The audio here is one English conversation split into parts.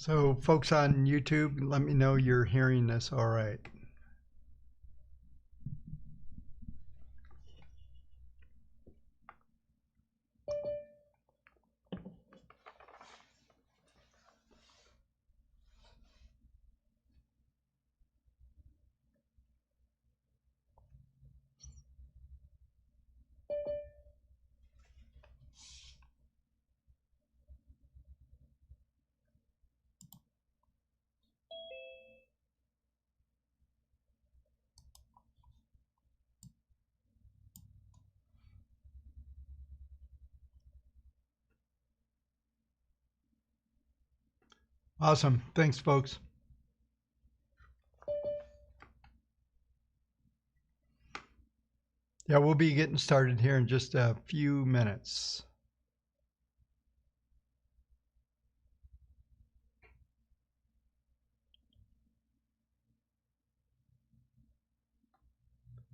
So folks on YouTube, let me know you're hearing this all right. Awesome. Thanks, folks. Yeah, we'll be getting started here in just a few minutes.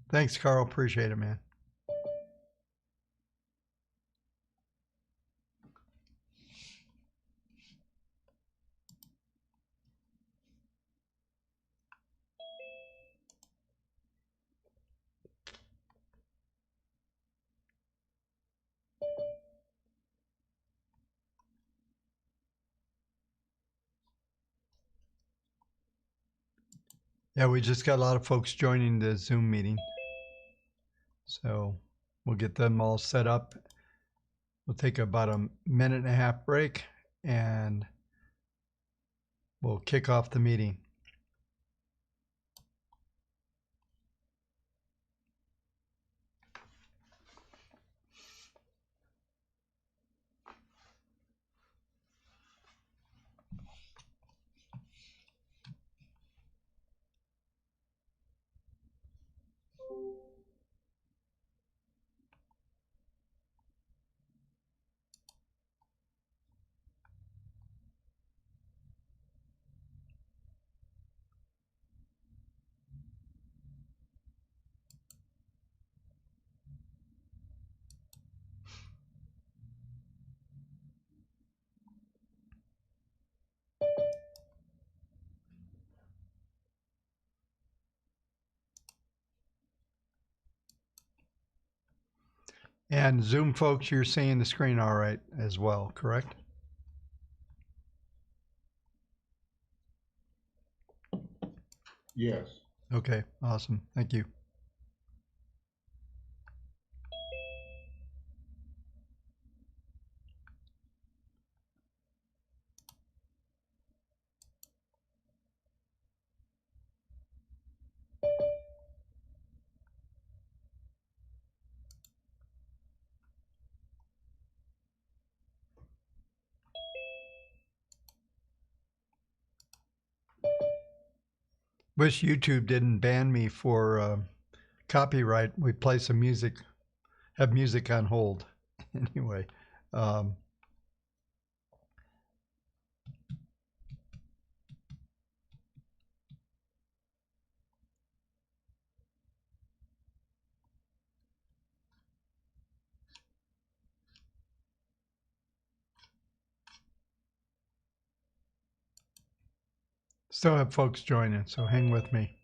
Thanks, Carl. Appreciate it, man. Yeah, we just got a lot of folks joining the Zoom meeting. So we'll get them all set up. We'll take about a minute and a half break and we'll kick off the meeting. And Zoom folks, you're seeing the screen all right as well, correct? Yes. Okay, awesome. Thank you. Wish YouTube didn't ban me for copyright. We play some music, have music on hold. Anyway, still have folks joining, so hang with me.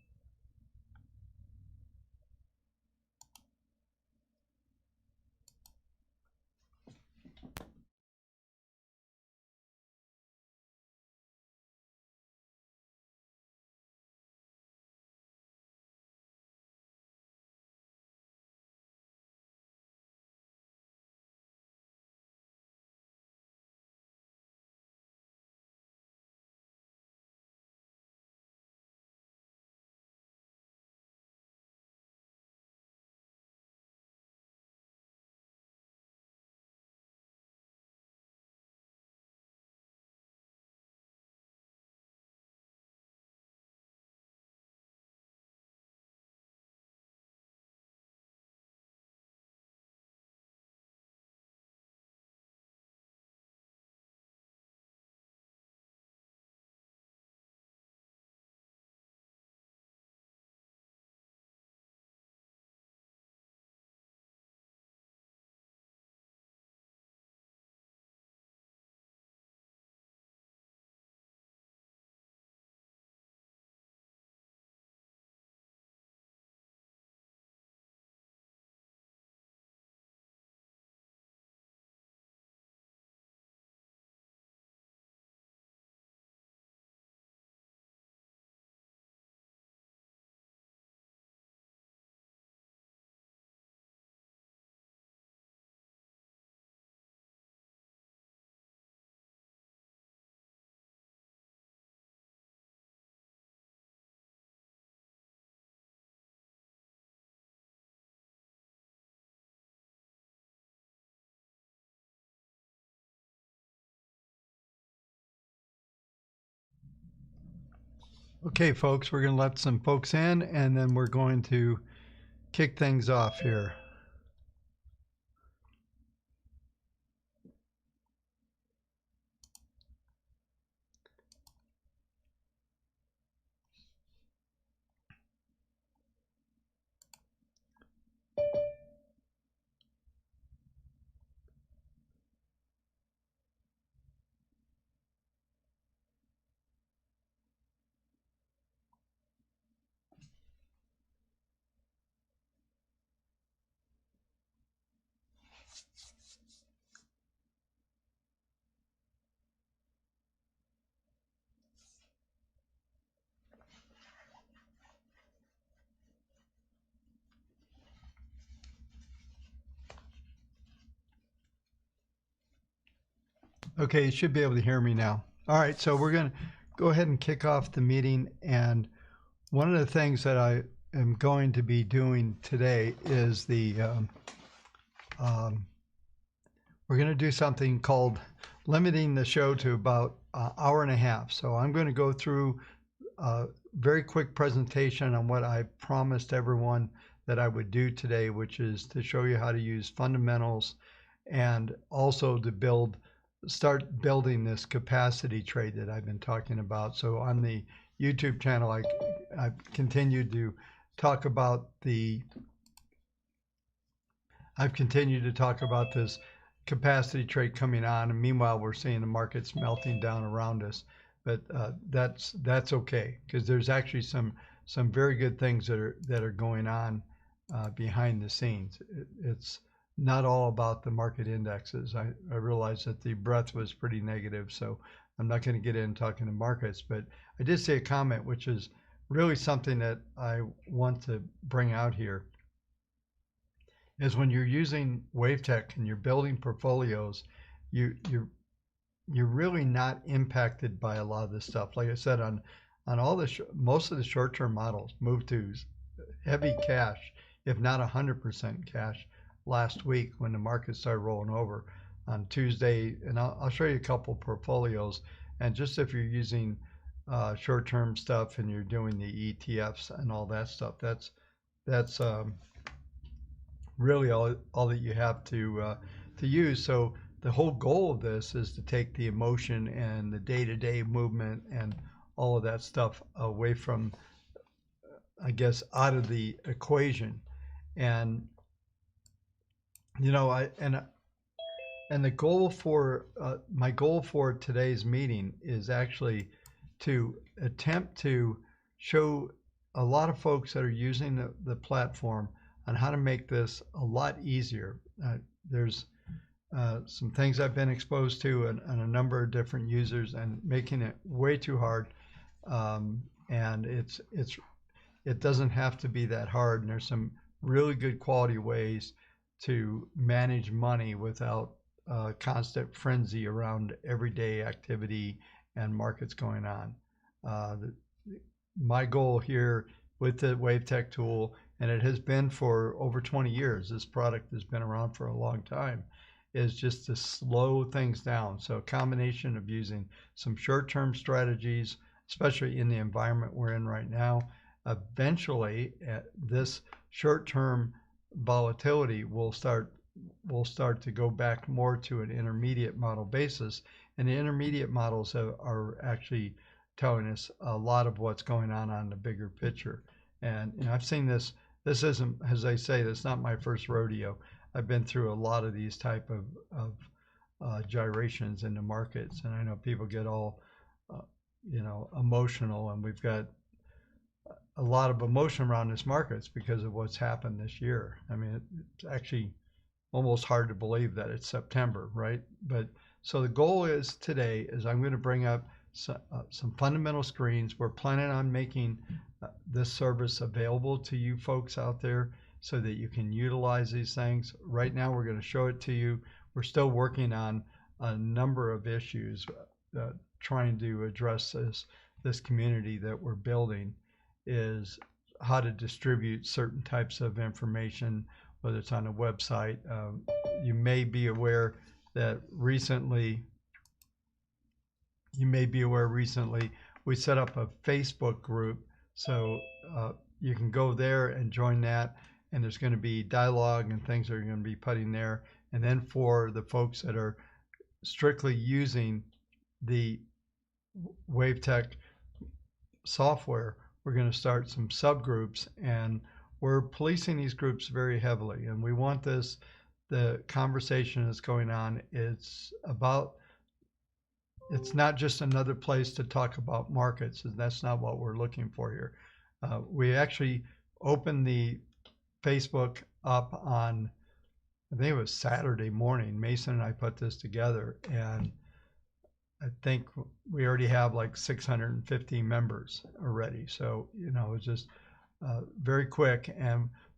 Okay, folks, we're going to let some folks in, and then we're going to kick things off here. Okay, you should be able to hear me now. All right, so we're going to go ahead and kick off the meeting. And one of the things that I am going to be doing today is we're going to do something called limiting the show to about an hour and a half. So I'm going to go through a very quick presentation on what I promised everyone that I would do today, which is to show you how to use fundamentals and also to start building this capacity trade that I've been talking about. So on the YouTube channel, I've continued to talk about this capacity trade coming on, and meanwhile we're seeing the markets melting down around us. But that's okay, because there's actually some very good things that are going on behind the scenes. It's not all about the market indexes. I realized that the breadth was pretty negative, so I'm not going to get in talking to markets. But I did say a comment, which is really something that I want to bring out here, is when you're using WaveTech and you're building portfolios, you're really not impacted by a lot of this stuff. Like I said, on all the most of the short-term models move to heavy cash, if not 100% cash, last week when the market started rolling over on Tuesday. And I'll show you a couple portfolios. And just if you're using short-term stuff and you're doing the ETFs and all that stuff, that's really all that you have to use. So the whole goal of this is to take the emotion and the day-to-day movement and all of that stuff away from, I guess, out of the equation. And you know, the goal for my goal for today's meeting is actually to attempt to show a lot of folks that are using the platform on how to make this a lot easier. There's some things I've been exposed to and a number of different users, and making it way too hard. And it doesn't have to be that hard. And there's some really good quality ways to manage money without constant frenzy around everyday activity and markets going on. My goal here with the WaveTech tool, and it has been for over 20 years, this product has been around for a long time, is just to slow things down. So a combination of using some short-term strategies, especially in the environment we're in right now. Eventually, this short-term volatility will start to go back more to an intermediate model basis, and the intermediate models are actually telling us a lot of what's going on the bigger picture. And you know, I've seen this isn't, as I say, this is not my first rodeo. I've been through a lot of these type of gyrations in the markets, and I know people get all you know, emotional, and we've got a lot of emotion around this markets because of what's happened this year. I mean, it's actually almost hard to believe that it's September, right? But so the goal is today is I'm going to bring up some fundamental screens. We're planning on making this service available to you folks out there so that you can utilize these things. Right now, we're going to show it to you. We're still working on a number of issues trying to address this community that we're building, is how to distribute certain types of information, whether it's on a website. You may be aware that recently we set up a Facebook group, so you can go there and join that, and there's going to be dialogue and things that are going to be put in there. And then for the folks that are strictly using the WaveTech software, we're going to start some subgroups, and we're policing these groups very heavily. And we want this, the conversation that's going on, it's not just another place to talk about markets, and that's not what we're looking for here. We actually opened the Facebook up on, I think it was Saturday morning. Mason and I put this together, and I think we already have like 650 members already. So, you know, it's just very quick.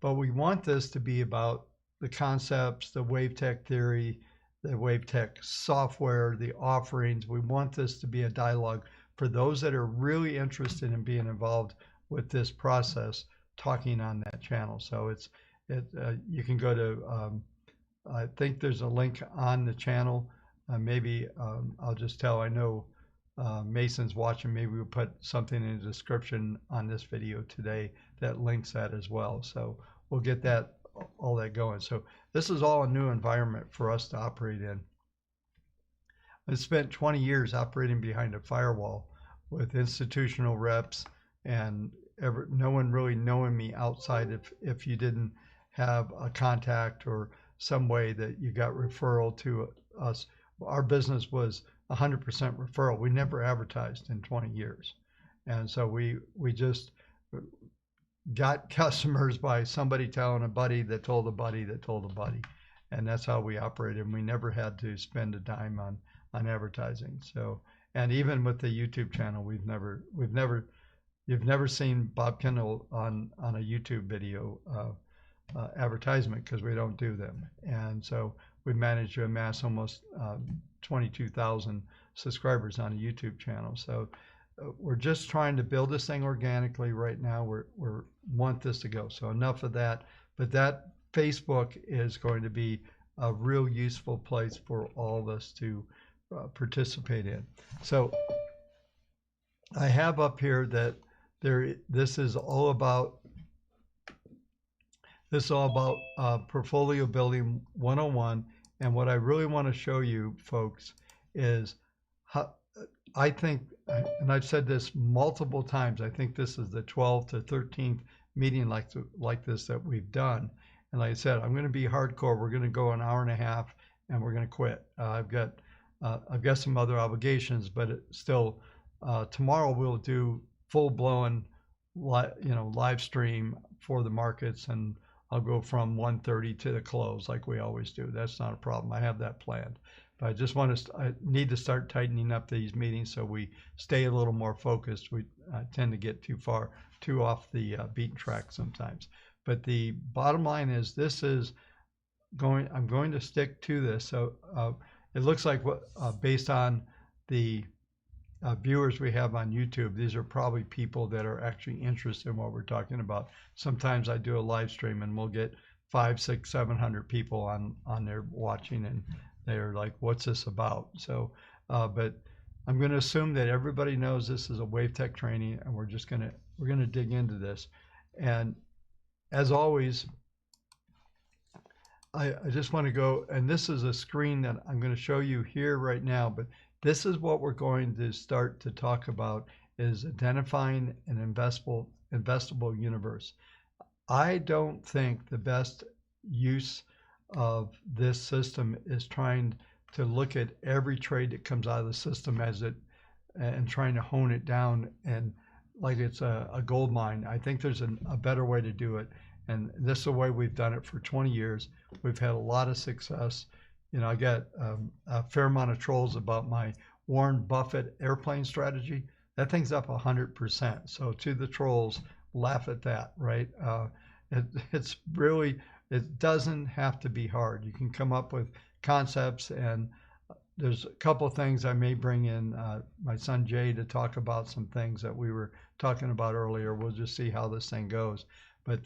But we want this to be about the concepts, the WaveTech theory, the WaveTech software, the offerings. We want this to be a dialogue for those that are really interested in being involved with this process, talking on that channel. So you can go to, I think there's a link on the channel. Maybe I'll just tell, I know Mason's watching, maybe we'll put something in the description on this video today that links that as well. So we'll get that, all that going. So this is all a new environment for us to operate in. I spent 20 years operating behind a firewall with institutional reps and no one really knowing me outside if you didn't have a contact or some way that you got referral to us. Our business was 100% referral. We never advertised in 20 years. And so we just got customers by somebody telling a buddy that told a buddy that told a buddy. And that's how we operated. And we never had to spend a dime on advertising. So, and even with the YouTube channel, you've never seen Bob Kendall on a YouTube video advertisement, because we don't do them. And so we managed to amass almost 22,000 subscribers on a YouTube channel. So we're just trying to build this thing organically right now. We want this to go. So enough of that. But that Facebook is going to be a real useful place for all of us to participate in. So I have up here that this is all about portfolio building 101. And what I really want to show you folks is how I think, and I've said this multiple times, I think this is the 12th to 13th meeting like this that we've done. And like I said, I'm going to be hardcore. We're going to go an hour and a half and we're going to quit. I've got some other obligations, but still tomorrow we'll do full-blown live stream for the markets, and I'll go from 1:30 to the close like we always do. That's not a problem. I have that planned. But I need to start tightening up these meetings so we stay a little more focused. We tend to get too off the beaten track sometimes. But the bottom line is I'm going to stick to this. So it looks like based on the viewers we have on YouTube, these are probably people that are actually interested in what we're talking about. Sometimes I do a live stream and we'll get 500, 600, 700 people on there watching, and they're like, what's this about? So, but I'm going to assume that everybody knows this is a WaveTech training, and we're going to dig into this. And as always, I just want to go, and this is a screen that I'm going to show you here right now, but this is what we're going to start to talk about, is identifying an investable universe. I don't think the best use of this system is trying to look at every trade that comes out of the system and trying to hone it down and like it's a gold mine. I think there's a better way to do it. And this is the way we've done it for 20 years. We've had a lot of success. You know, I got a fair amount of trolls about my Warren Buffett airplane strategy. That thing's up 100%. So to the trolls, laugh at that, right? It's really, it doesn't have to be hard. You can come up with concepts, and there's a couple of things I may bring in my son Jay to talk about some things that we were talking about earlier. We'll just see how this thing goes. But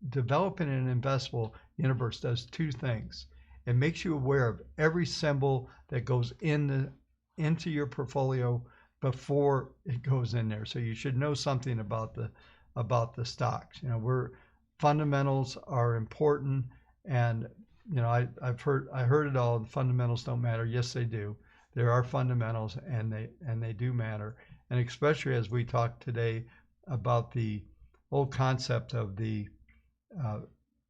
developing an investable universe does two things. It makes you aware of every symbol that goes into your portfolio, before it goes in there. So you should know something about the stocks. You know, fundamentals are important, and you know, I heard it all. The fundamentals don't matter. Yes, they do. There are fundamentals, and they do matter. And especially as we talk today about the whole concept of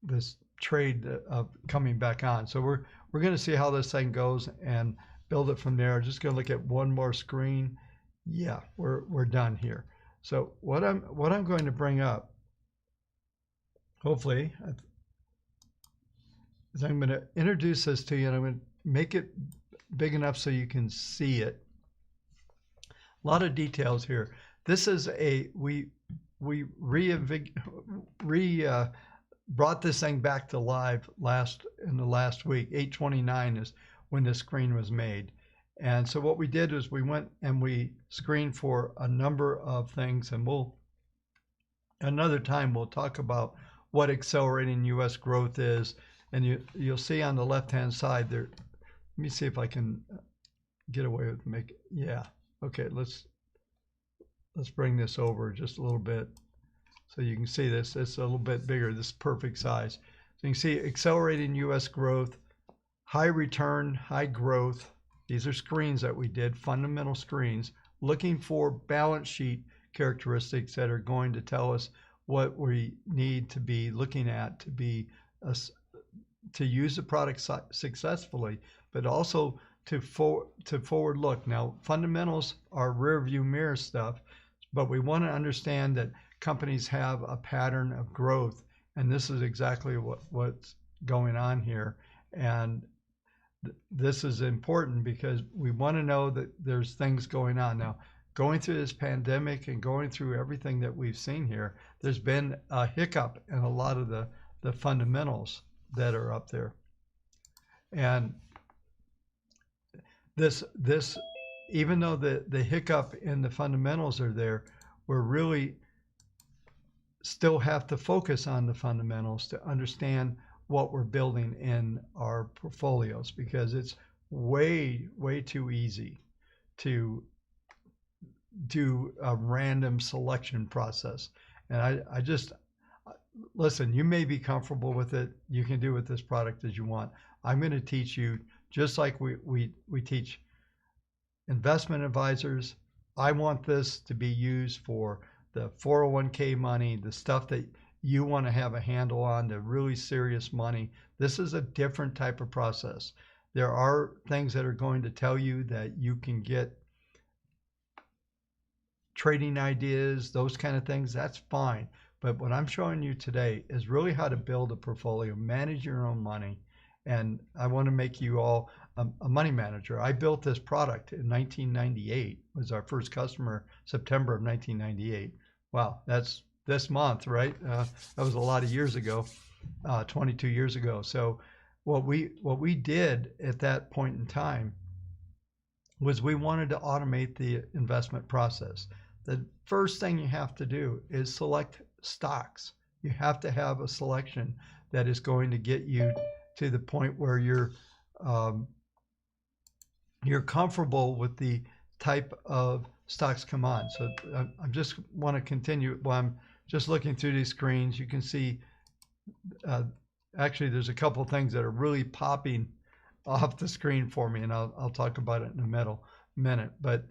this trade of coming back on. So we're going to see how this thing goes and build it from there. Just going to look at one more screen. Yeah, we're done here. So what I'm going to bring up, hopefully, is I'm going to introduce this to you, and I'm going to make it big enough so you can see it. A lot of details here. This is we brought this thing back to live in the last week. 8/29 is when this screen was made. And so what we did is we went and we screened for a number of things, and another time we'll talk about what accelerating U.S. growth is. And you'll see on the left-hand side there. Let me see if I can get away with yeah. Okay, let's bring this over just a little bit so you can see this. It's a little bit bigger. This is perfect size. So you can see accelerating U.S. growth, high return, high growth. These are screens that we did, fundamental screens, looking for balance sheet characteristics that are going to tell us what we need to be looking at to use the product successfully, but also to forward look. Now, fundamentals are rear view mirror stuff, but we want to understand that companies have a pattern of growth, and this is exactly what's going on here. And this is important because we want to know that there's things going on. Now, going through this pandemic and going through everything that we've seen here, there's been a hiccup in a lot of the fundamentals that are up there. And this even though the hiccup in the fundamentals are there, we're really still have to focus on the fundamentals to understand what we're building in our portfolios, because it's way too easy to do a random selection process. And I just listen, you may be comfortable with it. You can do with this product as you want. I'm going to teach you just like we teach investment advisors. I want this to be used for the 401k money, the stuff that you want to have a handle on, the really serious money. This is a different type of process. There are things that are going to tell you that you can get trading ideas, those kind of things. That's fine. But what I'm showing you today is really how to build a portfolio, manage your own money. And I want to make you all a money manager. I built this product in 1998, was our first customer, September of 1998. Wow, that's this month, right? That was a lot of years ago, 22 years ago. So what we did at that point in time was we wanted to automate the investment process. The first thing you have to do is select stocks. You have to have a selection that is going to get you to the point where you're comfortable with the type of stocks come on. So I just want to continue. While I'm just looking through these screens, you can see actually there's a couple of things that are really popping off the screen for me, and I'll talk about it in a minute. But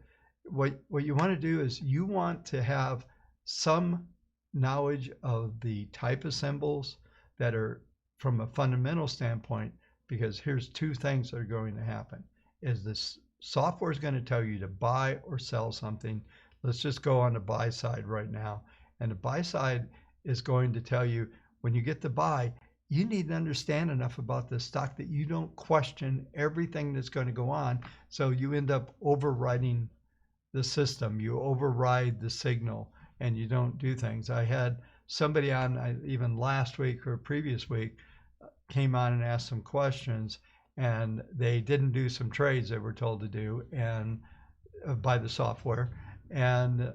what you want to do is you want to have some knowledge of the type of symbols that are from a fundamental standpoint, because here's two things that are going to happen. Is this software is going to tell you to buy or sell something. Let's just go on the buy side right now. And the buy side is going to tell you when you get to buy, you need to understand enough about this stock that you don't question everything that's going to go on. So you end up overriding the system. You override the signal and you don't do things. I had somebody on even last week or previous week came on and asked some questions, and they didn't do some trades they were told to do and by the software, and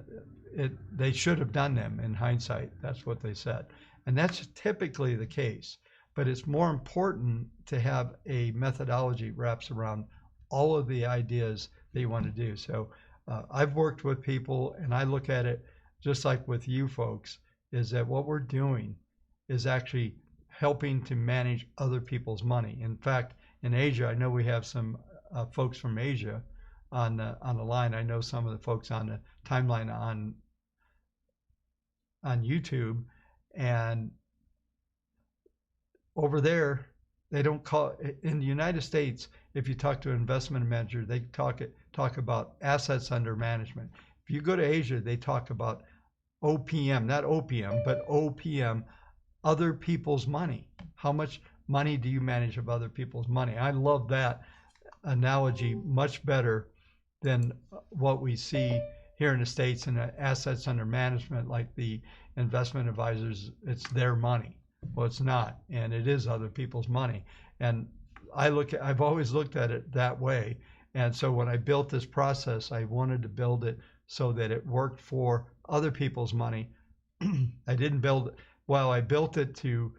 they should have done them in hindsight. That's what they said. And that's typically the case, but it's more important to have a methodology wraps around all of the ideas that you want to do. So I've worked with people, and I look at it just like with you folks, is that what we're doing is actually helping to manage other people's money. In fact, in Asia, I know we have some folks from Asia on the line. I know some of the folks on the timeline on YouTube, and over there, they don't call in the United States. If you talk to an investment manager, they talk about assets under management. If you go to Asia, they talk about OPM, not OPM, but OPM, other people's money. How much money do you manage of other people's money? I love that analogy much better than what we see here in the States in assets under management, like the investment advisors, it's their money. Well, it's not, and it is other people's money. And I've always looked at it that way. And so when I built this process, I wanted to build it so that it worked for other people's money. I didn't build it, while I built it to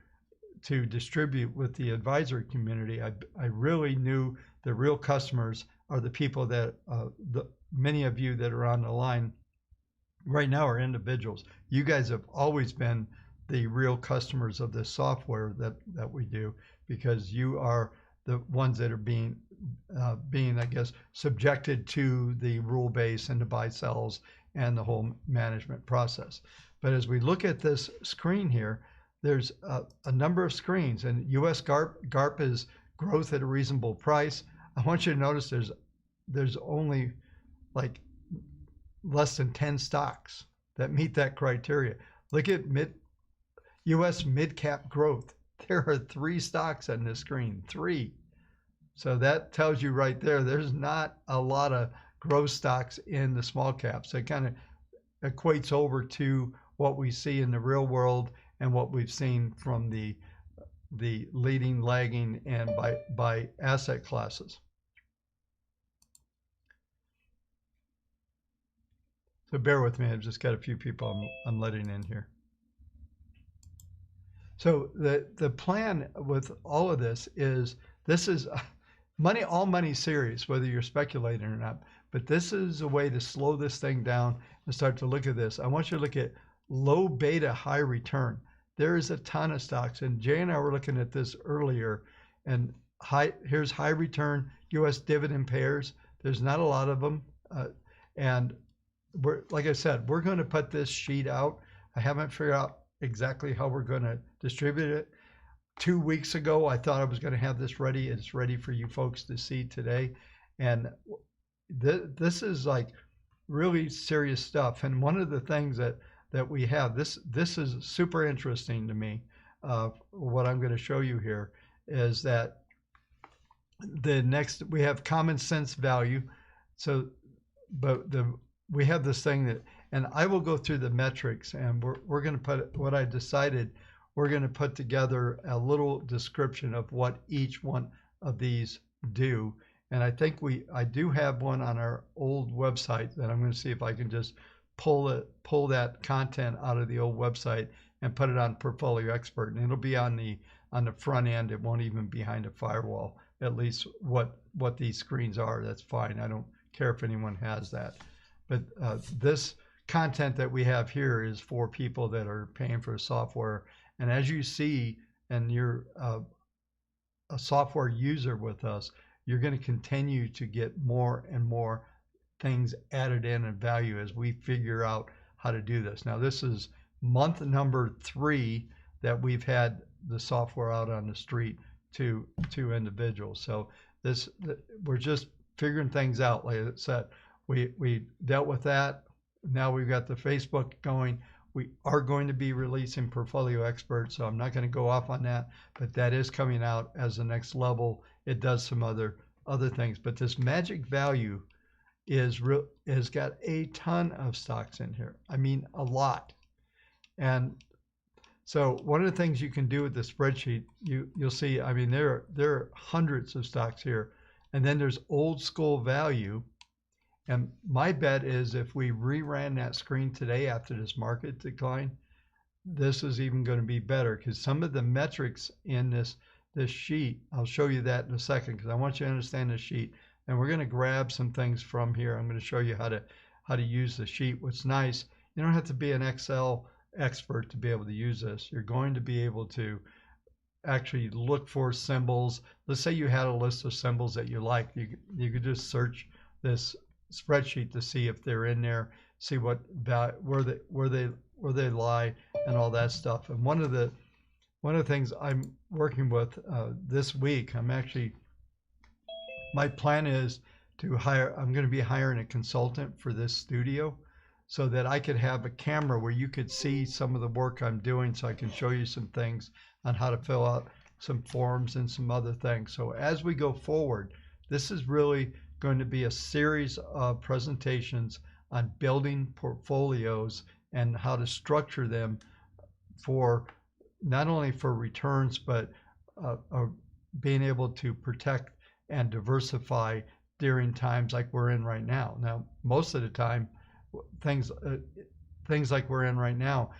distribute with the advisory community, I really knew the real customers are the people that, many of you that are on the line right now are individuals. You guys have always been the real customers of this software that we do, because you are the ones that are being, I guess, subjected to the rule base and the buy sells and the whole management process. But as we look at this screen here, there's a number of screens, and US Garp is growth at a reasonable price. I want you to notice there's only like less than 10 stocks that meet that criteria. Look at US mid-cap growth. There are 3 stocks on this screen, 3. So that tells you right there, there's not a lot of growth stocks in the small caps. It kind of equates over to what we see in the real world and what we've seen from the leading, lagging, and by asset classes. So bear with me, I've just got a few people I'm letting in here. So the plan with all of this is money, all money serious, whether you're speculating or not, but this is a way to slow this thing down and start to look at this. I want you to look at low beta, high return. There is a ton of stocks, and Jay and I were looking at this earlier, and here's high return US dividend payers. There's not a lot of them, and like I said, we're going to put this sheet out. I haven't figured out exactly how we're going to distribute it. 2 weeks ago, I thought I was going to have this ready. It's ready for you folks to see today. And this is like really serious stuff. And one of the things that we have, this is super interesting to me. What I'm going to show you here is that we have common sense value. So, but we have this thing that, and I will go through the metrics, and we're going to put what I decided. We're going to put together a little description of what each one of these do. And I think I do have one on our old website that I'm going to see if I can just pull that content out of the old website and put it on Portfolio Expert, and it'll be on the front end. It won't even be behind a firewall. At least what these screens are. That's fine. I don't care if anyone has that. But this content that we have here is for people that are paying for software. And as you see, and you're a software user with us, you're going to continue to get more and more things added in and value as we figure out how to do this. Now, this is month number 3 that we've had the software out on the street to individuals. So we're just figuring things out. Like I said, we dealt with that. Now we've got the Facebook going. We are going to be releasing Portfolio Expert, so I'm not going to go off on that, but that is coming out as the next level. It does some other things, but this magic value has got a ton of stocks in here. I mean, a lot. And so one of the things you can do with the spreadsheet, you'll see, I mean, there are hundreds of stocks here, and then there's old school value. And my bet is if we reran that screen today after this market decline, this is even going to be better, because some of the metrics in this sheet, I'll show you that in a second, because I want you to understand this sheet. And we're going to grab some things from here. I'm going to show you how to use the sheet. What's nice, you don't have to be an Excel expert to be able to use this. You're going to be able to actually look for symbols. Let's say you had a list of symbols that you like. You could just search this spreadsheet to see if they're in there, see what where they lie, and all that stuff. And one of the things I'm working with this week, my plan is to I'm going to be hiring a consultant for this studio, so that I could have a camera where you could see some of the work I'm doing, so I can show you some things on how to fill out some forms and some other things. So as we go forward, this is really going to be a series of presentations on building portfolios and how to structure them for not only for returns, but being able to protect and diversify during times like we're in right now. Now, most of the time, things like we're in right now,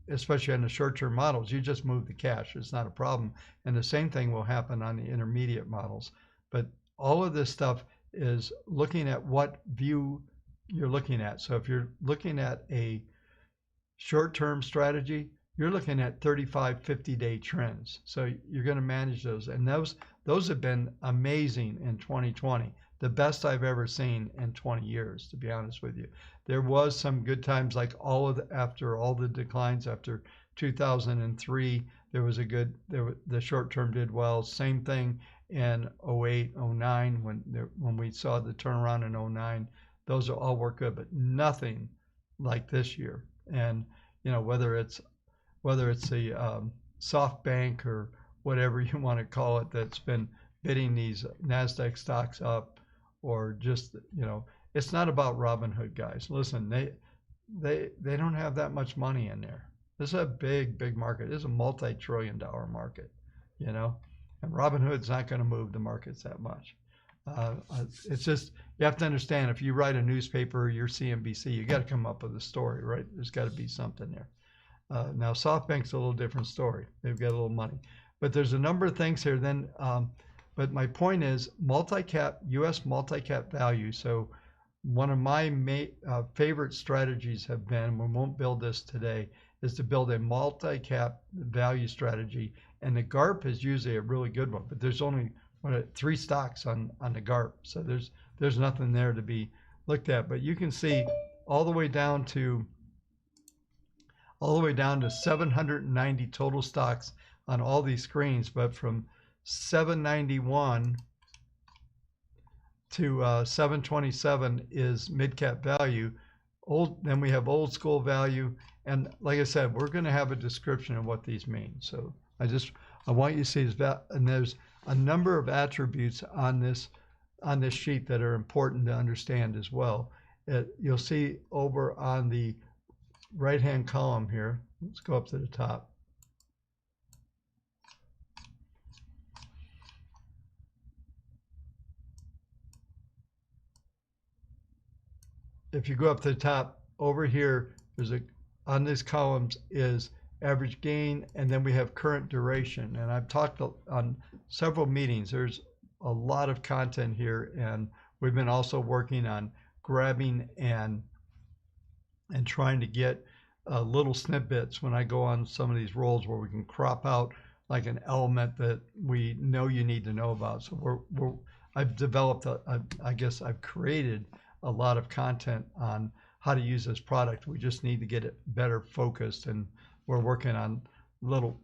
especially on the short-term models, you just move the cash. It's not a problem. And the same thing will happen on the intermediate models. But all of this stuff is looking at what view you're looking at. So if you're looking at a short-term strategy, you're looking at 35, 50-day trends. So you're going to manage those. And those have been amazing in 2020. The best I've ever seen in 20 years, to be honest with you. There was some good times, like after all the declines after 2003, there was the short term did well. Same thing in 08, 09, when we saw the turnaround in 09. Those are all work good, but nothing like this year. And whether it's the SoftBank or whatever you want to call it, that's been bidding these NASDAQ stocks up, or just, it's not about Robinhood, guys. Listen, they don't have that much money in there. This is a big market. This is a multi-trillion-dollar market, and Robinhood's not going to move the markets that much. It's just, you have to understand, if you write a newspaper or you're CNBC, you got to come up with a story, right? There's got to be something there. Now, SoftBank's a little different story. They've got a little money. But there's a number of things here. But my point is U.S. multi-cap value. So one of my favorite strategies have been, we won't build this today, is to build a multi-cap value strategy. And the Garp is usually a really good one, but there's only 3 stocks on the Garp. So there's nothing there to be looked at. But you can see all the way down to 790 total stocks on all these screens, but from 791 to 727 is mid-cap value. Then we have old school value, and like I said, we're going to have a description of what these mean. So I want you to see this, and there's a number of attributes on this sheet that are important to understand as well. You'll see over on the right-hand column here. Let's go up to the top. If you go up to the top, over here, on these columns is average gain, and then we have current duration. And I've talked on several meetings. There's a lot of content here, and we've been also working on grabbing and trying to get little snippets when I go on some of these roles where we can crop out like an element that we know you need to know about. So I've developed, I've created a lot of content on how to use this product. We just need to get it better focused, and we're working on little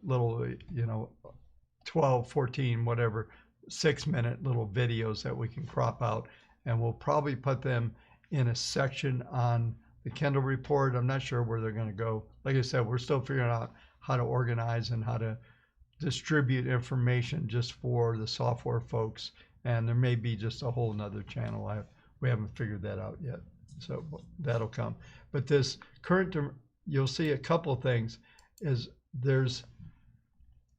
12, 14, whatever, 6-minute little videos that we can crop out, and we'll probably put them in a section on the Kendall report. I'm not sure where they're going to go. Like I said, we're still figuring out how to organize and how to distribute information just for the software folks, and there may be just a whole nother channel. We haven't figured that out yet, so that'll come. But this current, you'll see a couple of things.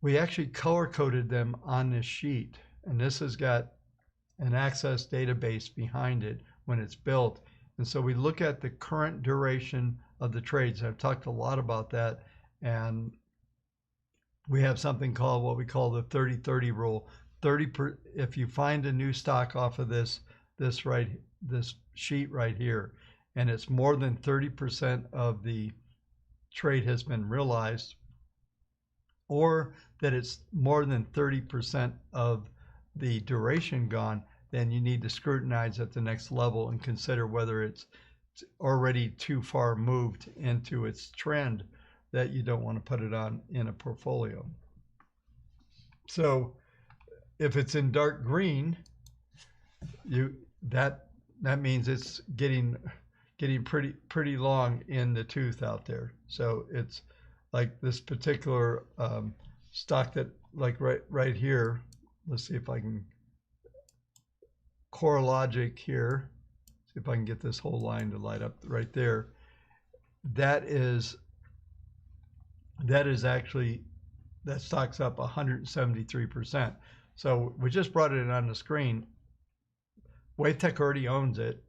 We actually color coded them on this sheet, and this has got an Access database behind it when it's built. And so we look at the current duration of the trades. I've talked a lot about that, and we have something called what we call the 30-30 rule. If you find a new stock off of this this sheet right here, and it's more than 30% of the trade has been realized, or that it's more than 30% of the duration gone, then you need to scrutinize at the next level and consider whether it's already too far moved into its trend that you don't want to put it on in a portfolio. So if it's in dark green, that means it's getting pretty long in the tooth out there. So it's like this particular stock that, like right here, let's see if I can, CoreLogic here, see if I can get this whole line to light up right there. That actually, that stock's up 173%. So we just brought it on the screen. WaveTech already owns it.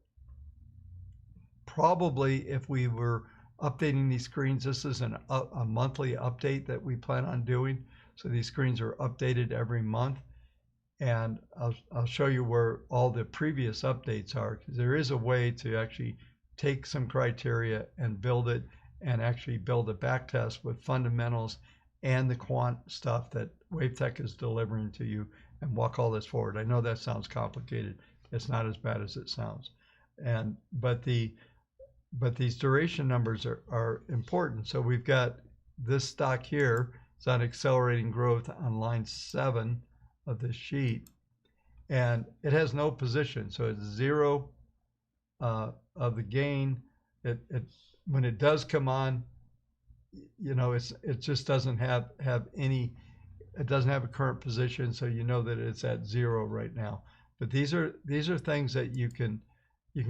Probably if we were updating these screens, this is a monthly update that we plan on doing. So these screens are updated every month. And I'll show you where all the previous updates are, because there is a way to actually take some criteria and build it, and actually build a back test with fundamentals and the quant stuff that WaveTech is delivering to you, and walk all this forward. I know that sounds complicated. It's not as bad as it sounds. But these duration numbers are important. So we've got this stock here. It's on accelerating growth on line 7 of the sheet, and it has no position. So it's 0 of the gain. When it does come on, it just doesn't have any. It doesn't have a current position, so you know that it's at 0 right now. But these are things that you can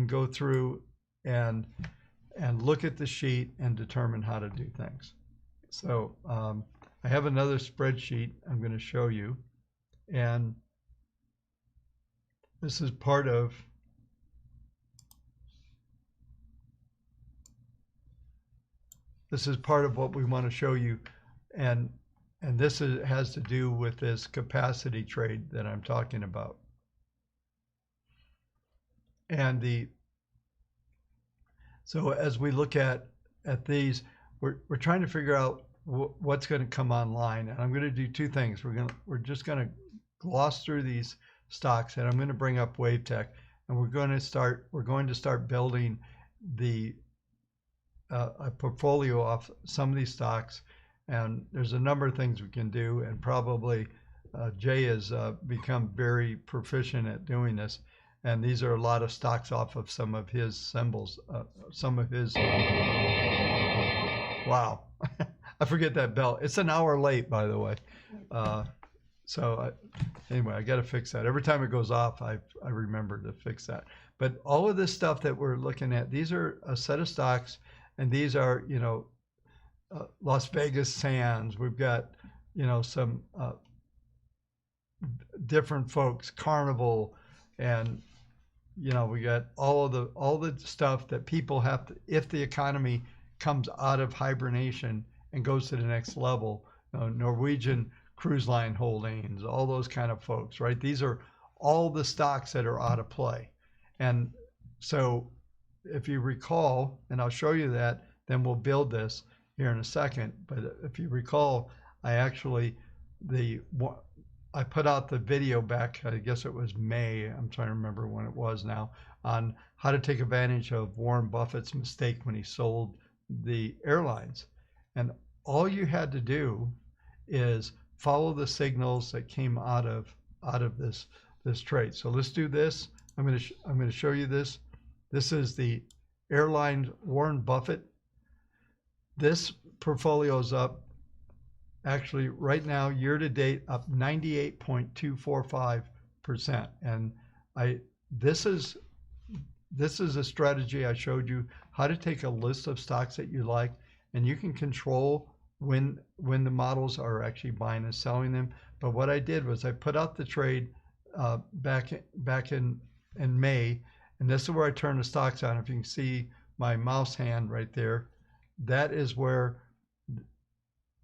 go through and look at the sheet and determine how to do things. So I have another spreadsheet I'm going to show you, and this is part of what we want to show you, and this has to do with this capacity trade that I'm talking about. And so as we look at these, we're trying to figure out what's going to come online. And I'm going to do two things. We're just going to gloss through these stocks, and I'm going to bring up WaveTech, and we're going to start building a portfolio off some of these stocks. And there's a number of things we can do, and probably Jay has become very proficient at doing this. And these are a lot of stocks off of some of his symbols, some of his. Wow, I forget that bell. It's an hour late, by the way. Anyway, I got to fix that. Every time it goes off, I remember to fix that. But all of this stuff that we're looking at, these are a set of stocks, and these are, Las Vegas Sands. We've got, some different folks, Carnival, and we got all the stuff that people have to, if the economy comes out of hibernation and goes to the next level, Norwegian Cruise Line Holdings, all those kind of folks, right? These are all the stocks that are out of play. And so if you recall, and I'll show you that, then we'll build this here in a second. But if you recall, I put out the video back, I guess it was May, I'm trying to remember when it was now, on how to take advantage of Warren Buffett's mistake when he sold the airlines. And all you had to do is follow the signals that came out of this trade. So let's do this. I'm going to show you this. This is the airline Warren Buffett. This portfolio is up, actually right now, year to date, up 98.245%. And this is a strategy I showed you, how to take a list of stocks that you like, and you can control when the models are actually buying and selling them. But what I did was I put out the trade back in May, and this is where I turn the stocks on. If you can see my mouse hand right there, that is where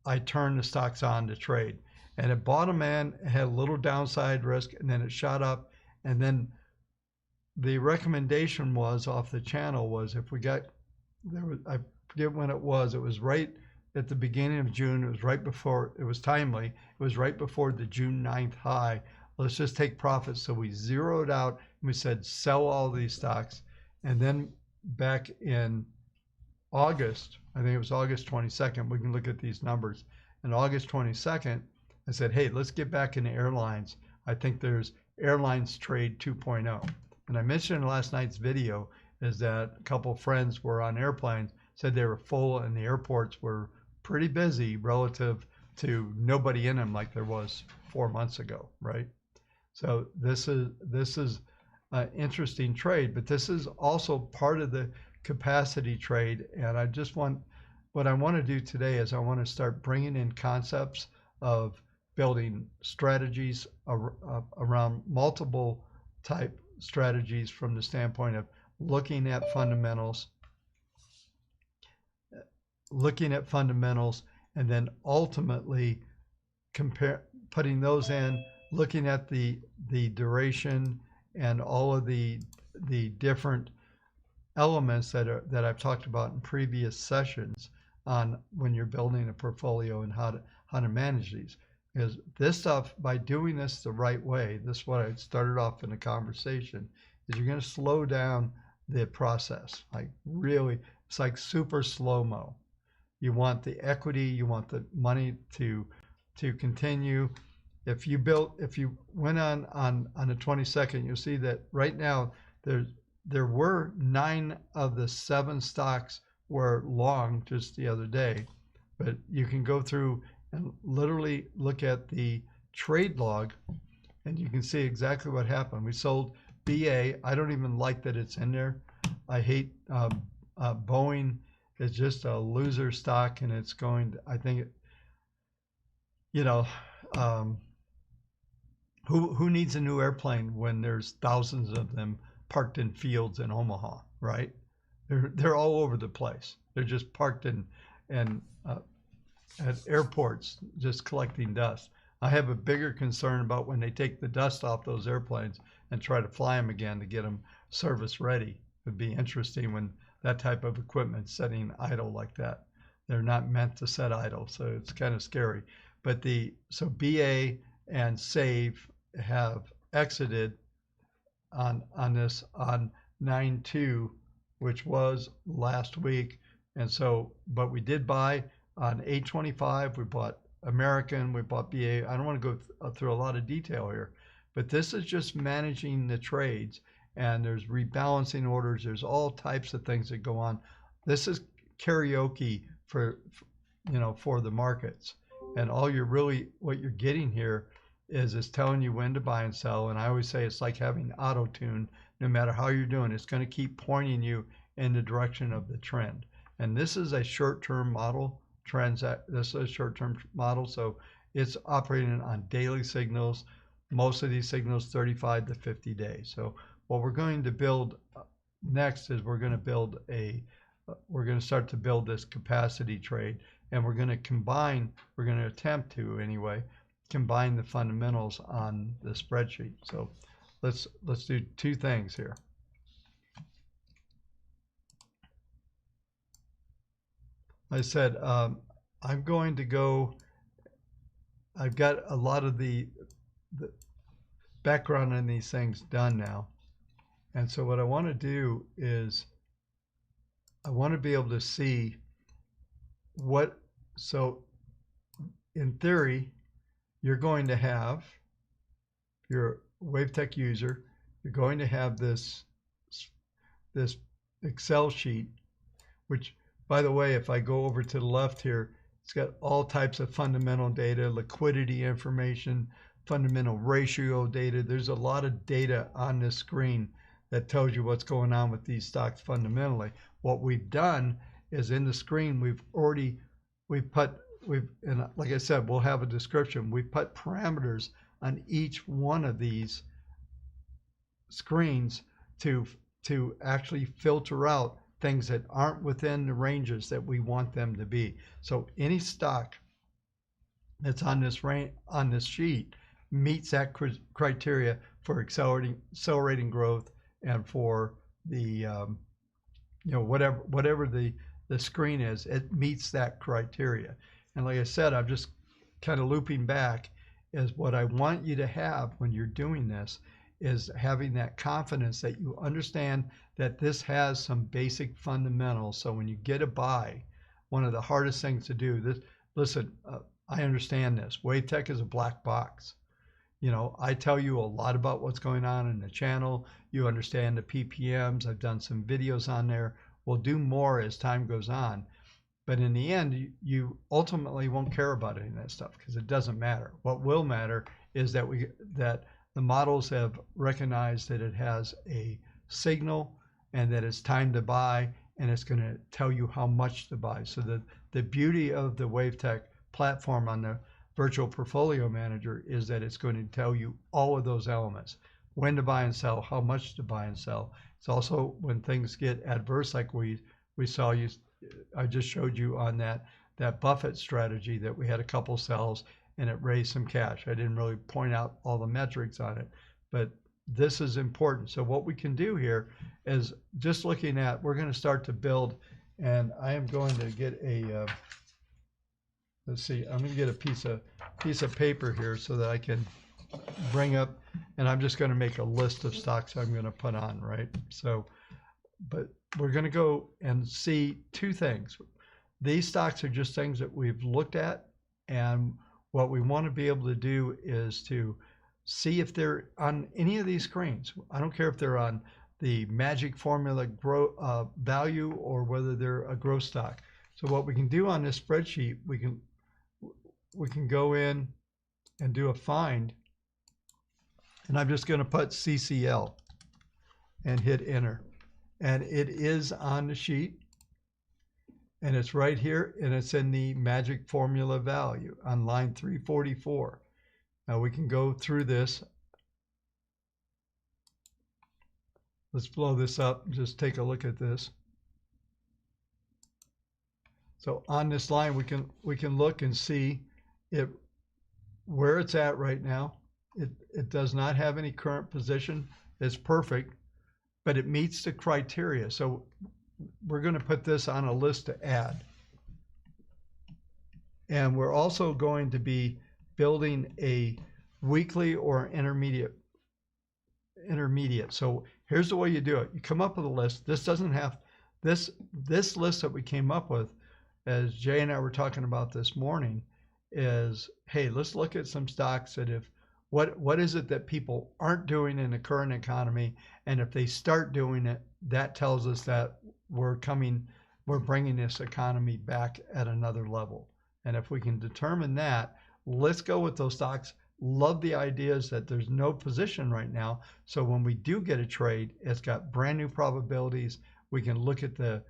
I turned the stocks on to trade. And at bottom end, it had a little downside risk, and then it shot up, and then the recommendation was off the channel was if we got, there was, I forget when it was right at the beginning of June. It was right before, it was timely. It was right before the June 9th high. Let's just take profits. So we zeroed out and we said, sell all these stocks. And then back in August, I think it was August 22nd, we can look at these numbers. And August 22nd, I said, hey, let's get back into airlines. I think there's airlines trade 2.0. And I mentioned in last night's video is that a couple of friends were on airplanes, said they were full and the airports were pretty busy relative to nobody in them like there was 4 months ago, right? So this is an interesting trade, but this is also part of the capacity trade. And I just want, what I want to do today is I want to start bringing in concepts of building strategies around multiple type strategies from the standpoint of looking at fundamentals, and then ultimately putting those in, looking at the duration and all of the different elements that I've talked about in previous sessions on when you're building a portfolio and how to manage these. Because this stuff, by doing this the right way, this is what I started off in the conversation, is you're going to slow down the process. Like really, it's like super slow-mo. You want the equity, you want the money to continue. If you went on the 22nd, you'll see that right now there were 9 of the 7 stocks were long just the other day, but you can go through and literally look at the trade log and you can see exactly what happened. We sold BA. I don't even like that it's in there. I hate Boeing is just a loser stock, and it's going to, I think, who needs a new airplane when there's thousands of them parked in fields in Omaha, right? They're all over the place. They're just parked at airports, just collecting dust. I have a bigger concern about when they take the dust off those airplanes and try to fly them again to get them service ready. It'd be interesting when that type of equipment setting idle like that. They're not meant to set idle, so it's kind of scary. But so BA and SAVE have exited on this on 9/2, which was last week. And so, but we did buy on 8/25. We bought American, we bought BA. I don't want to go through a lot of detail here, but this is just managing the trades, and there's rebalancing orders. There's all types of things that go on. This is karaoke for the markets, and all what you're getting here is telling you when to buy and sell. And I always say it's like having auto tune. No matter how you're doing, it's going to keep pointing you in the direction of the trend. And this is a short-term model. This is a short-term model, so it's operating on daily signals. Most of these signals 35 to 50 days. So what we're going to build next is we're going to start to build this capacity trade, and we're going to attempt to anyway combine the fundamentals on the spreadsheet. So let's do 2 things here. I said, I'm going to go, I've got a lot of the background in these things done now. And so what I want to do is I want to be able to see so in theory, you're going to have, if you're a WaveTech user, you're going to have this Excel sheet, which, by the way, if I go over to the left here, it's got all types of fundamental data, liquidity information, fundamental ratio data. There's a lot of data on this screen that tells you what's going on with these stocks fundamentally. What we've done is in the screen, and like I said, we'll have a description. We put parameters on each one of these screens to actually filter out things that aren't within the ranges that we want them to be. So any stock that's on this sheet meets that criteria for accelerating growth and for the whatever the screen is, it meets that criteria. And like I said, I'm just kind of looping back, is what I want you to have when you're doing this is having that confidence that you understand that this has some basic fundamentals. So when you get a buy, one of the hardest things to do, listen, I understand this. WaveTech is a black box. I tell you a lot about what's going on in the channel. You understand the PPMs. I've done some videos on there. We'll do more as time goes on. But in the end, you ultimately won't care about any of that stuff because it doesn't matter. What will matter is that the models have recognized that it has a signal and that it's time to buy, and it's going to tell you how much to buy. So the beauty of the WaveTech platform on the Virtual Portfolio Manager is that it's going to tell you all of those elements: when to buy and sell, how much to buy and sell. It's also when things get adverse, like we saw I just showed you on that Buffett strategy, that we had a couple sells and it raised some cash. I didn't really point out all the metrics on it, but this is important. So what we can do here is just looking at, we're going to start to build, and I am going to get a let's see, I'm going to get a piece of paper here so that I can bring up, and I'm just going to make a list of stocks I'm going to put on, right? So, but we're going to go and see two things. These stocks are just things that we've looked at, and what we want to be able to do is to see if they're on any of these screens. I don't care if they're on the magic formula value or whether they're a growth stock. So what we can do on this spreadsheet, we can go in and do a find, and I'm just going to put CCL and hit enter, and it is on the sheet, and it's right here, and it's in the magic formula value on line 344. Now we can go through this. Let's blow this up and just take a look at this. So on this line, we can look and see where it's at right now. It does not have any current position. It's perfect, but it meets the criteria. So we're going to put this on a list to add. And we're also going to be building a weekly or intermediate. So here's the way you do it. You come up with a list. This doesn't have this list that we came up with, as Jay and I were talking about this morning, is, hey, let's look at some stocks that what is it that people aren't doing in the current economy, and if they start doing it, that tells us that we're bringing this economy back at another level. And if we can determine that, let's go with those stocks. Love the ideas that there's no position right now, so when we do get a trade, it's got brand new probabilities. We can look at the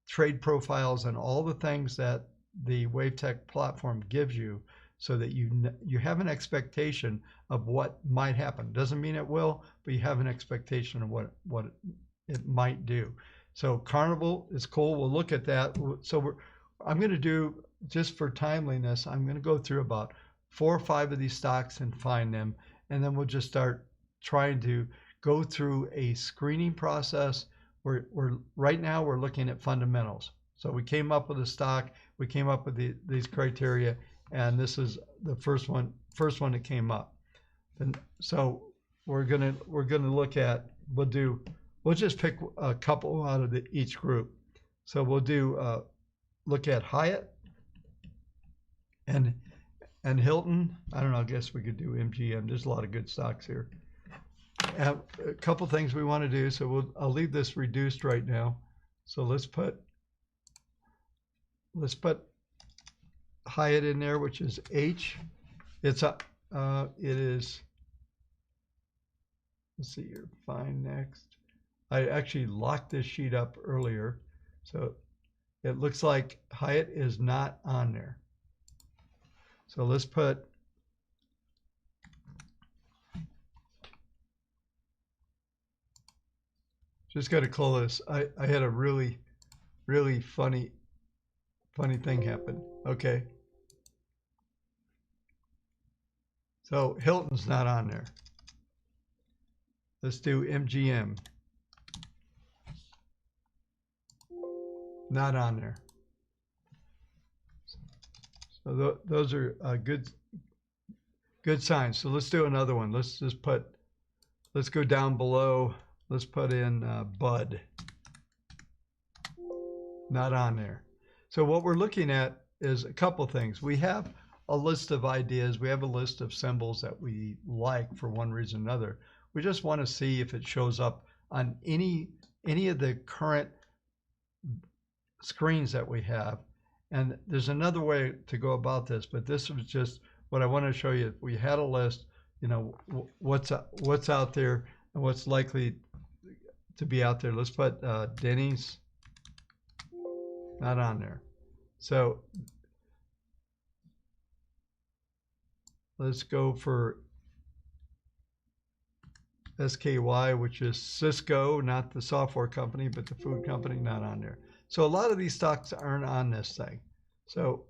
trade profiles and all the things that the WaveTech platform gives you, so that you have an expectation of what might happen. Doesn't mean it will, but you have an expectation of what it might do. So Carnival is cool. We'll look at that. So I'm going to do, just for timeliness, I'm going to go through about 4 or 5 of these stocks and find them, and then we'll just start trying to go through a screening process. Right now we're looking at fundamentals. So we came up with a stock, we came up with these criteria, and this is the first one that came up. And so we're gonna look at, we'll just pick a couple out of each group. So we'll do look at Hyatt and Hilton. I don't know, I guess we could do MGM. There's a lot of good stocks here. A couple things we want to do, so I'll leave this reduced right now. So let's put Hyatt in there, which is H. It is, let's see here, find next. I actually locked this sheet up earlier, so it looks like Hyatt is not on there. So let's put just got to close this. I had a really funny thing happen. Okay. So Hilton's not on there. Let's do MGM. Not on there. So those are good signs. So let's do another one. Let's go down below. Let's put in Bud. Not on there. So what we're looking at is a couple things. We have a list of ideas. We have a list of symbols that we like for one reason or another. We just want to see if it shows up on any of the current screens that we have. And there's another way to go about this, but this was just what I want to show you. If we had a list, you know, what's out there and what's likely to be out there. Let's put Denny's. Not on there. So let's go for SKY, which is Cisco, not the software company, but the food company. Not on there. So a lot of these stocks aren't on this thing. So,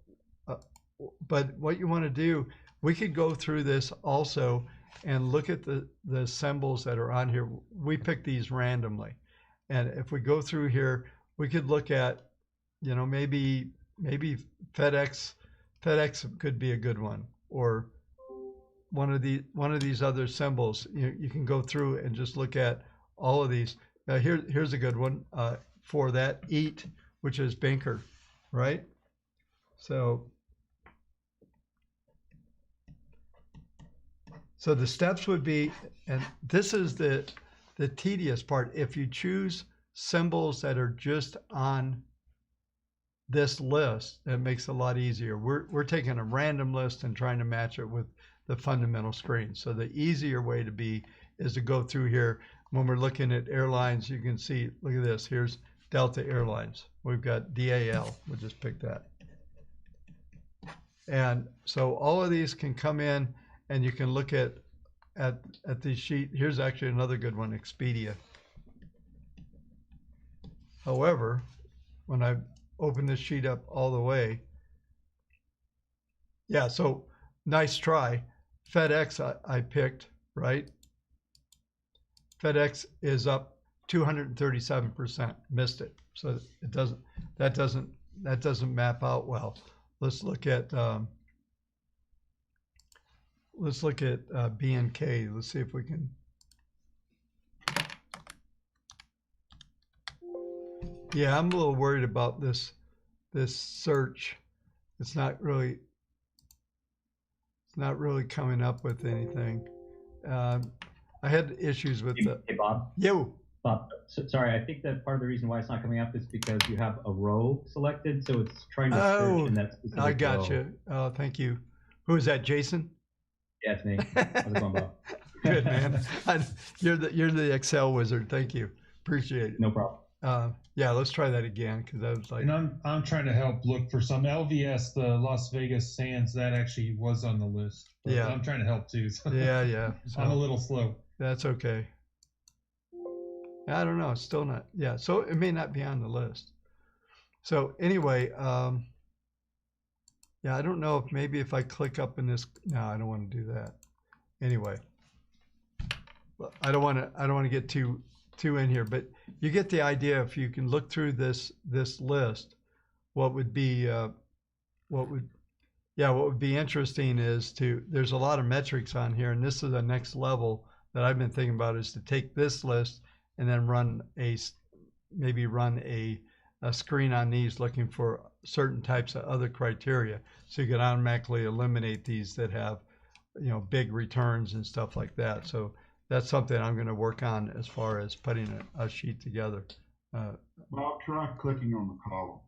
but what you want to do, we could go through this also and look at the symbols that are on here. We pick these randomly. And if we go through here, we could look at, you know, maybe FedEx could be a good one, or one of these other symbols. You can go through and just look at all of these. Now here's a good one for that, EAT, which is Banker, right? So the steps would be, and this is the tedious part. If you choose symbols that are just on this list, it makes it a lot easier. We're taking a random list and trying to match it with the fundamental screen. So the easier way to be is to go through here. When we're looking at airlines, you can see, look at this. Here's Delta Airlines. We've got DAL. We'll just pick that. And so all of these can come in, and you can look at the sheet. Here's actually another good one, Expedia. However, when I open this sheet up all the way, yeah, so nice try. FedEx I picked, right? FedEx is up 237%. Missed it. So it doesn't, that doesn't map out well. Let's look at BNK. Let's see if we can. Yeah, I'm a little worried about this search. It's not really coming up with anything. I had issues with the. Hey, Bob. Yo. Bob, sorry, I think that part of the reason why it's not coming up is because you have a row selected, so it's trying to search in that specific row. I got you. Oh, thank you. Who is that, Jason? Yeah, it's me. How's it going, Bob? Good, man. You're the Excel wizard. Thank you. Appreciate it. No problem. Yeah, let's try that again, because I was like. And I'm trying to help look for some LVS, the Las Vegas Sands, that actually was on the list. But yeah, I'm trying to help too. So yeah. So I'm a little slow. That's okay. I don't know. It's still not. Yeah, so it may not be on the list. So anyway, yeah, I don't know if maybe if I click up in this. No, I don't want to do that. Anyway, I don't want to get too in here, but you get the idea. If you can look through this list, what would be interesting is there's a lot of metrics on here, and this is the next level that I've been thinking about, is to take this list and then run a screen on these looking for certain types of other criteria, so you can automatically eliminate these that have, you know, big returns and stuff like that. So that's something I'm going to work on as far as putting a sheet together. Bob, try clicking on the column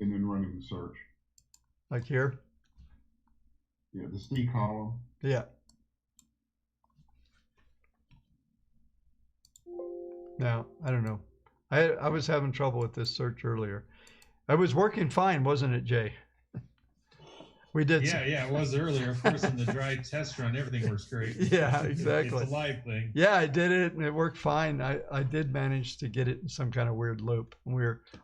and then running the search. Like here? Yeah, the C column. Yeah. Now, I don't know. I was having trouble with this search earlier. I was working fine, wasn't it, Jay? We did. Yeah, it was earlier. Of course, in the dry test run, everything works great. Yeah, exactly. It's a live thing. Yeah, I did it, and it worked fine. I did manage to get it in some kind of weird loop. We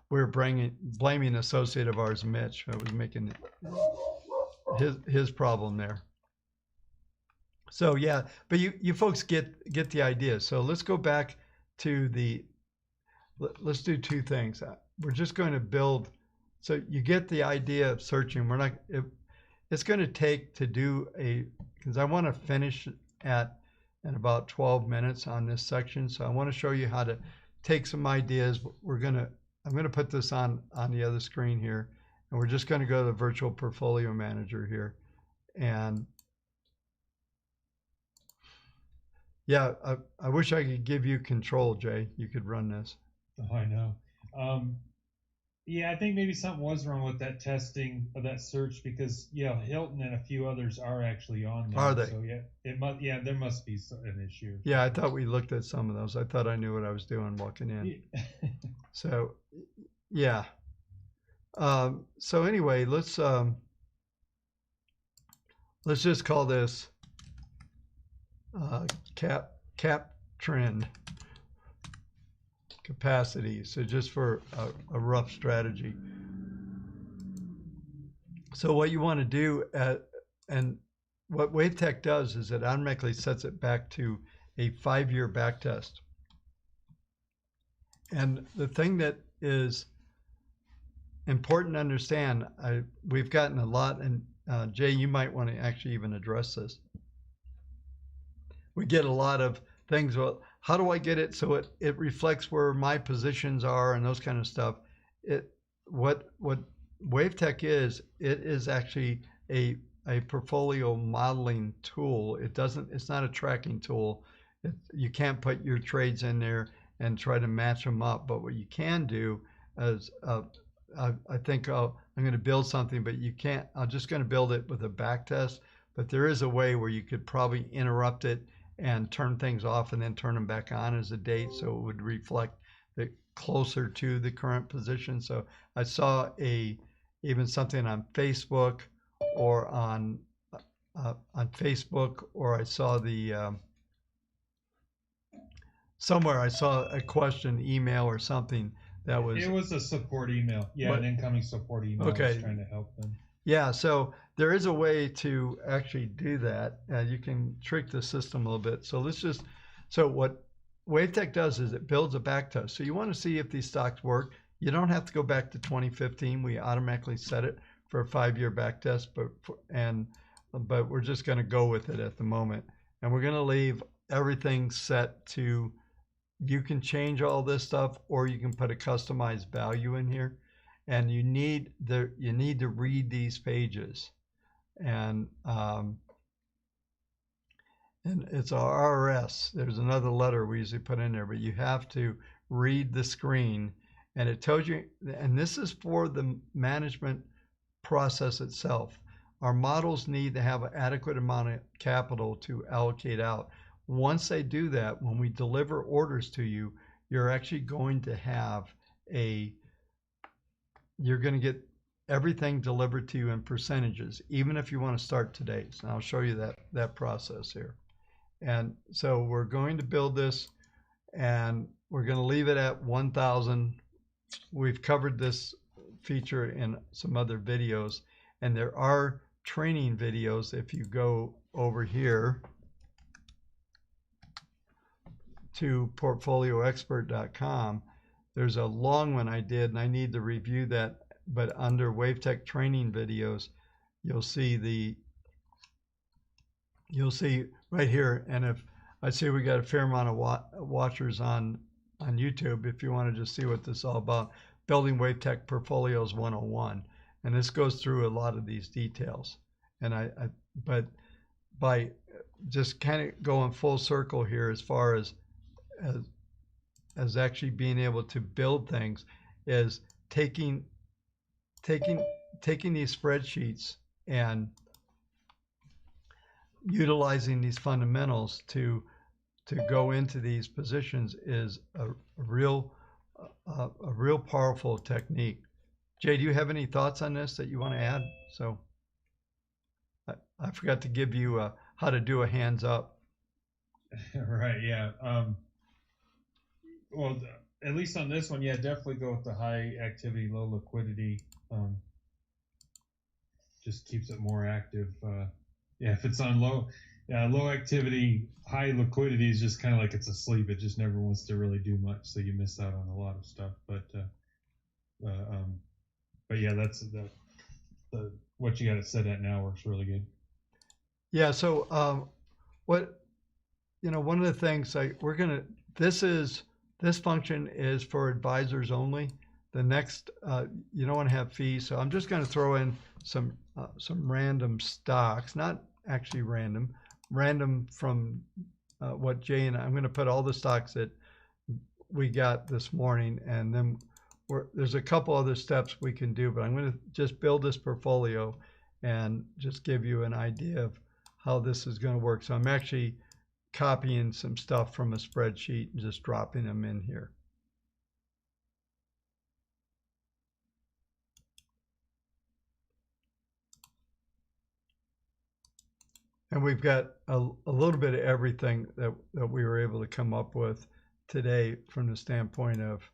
were blaming an associate of ours, Mitch. I was making his problem there. So yeah, but you folks get the idea. So let's go back to let's do two things. we're just going to build. So you get the idea of searching. We're not. It's going to take to do because I want to finish in about 12 minutes on this section. So I want to show you how to take some ideas. I'm going to put this on the other screen here, and we're just going to go to the virtual portfolio manager here. And yeah, I wish I could give you control, Jay. You could run this. Oh, I know. Yeah, I think maybe something was wrong with that testing of that search because Hilton and a few others are actually on there. Are they? So yeah, there must be an issue. Yeah, I thought we looked at some of those. I thought I knew what I was doing walking in. So, yeah. So anyway, let's just call this cap trend capacity. So just for a rough strategy. So what you want to do and what WaveTech does is it automatically sets it back to a 5-year back test. And the thing that is important to understand, we've gotten a lot, and Jay, you might want to actually even address this. We get a lot of things. Well, how do I get it so it reflects where my positions are and those kind of stuff? What WaveTech is, it is actually a portfolio modeling tool. It's not a tracking tool. You can't put your trades in there and try to match them up. But what you can do is, I think I'm going to build something, but you can't. I'm just going to build it with a back test. But there is a way where you could probably interrupt it and turn things off and then turn them back on as a date, so it would reflect closer to the current position. So I saw even something on Facebook or on Facebook, or I saw somewhere I saw a question email or something that was. It was a support email. Yeah, an incoming support email. Okay. I was trying to help them. Yeah, so there is a way to actually do that. You can trick the system a little bit. So what WaveTech does is it builds a back test. So you want to see if these stocks work. You don't have to go back to 2015. We automatically set it for a 5-year back test, but we're just going to go with it at the moment. And we're going to leave everything set to, you can change all this stuff, or you can put a customized value in here. And you need to read these pages, and it's our RS. There's another letter we usually put in there, but you have to read the screen, and it tells you. And this is for the management process itself. Our models need to have an adequate amount of capital to allocate out. Once they do that, when we deliver orders to you, you're actually going to have you're going to get everything delivered to you in percentages, even if you want to start today. So I'll show you that process here. And so we're going to build this, and we're going to leave it at 1,000. We've covered this feature in some other videos, and there are training videos. If you go over here to portfolioexpert.com, there's a long one I did, and I need to review that. But under WaveTech Training videos, you'll see right here. And if I say we got a fair amount of watchers on YouTube, if you want to just see what this is all about, building WaveTech Portfolios 101, and this goes through a lot of these details. And but by just kind of going full circle here, as far as actually being able to build things, is taking these spreadsheets and utilizing these fundamentals to go into these positions is a real powerful technique. Jay, do you have any thoughts on this that you want to add? So I forgot to give you how to do a hands up. Right. Yeah. Well, at least on this one, yeah, definitely go with the high activity, low liquidity. Just keeps it more active. Yeah, if it's on low activity, high liquidity is just kind of like it's asleep. It just never wants to really do much, so you miss out on a lot of stuff. But But yeah, that's the what you got it set at now works really good. Yeah. So one of the things this function is for advisors only. The next, you don't want to have fees. So I'm just going to throw in some random stocks, not actually random from what Jay and I'm going to put all the stocks that we got this morning, and then there's a couple other steps we can do, but I'm going to just build this portfolio and just give you an idea of how this is going to work. So I'm actually copying some stuff from a spreadsheet and just dropping them in here. And we've got a little bit of everything that we were able to come up with today from the standpoint of,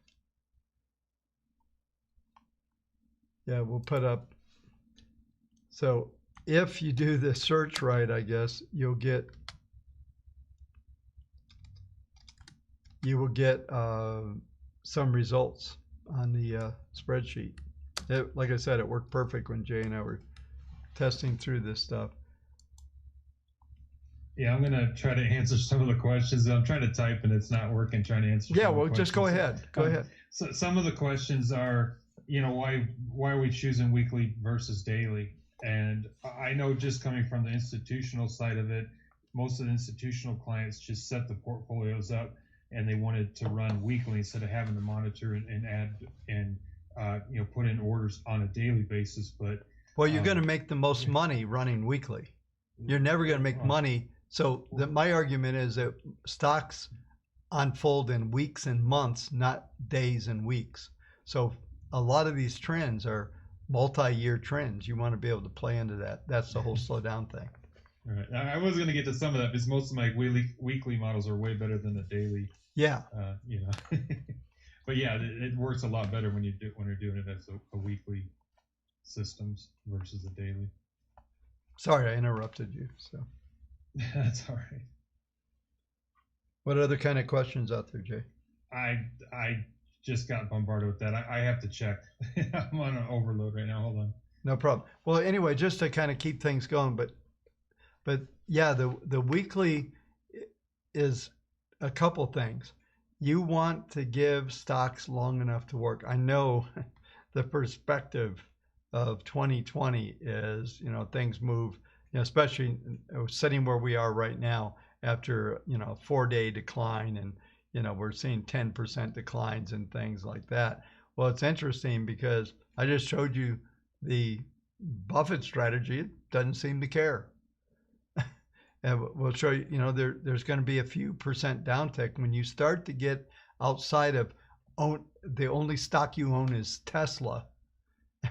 yeah, we'll put up. So if you do the search right, I guess you will get some results on the spreadsheet. Like I said, it worked perfect when Jay and I were testing through this stuff. Yeah, I'm gonna try to answer some of the questions. I'm trying to type and it's not working. Trying to answer. Yeah, well, just go ahead. Go ahead. So some of the questions are, why are we choosing weekly versus daily? And I know, just coming from the institutional side of it, most of the institutional clients just set the portfolios up and they wanted to run weekly instead of having to monitor and add and put in orders on a daily basis. But well, you're going to make the most money running weekly. You're never going to make money. So my argument is that stocks unfold in weeks and months, not days and weeks. So a lot of these trends are multi-year trends. You want to be able to play into that. That's the whole slow down thing. All right. I was going to get to some of that because most of my weekly models are way better than the daily. Yeah. But yeah, it works a lot better when you're doing it as a weekly systems versus a daily. Sorry, I interrupted you. So. That's all right. What other kind of questions out there, Jay? I just got bombarded with that. I have to check. I'm on an overload right now. Hold on. No problem. Well, anyway, just to kind of keep things going, but yeah, the weekly is a couple things. You want to give stocks long enough to work. I know the perspective of 2020 is, things move. Especially sitting where we are right now after 4-day decline, and we're seeing 10% declines and things like that. Well, it's interesting because I just showed you the Buffett strategy. It doesn't seem to care. And we'll show you, there's going to be a few percent downtick when you start to get outside of the only stock you own is Tesla.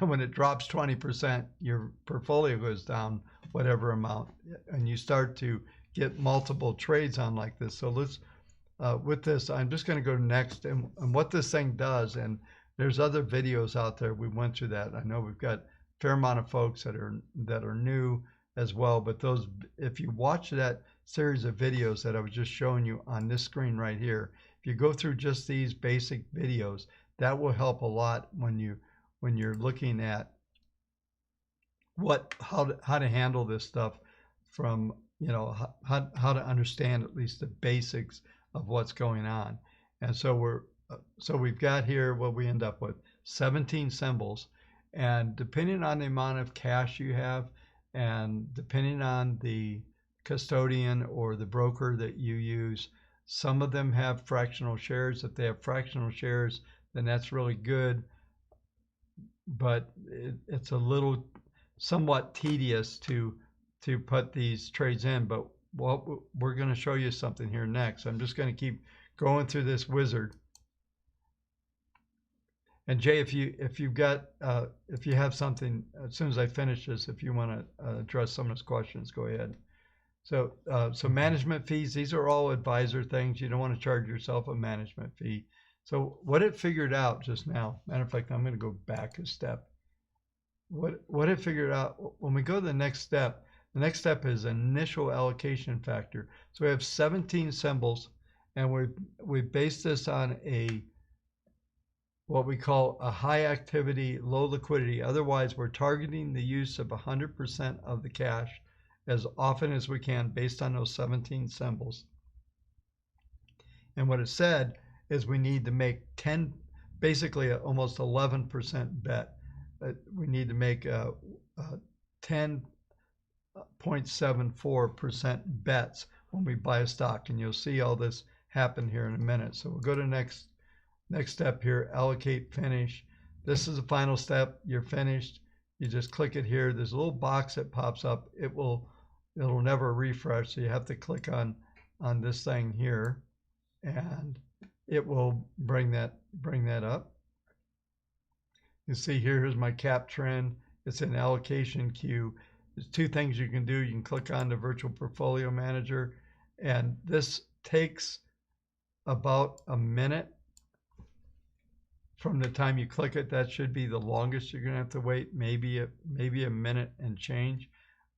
And when it drops 20%, your portfolio goes down whatever amount, and you start to get multiple trades on like this. So let's, with this, I'm just going to go next, and what this thing does, and there's other videos out there. We went through that. I know we've got a fair amount of folks that are new as well, but those, if you watch that series of videos that I was just showing you on this screen right here, if you go through just these basic videos, that will help a lot when you're looking at how to handle this stuff from, how to understand at least the basics of what's going on. And so we've got here what we end up with 17 symbols, and depending on the amount of cash you have and depending on the custodian or the broker that you use, some of them have fractional shares. If they have fractional shares, then that's really good, but it's a little somewhat tedious to put these trades in. But we're going to show you something here next. I'm just going to keep going through this wizard. And Jay, if you have something, as soon as I finish this, if you want to address some of those questions, go ahead. So management fees, these are all advisor things. You don't want to charge yourself a management fee. So what it figured out just now, matter of fact, I'm going to go back a step. What it figured out, when we go to the next step is initial allocation factor. So we have 17 symbols, and we based this on a what we call a high activity, low liquidity. Otherwise, we're targeting the use of 100% of the cash as often as we can based on those 17 symbols. And what it said is we need to make 10, basically almost 11% bet. We need to make a 10.74% bets when we buy a stock. And you'll see all this happen here in a minute. So we'll go to next step here, allocate, finish. This is the final step. You're finished. You just click it here. There's a little box that pops up. It'll never refresh. So you have to click on this thing here, and it will bring that up. You see here's my cap trend. It's an allocation queue. There's two things you can do. You can click on the virtual portfolio manager, and this takes about a minute from the time you click it. That should be the longest you're gonna have to wait, maybe a minute and change,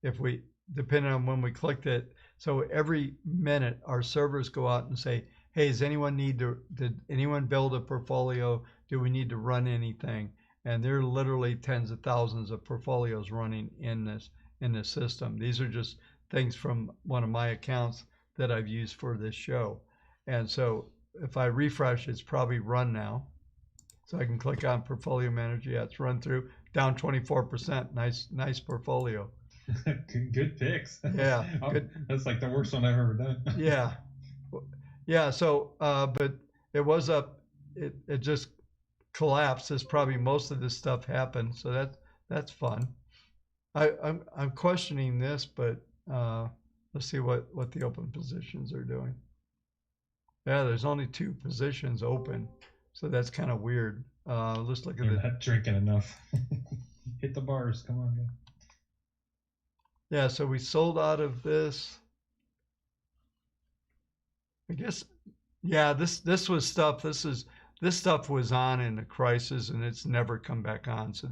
depending on when we clicked it. So every minute our servers go out and say, hey, did anyone build a portfolio? Do we need to run anything? And there are literally tens of thousands of portfolios running in this system. These are just things from one of my accounts that I've used for this show. And so if I refresh, it's probably run now. So I can click on portfolio manager. Yeah, it's run through, down 24%. Nice portfolio. Good picks. Yeah, good. That's like the worst one I've ever done. Yeah. So, but it was up. It just collapsed as probably most of this stuff happened. So that's fun. I'm questioning this, but let's see what the open positions are doing. Yeah, there's only 2 positions open, so that's kind of weird. Let's look at You're not drinking enough. Hit the bars, come on, guys. Yeah, so we sold out of this. I guess, yeah, this was stuff. This stuff was on in the crisis, and it's never come back on. So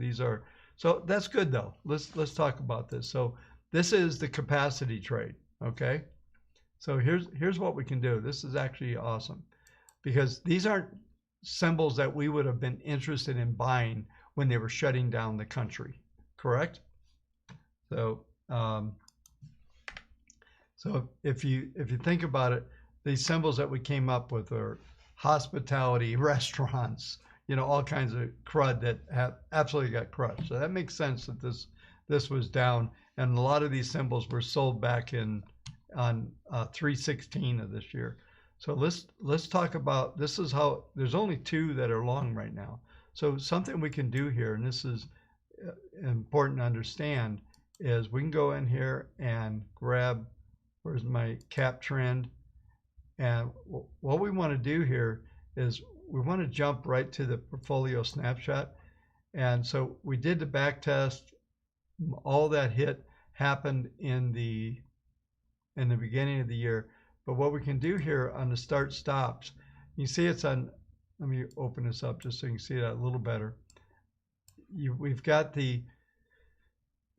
that's good though. Let's talk about this. So this is the capacity trade. Okay. So here's what we can do. This is actually awesome, because these aren't symbols that we would have been interested in buying when they were shutting down the country. Correct? So so if you think about it, these symbols that we came up with are hospitality, restaurants, all kinds of crud that have absolutely got crushed. So that makes sense that this was down, and a lot of these symbols were sold back on 3/16 of this year. So let's talk about, this is how, there's only 2 that are long right now. So something we can do here, and this is important to understand, is we can go in here and grab, where's my cap trend, and what we want to do here is we want to jump right to the portfolio snapshot. And so we did the back test. All that happened in the beginning of the year. But what we can do here on the start stops, you see it's on, let me open this up just so you can see that a little better. We've got it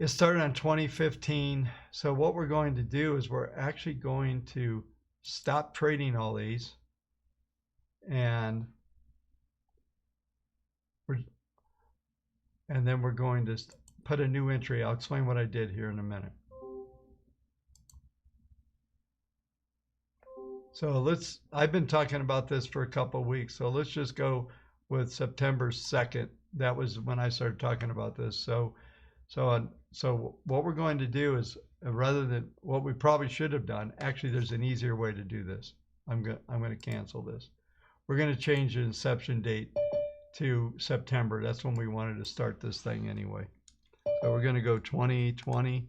started on 2015. So what we're going to do is we're actually going to stop trading all these, and then we're going to put a new entry. I'll explain what I did here in a minute. So I've been talking about this for a couple of weeks. So let's just go with September 2nd. That was when I started talking about this. So what we're going to do is, rather than what we probably should have done, actually there's an easier way to do this. I'm going to cancel this. We're going to change the inception date to September. That's when we wanted to start this thing anyway. So we're going to go 2020.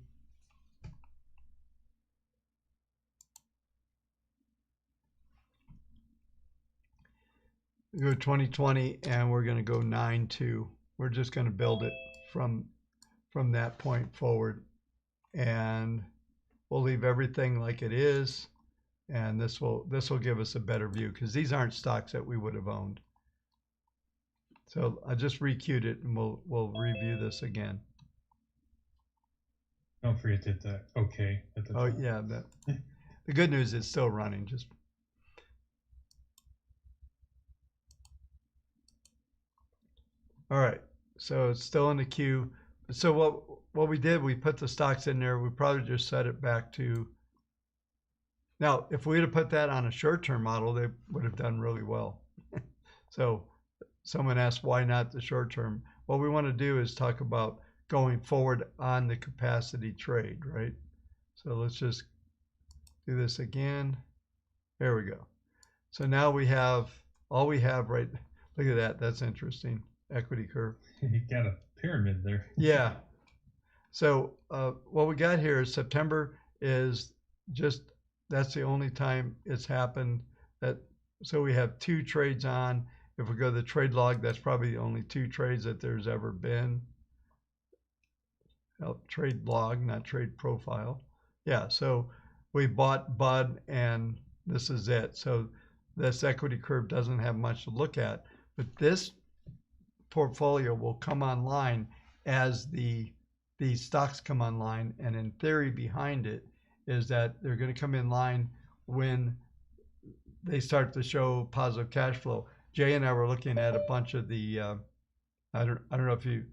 We go 2020, and we're going to go 9/2. We're just going to build it from that point forward, and we'll leave everything like it is. And this will give us a better view, because these aren't stocks that we would have owned. So I just re-queued it, and we'll review this again. Don't forget to hit that OK at the top. Yeah, the good news is it's still running. All right, so it's still in the queue. So what we did, we put the stocks in there. We probably just set it back to. Now, if we'd have put that on a short-term model, they would have done really well. So someone asked why not the short-term. What we want to do is talk about going forward on the capacity trade, right? So let's just do this again. There we go. So now we have all we have, right? Look at that. That's interesting. Equity curve. You got a pyramid there. Yeah. So what we got here is September is just, that's the only time it's happened. So we have 2 trades on. If we go to the trade log, that's probably the only 2 trades that there's ever been. Trade log, not trade profile. Yeah, so we bought Bud and this is it. So this equity curve doesn't have much to look at, but this portfolio will come online as these stocks come online, and in theory behind it is that they're going to come in line when they start to show positive cash flow. Jay and I were looking at a bunch of the I don't know if you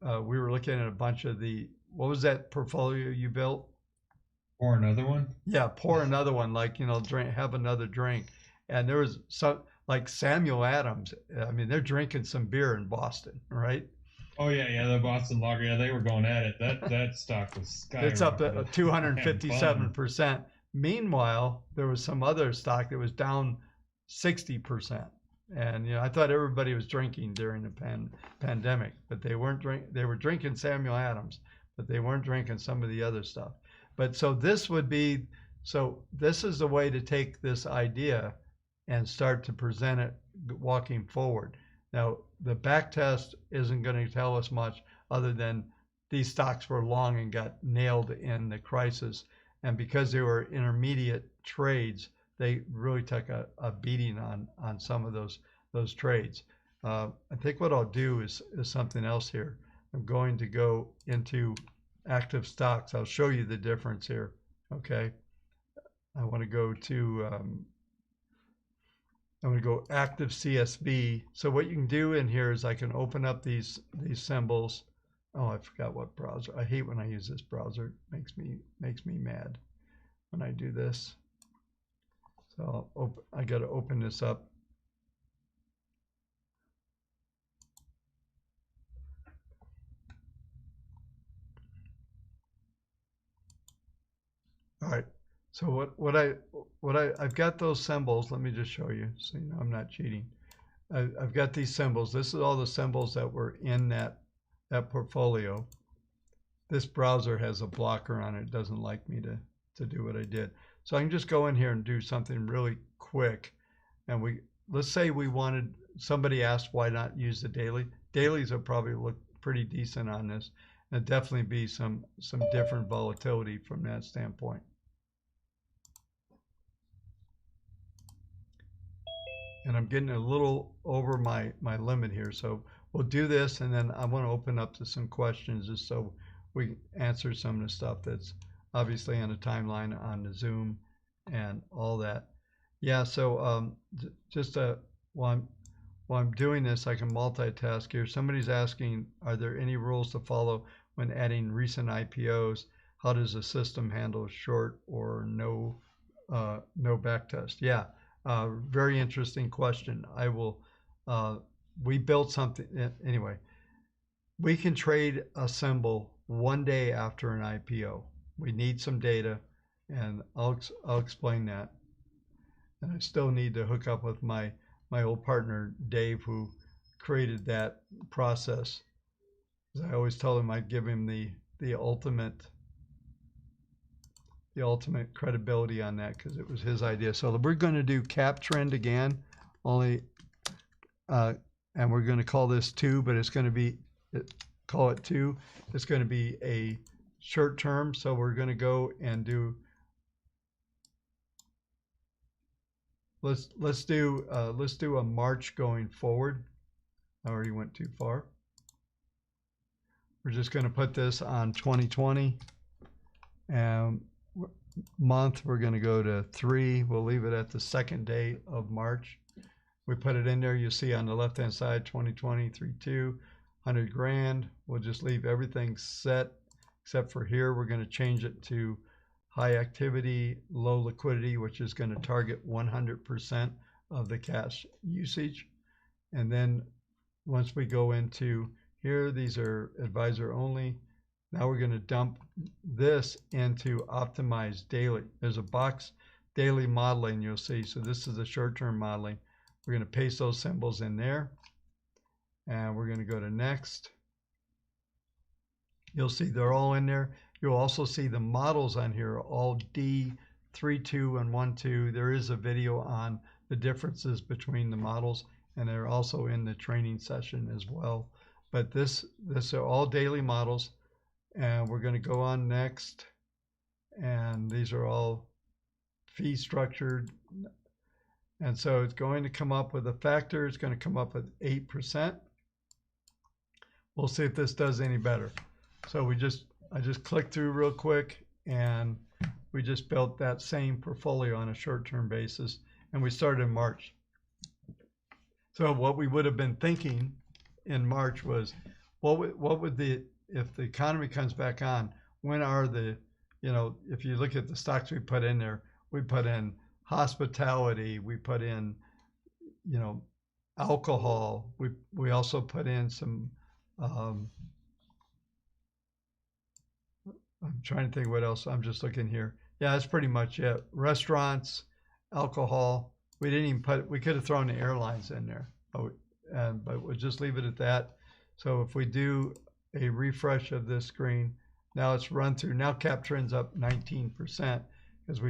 we were looking at a bunch of the, what was that portfolio you built? Or another one? Yeah, pour another one, like, you know, drink, have another drink. And there was some, like Samuel Adams, I mean, they're drinking some beer in Boston, right? Oh yeah, the Boston Lager, yeah, they were going at it. That stock was skyrocketing. It's up to 257%. Meanwhile, there was some other stock that was down 60%. And you know, I thought everybody was drinking during the pandemic, but they weren't they were drinking Samuel Adams, but they weren't drinking some of the other stuff. But so this would be, so this is the way to take this idea and start to present it walking forward. Now, the back test isn't going to tell us much other than these stocks were long and got nailed in the crisis. And because they were intermediate trades, they really took a beating on some of those trades. I think what I'll do is something else here. I'm going to go into active stocks. I'll show you the difference here. Okay. I want to go to, I'm going to go active CSV. So what you can do in here is I can open up these symbols. Oh, I forgot what browser. I hate when I use this browser. It makes me mad when I do this. So I got to open this up. All right. So I've got those symbols. Let me just show you so you know I'm not cheating. I've got these symbols. This is all the symbols that were in that portfolio. This browser has a blocker on it. It doesn't like me to do what I did. So I can just go in here and do something really quick. And let's say we wanted, somebody asked why not use the daily. Dailies will probably look pretty decent on this. And definitely be some different volatility from that standpoint. And I'm getting a little over my limit here. So we'll do this, and then I want to open up to some questions just so we answer some of the stuff that's obviously on the timeline on the Zoom and all that. Yeah, so just while I'm doing this, I can multitask here. Somebody's asking, are there any rules to follow when adding recent IPOs? How does the system handle short or no backtest? Yeah, very interesting question. I will, we built something, anyway, we can trade a symbol one day after an IPO. We need some data, and I'll explain that. And I still need to hook up with my old partner, Dave, who created that process. I always told him I'd give him the ultimate credibility on that because it was his idea. So we're going to do cap trend again, only, and we're going to call this 2, but it's going to be, call it 2. It's going to be a short term. So we're going to go and do, let's do a March going forward. I already went too far. We're just going to put this on 2020, and month we're going to go to 3. We'll leave it at the 2nd day of March, We put it in there. You'll see on the left-hand side, 2020, 3.2, 100 grand. We'll just leave everything set, except for here, we're going to change it to high activity, low liquidity, which is going to target 100% of the cash usage. And then once we go into here, these are advisor only. Now we're going to dump this into optimize daily. There's a box, daily modeling, you'll see. So this is the short-term modeling. We're going to paste those symbols in there. And we're going to go to next. You'll see they're all in there. You'll also see the models on here, all D, 3.2 and 1.2. There is a video on the differences between the models, and they're also in the training session as well. But this are all daily models, and we're going to go on next. And these are all fee structured. And so it's going to come up with a factor. It's going to come up with 8%. We'll see if this does any better. So I just clicked through real quick, and we just built that same portfolio on a short-term basis, and we started in March. So what we would have been thinking in March was, what would if the economy comes back on, when are the, if you look at the stocks we put in there, we put in hospitality, we put in, alcohol, we also put in some, I'm trying to think what else. I'm just looking here. Yeah, that's pretty much it. Restaurants, alcohol. We didn't even we could have thrown the airlines in there, but we'll just leave it at that. So if we do a refresh of this screen, now it's run through. Now cap trend's up 19% because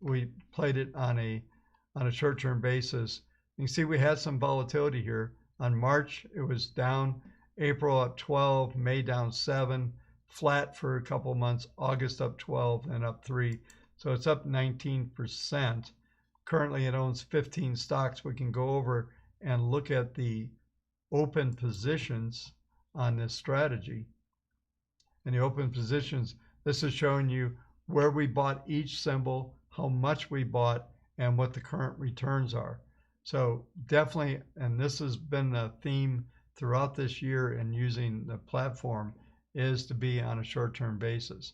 we played it on a short-term basis. You can see we had some volatility here. On March, it was down. April up 12, May down 7. Flat for a couple months, August up 12 and up 3. So it's up 19%. Currently it owns 15 stocks. We can go over and look at the open positions on this strategy. And the open positions, this is showing you where we bought each symbol, how much we bought, and what the current returns are. So definitely, and this has been the theme throughout this year in using the platform, is to be on a short-term basis.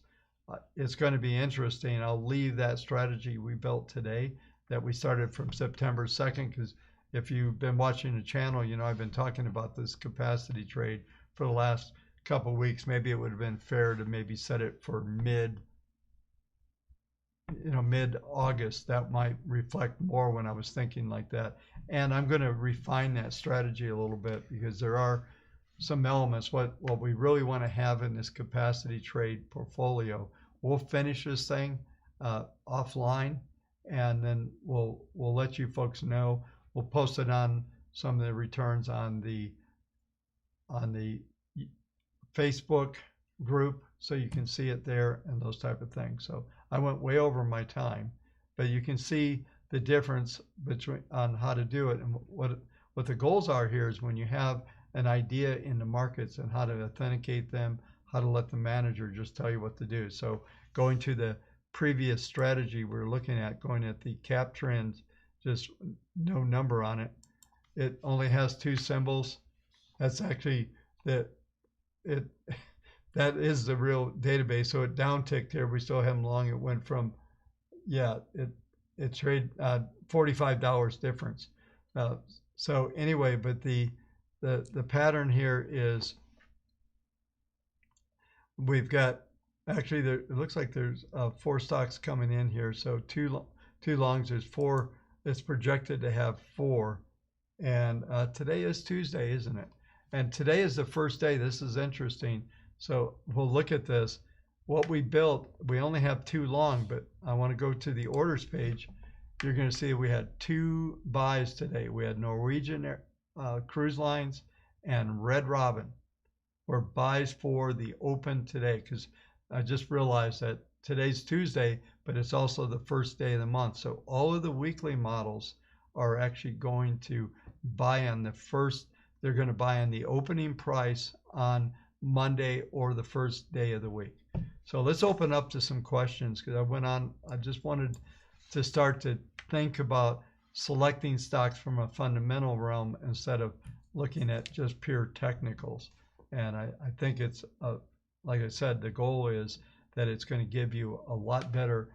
It's going to be interesting. I'll leave that strategy we built today that we started from September 2nd, because if you've been watching the channel, I've been talking about this capacity trade for the last couple of weeks. Maybe it would have been fair to maybe set it for mid-August. That might reflect more when I was thinking like that. And I'm going to refine that strategy a little bit, because there are some elements. What we really want to have in this capacity trade portfolio. We'll finish this thing offline, and then we'll let you folks know. We'll post it on some of the returns on the Facebook group, so you can see it there and those type of things. So I went way over my time, but you can see the difference on how to do it. And what the goals are here is, when you have an idea in the markets and how to authenticate them, how to let the manager just tell you what to do. So going to the previous strategy we're looking at, going at the cap trends, just no number on it. It only has 2 symbols. That's actually that is the real database. So it downticked here. We still have them long. It went from, it traded $45 difference. So anyway, but the pattern here is, we've got, actually it looks like there's 4 stocks coming in here. So two longs, there's 4. It's projected to have 4. And today is Tuesday, isn't it? And today is the first day. This is interesting. So we'll look at this. What we built, we only have 2 long, but I want to go to the orders page. You're going to see we had 2 buys today. We had Norwegian Cruise Lines and Red Robin were buys for the open today, because I just realized that today's Tuesday, but it's also the first day of the month. So all of the weekly models are actually going to buy on the first, they're going to buy on the opening price on Monday or the first day of the week. So let's open up to some questions, because I just wanted to start to think about selecting stocks from a fundamental realm instead of looking at just pure technicals. And I think it's, like I said, the goal is that it's going to give you a lot better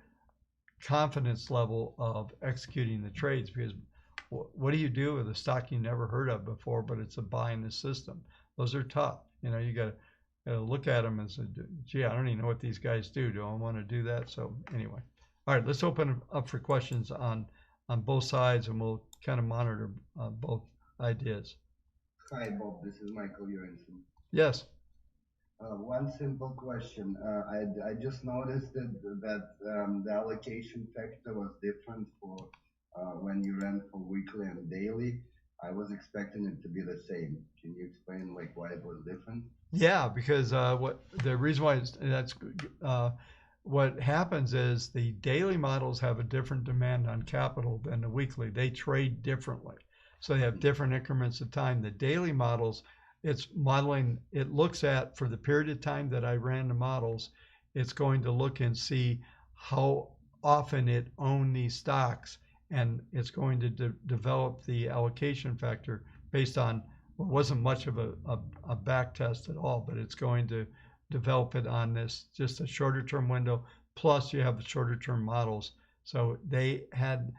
confidence level of executing the trades, because what do you do with a stock you never heard of before, but it's a buy in the system? Those are tough. You know, you got to look at them and say, gee, I don't even know what these guys do. Do I want to do that? So anyway, all right, let's open up for questions on both sides, and we'll kind of monitor both ideas. Hi, Bob. This is Michael Eurenson. Yes. One simple question. I just noticed that the allocation factor was different for when you ran for weekly and daily. I was expecting it to be the same. Can you explain like why it was different? Yeah, because the reason why what happens is the daily models have a different demand on capital than the weekly. They trade differently, so they have different increments of time. The daily models, it's modeling, it looks at, for the period of time that I ran the models, it's going to look and see how often it owned these stocks, and it's going to develop the allocation factor based on, well, it wasn't much of a back test at all, but it's going to develop it on this, just a shorter term window, plus you have the shorter term models. So they had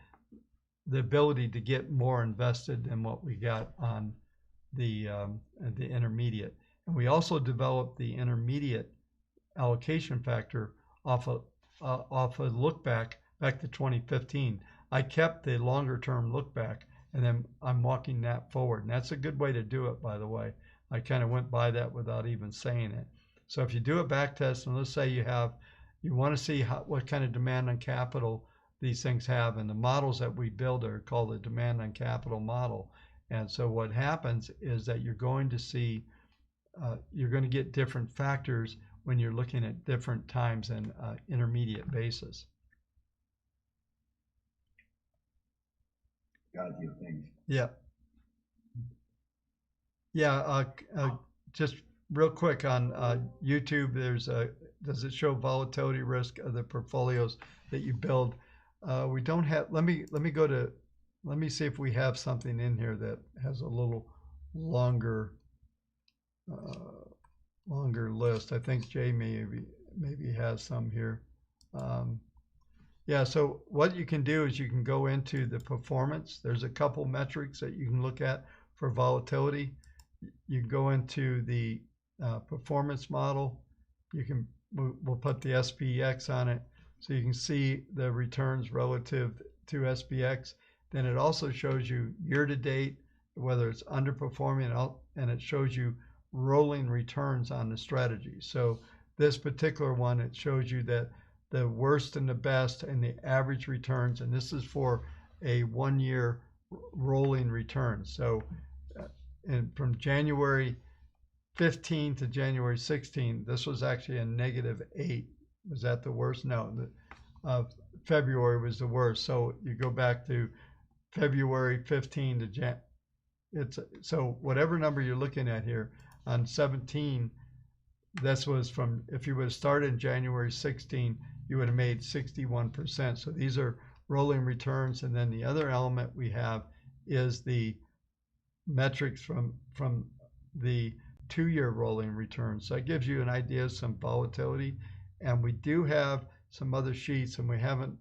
the ability to get more invested than what we got on the intermediate. And we also developed the intermediate allocation factor off a look back to 2015. I kept the longer term look back, and then I'm walking that forward. And that's a good way to do it, by the way. I kind of went by that without even saying it. So if you do a back test, and let's say you want to see what kind of demand on capital these things have, and the models that we build are called the demand on capital model. And so what happens is that you're going to see, you're going to get different factors when you're looking at different times and intermediate basis. Got you. Thanks. Yeah. Yeah. Just real quick on YouTube, there's does it show volatility risk of the portfolios that you build? We don't have. Let me see if we have something in here that has a little longer list. I think Jay maybe has some here. Yeah, so what you can do is you can go into the performance. There's a couple metrics that you can look at for volatility. You can go into the performance model. We'll put the SPX on it, so you can see the returns relative to SPX. Then it also shows you year to date, whether it's underperforming, and it shows you rolling returns on the strategy. So this particular one, it shows you that the worst and the best and the average returns, and this is for a 1 year rolling return. So and from January 15 to January 16, this was actually a -8. Was that the worst? No, February was the worst. So you go back to February 15 to so whatever number you're looking at here on 17, this was from, if you would have started in January 16, you would have made 61%. So these are rolling returns. And then the other element we have is the metrics from the 2 year rolling returns. So it gives you an idea of some volatility. And we do have some other sheets, and we haven't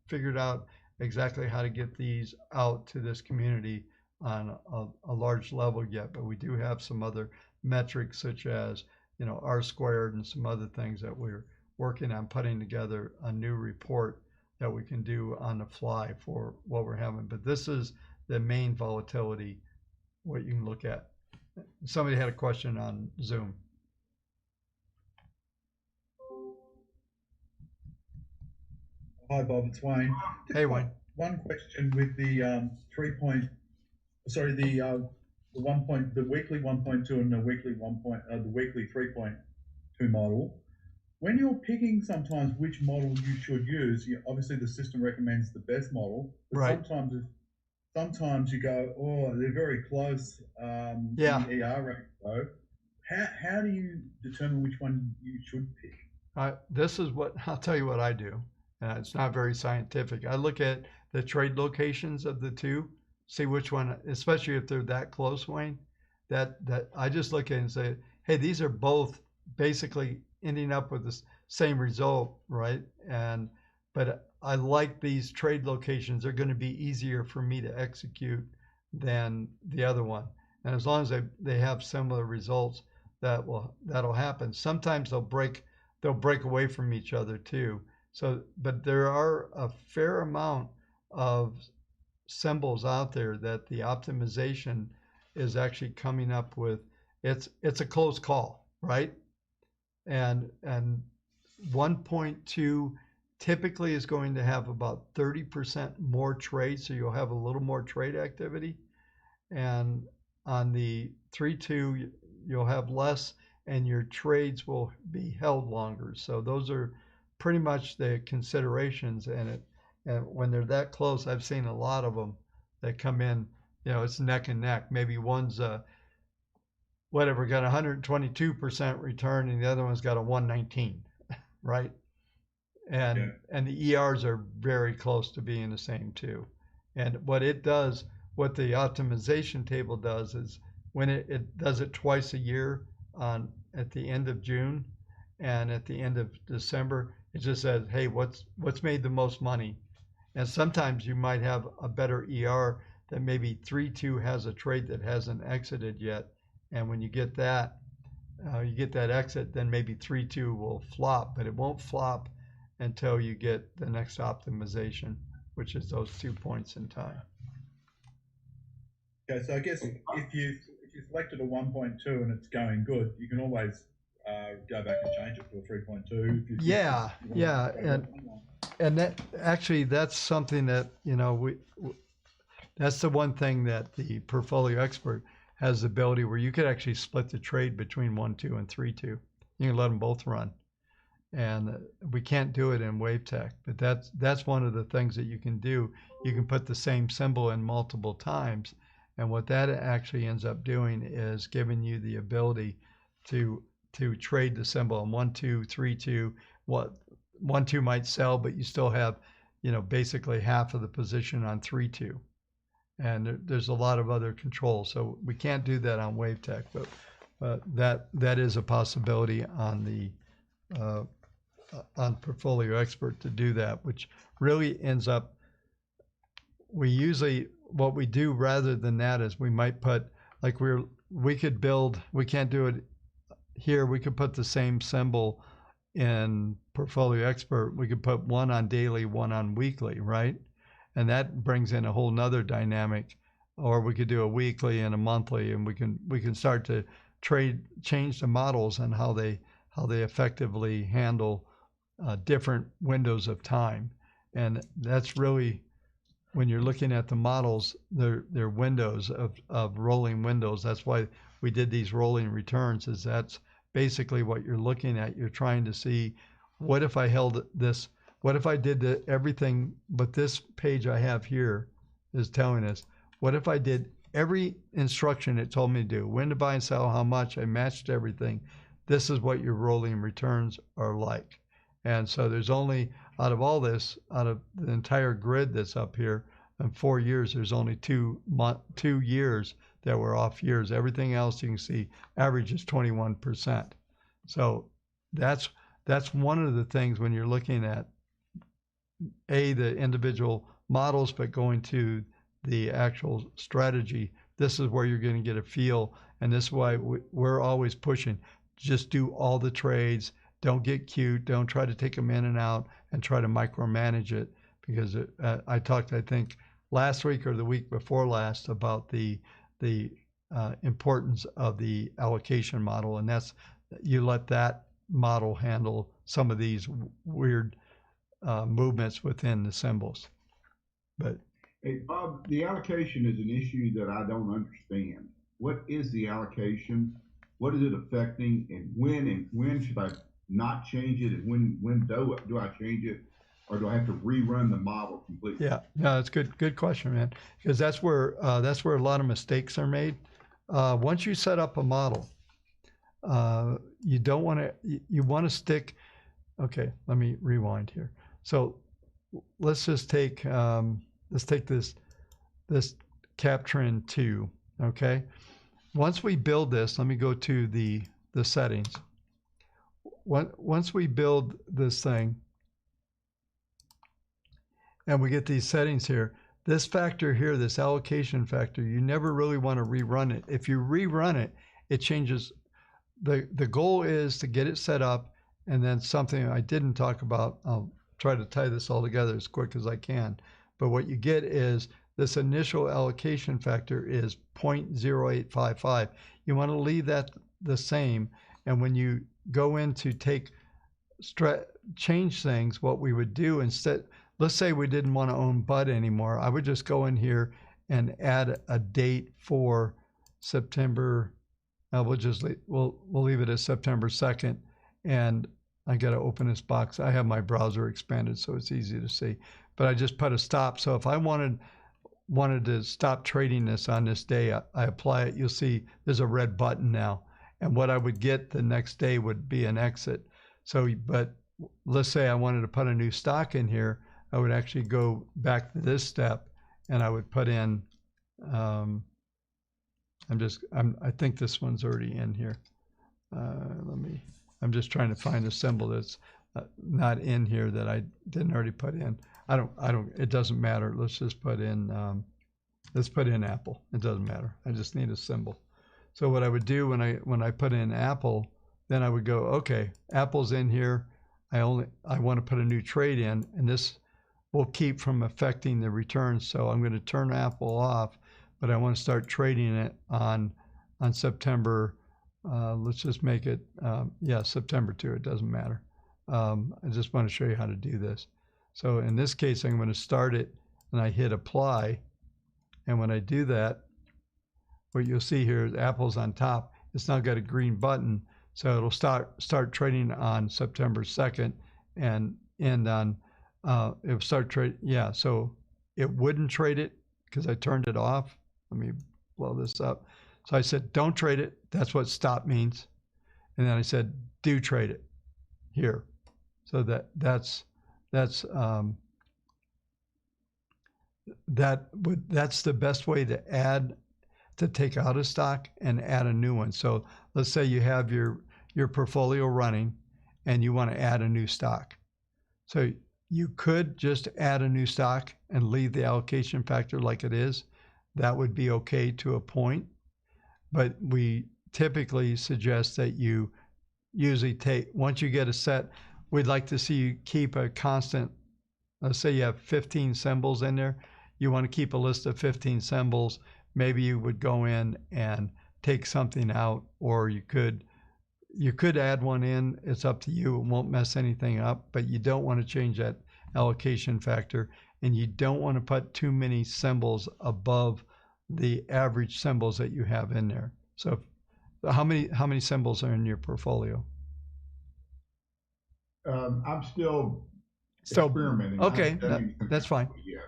figured out exactly how to get these out to this community on a large level yet, but we do have some other metrics, such as, you know, R squared and some other things that we're working on putting together a new report that we can do on the fly for what we're having. But this is the main volatility, what you can look at. Somebody had a question on Zoom. Hi, Bob, it's Wayne. Hey, Wayne. One question with the the weekly 1.2 and the weekly the weekly 3.2 model. When you're picking sometimes which model you should use, obviously the system recommends the best model, but right. sometimes you go, oh, they're very close. Yeah. The ER ratio. How do you determine which one you should pick? This is what I'll tell you what I do. It's not very scientific. I look at the trade locations of the two, see which one, especially if they're that close, Wayne, that I just look at it and say, hey, these are both basically ending up with the same result, right? But I like these trade locations. They're going to be easier for me to execute than the other one. And as long as they have similar results, that'll happen. Sometimes they'll break away from each other too. So, but there are a fair amount of symbols out there that the optimization is actually coming up with. It's a close call, right? And 1.2 typically is going to have about 30% more trade, so you'll have a little more trade activity. And on the 3.2, you'll have less, and your trades will be held longer. So those are pretty much the considerations. And when they're that close, I've seen a lot of them that come in. It's neck and neck. Maybe one's got 122% return, and the other one's got a 119, right? And the ERs are very close to being the same too. And what the optimization table does is when it does it twice a year at the end of June and at the end of December, it just says, hey, what's made the most money? And sometimes you might have a better ER that maybe 3.2 has a trade that hasn't exited yet. And when you get that exit, then maybe 3.2 will flop, but it won't flop until you get the next optimization, which is those 2 points in time. Okay, so I guess if you selected a 1.2 and it's going good, you can always go back and change it to a 3.2. Yeah, and that actually that's something that that's the one thing that the portfolio expert has the ability where you could actually split the trade between 1.2 and 3.2. You can let them both run. And we can't do it in WaveTech, but that's one of the things that you can do. You can put the same symbol in multiple times, and what that actually ends up doing is giving you the ability to trade the symbol in 1.2, 3.2. 1.2 might sell, but you still have basically half of the position on 3.2, and there's a lot of other controls. So we can't do that on WaveTech, but that is a possibility on the on Portfolio Expert to do that, which really ends up, what we do rather than that is we might put, like we can't do it here, we could put the same symbol in Portfolio Expert. We could put one on daily, one on weekly, right? And that brings in a whole nother dynamic. Or we could do a weekly and a monthly, and we can start to change the models and how they effectively handle different windows of time. And that's really, when you're looking at the models, they're windows of rolling windows. That's why we did these rolling returns, is that's basically what you're looking at. You're trying to see, what if I held this, what if I did everything, but this page I have here is telling us, what if I did every instruction it told me to do, when to buy and sell, how much, I matched everything. This is what your rolling returns are like. And so there's only, out of all this, out of the entire grid that's up here, in 4 years, there's only 2 years that were off years. Everything else you can see average is 21%. So that's one of the things when you're looking at the individual models, but going to the actual strategy, this is where you're going to get a feel. And this is why we're always pushing, just do all the trades. Don't get cute. Don't try to take them in and out and try to micromanage it, because I talked, I think, last week or the week before last about the importance of the allocation model, and that's, you let that model handle some of these weird movements within the symbols. But hey, Bob, the allocation is an issue that I don't understand. What is the allocation? What is it affecting, and when should I not change it, and when do I change it, or do I have to rerun the model completely? yeah, that's good question, man, because that's where a lot of mistakes are made. Once you set up a model, you don't want to, you want to stick. Okay, let me rewind here. So let's just take let's take this cap trend 2, okay? Once we build this, let me go to the settings. Once we build this thing and we get these settings here, this factor here, this allocation factor, you never really want to rerun it. If you rerun it, it changes. The goal is to get it set up, and then something I didn't talk about, I'll try to tie this all together as quick as I can. But what you get is this initial allocation factor is 0.0855. You want to leave that the same. And when you go in to change things, what we would do instead, let's say we didn't want to own Bud anymore. I would just go in here and add a date for September. We'll leave it as September 2nd. And I got to open this box. I have my browser expanded so it's easy to see. But I just put a stop. So if I wanted to stop trading this on this day, I apply it. You'll see there's a red button now. And what I would get the next day would be an exit. So, but let's say I wanted to put a new stock in here. I would actually go back to this step and I would put in, I think this one's already in here. I'm just trying to find a symbol that's not in here that I didn't already put in. It doesn't matter. Let's just put in, let's put in Apple. It doesn't matter. I just need a symbol. So what I would do when I put in Apple, then I would go, okay, Apple's in here. I want to put a new trade in, and this will keep from affecting the returns. So I'm going to turn Apple off, but I want to start trading it on September. Let's just make it, September 2. It doesn't matter. I just want to show you how to do this. So in this case, I'm going to start it, and I hit apply. And when I do that, what you'll see here is Apple's on top. It's now got a green button. So it'll start trading on September 2nd and end on, it'll start trade. Yeah, so it wouldn't trade it because I turned it off. Let me blow this up. So I said, don't trade it. That's what stop means. And then I said, do trade it here. So that's the best way to take out a stock and add a new one. So let's say you have your portfolio running and you want to add a new stock. So you could just add a new stock and leave the allocation factor like it is. That would be okay to a point. But we typically suggest that you usually once you get a set, we'd like to see you keep a constant, let's say you have 15 symbols in there. You want to keep a list of 15 symbols. Maybe you would go in and take something out, or you could add one in. It's up to you. It won't mess anything up, but you don't want to change that allocation factor, and you don't want to put too many symbols above the average symbols that you have in there. So how many symbols are in your portfolio? I'm still experimenting. Okay, that's fine. Yeah.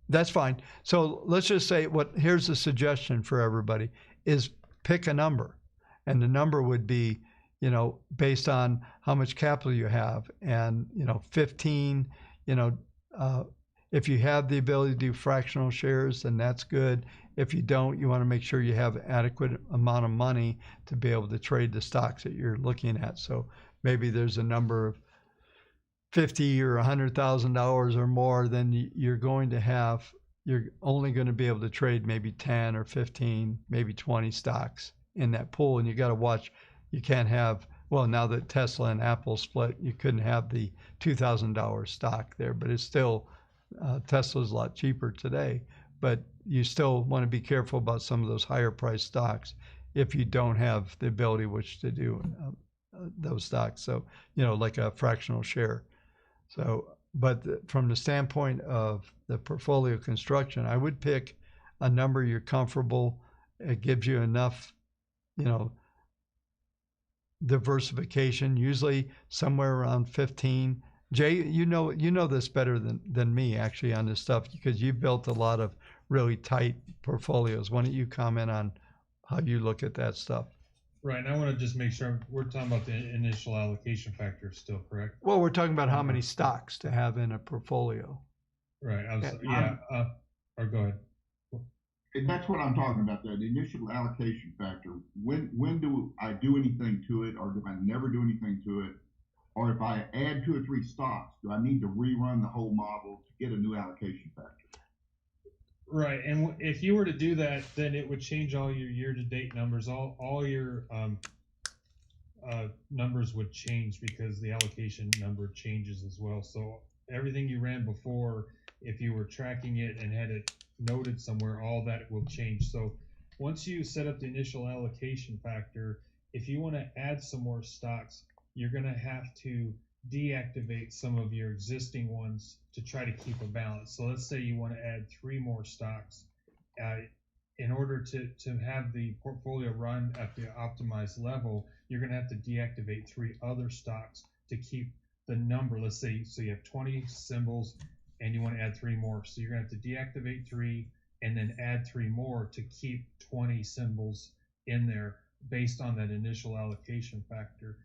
That's fine. So let's just say here's a suggestion for everybody is pick a number. And the number would be, based on how much capital you have. And, 15, if you have the ability to do fractional shares, then that's good. If you don't, you want to make sure you have adequate amount of money to be able to trade the stocks that you're looking at. So maybe there's a number of $50,000 or $100,000 or more, then you're only going to be able to trade maybe 10 or 15, maybe 20 stocks in that pool. And you got to watch, you can't have, well, now that Tesla and Apple split, you couldn't have the $2,000 stock there, but it's still, Tesla's a lot cheaper today, but you still want to be careful about some of those higher priced stocks if you don't have the ability which to do those stocks. So, like a fractional share. So, but from the standpoint of the portfolio construction, I would pick a number you're comfortable. It gives you enough, diversification, usually somewhere around 15. Jay, you know this better than me actually on this stuff because you've built a lot of really tight portfolios. Why don't you comment on how you look at that stuff? Right, and I want to just make sure we're talking about the initial allocation factor still, correct? Well, we're talking about how many stocks to have in a portfolio. Right. Or go ahead. And that's what I'm talking about, that initial allocation factor. When do I do anything to it, or do I never do anything to it? Or if I add 2 or 3 stocks, do I need to rerun the whole model to get a new allocation factor? Right, and if you were to do that, then it would change all your year-to-date numbers. All your numbers would change because the allocation number changes as well. So everything you ran before, if you were tracking it and had it noted somewhere, all that will change. So once you set up the initial allocation factor, if you want to add some more stocks, you're going to have to deactivate some of your existing ones to try to keep a balance. So let's say you want to add 3 more stocks. In order to have the portfolio run at the optimized level, you're going to have to deactivate 3 other stocks to keep the number. Let's say, so you have 20 symbols and you want to add 3 more. So you're going to have to deactivate 3 and then add 3 more to keep 20 symbols in there based on that initial allocation factor.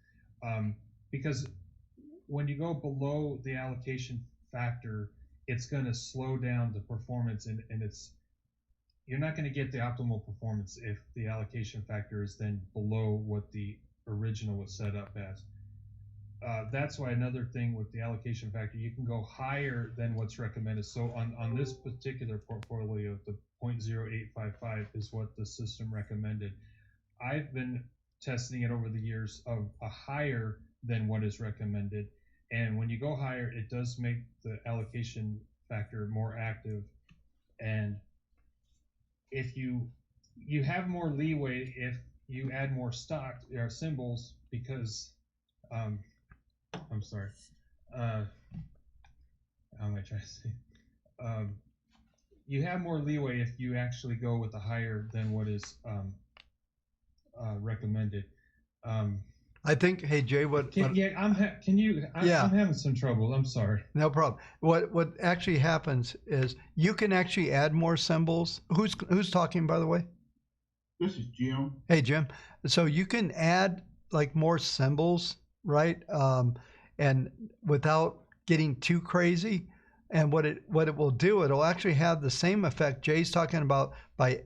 Because when you go below the allocation factor, it's going to slow down the performance, and you're not going to get the optimal performance if the allocation factor is then below what the original was set up as. That's why another thing with the allocation factor, you can go higher than what's recommended. So on this particular portfolio, the 0.0855 is what the system recommended. I've been testing it over the years of a higher than what is recommended. And when you go higher, it does make the allocation factor more active. And if you have more leeway if you add more stock or symbols, because I'm sorry, how am I trying to say? You have more leeway if you actually go with a higher than what is recommended. I think, hey Jay, I'm having some trouble. I'm sorry. No problem. What actually happens is you can actually add more symbols. Who's talking, by the way? This is Jim. Hey Jim. So you can add like more symbols, right? And without getting too crazy. And what it will do, it'll actually have the same effect Jay's talking about by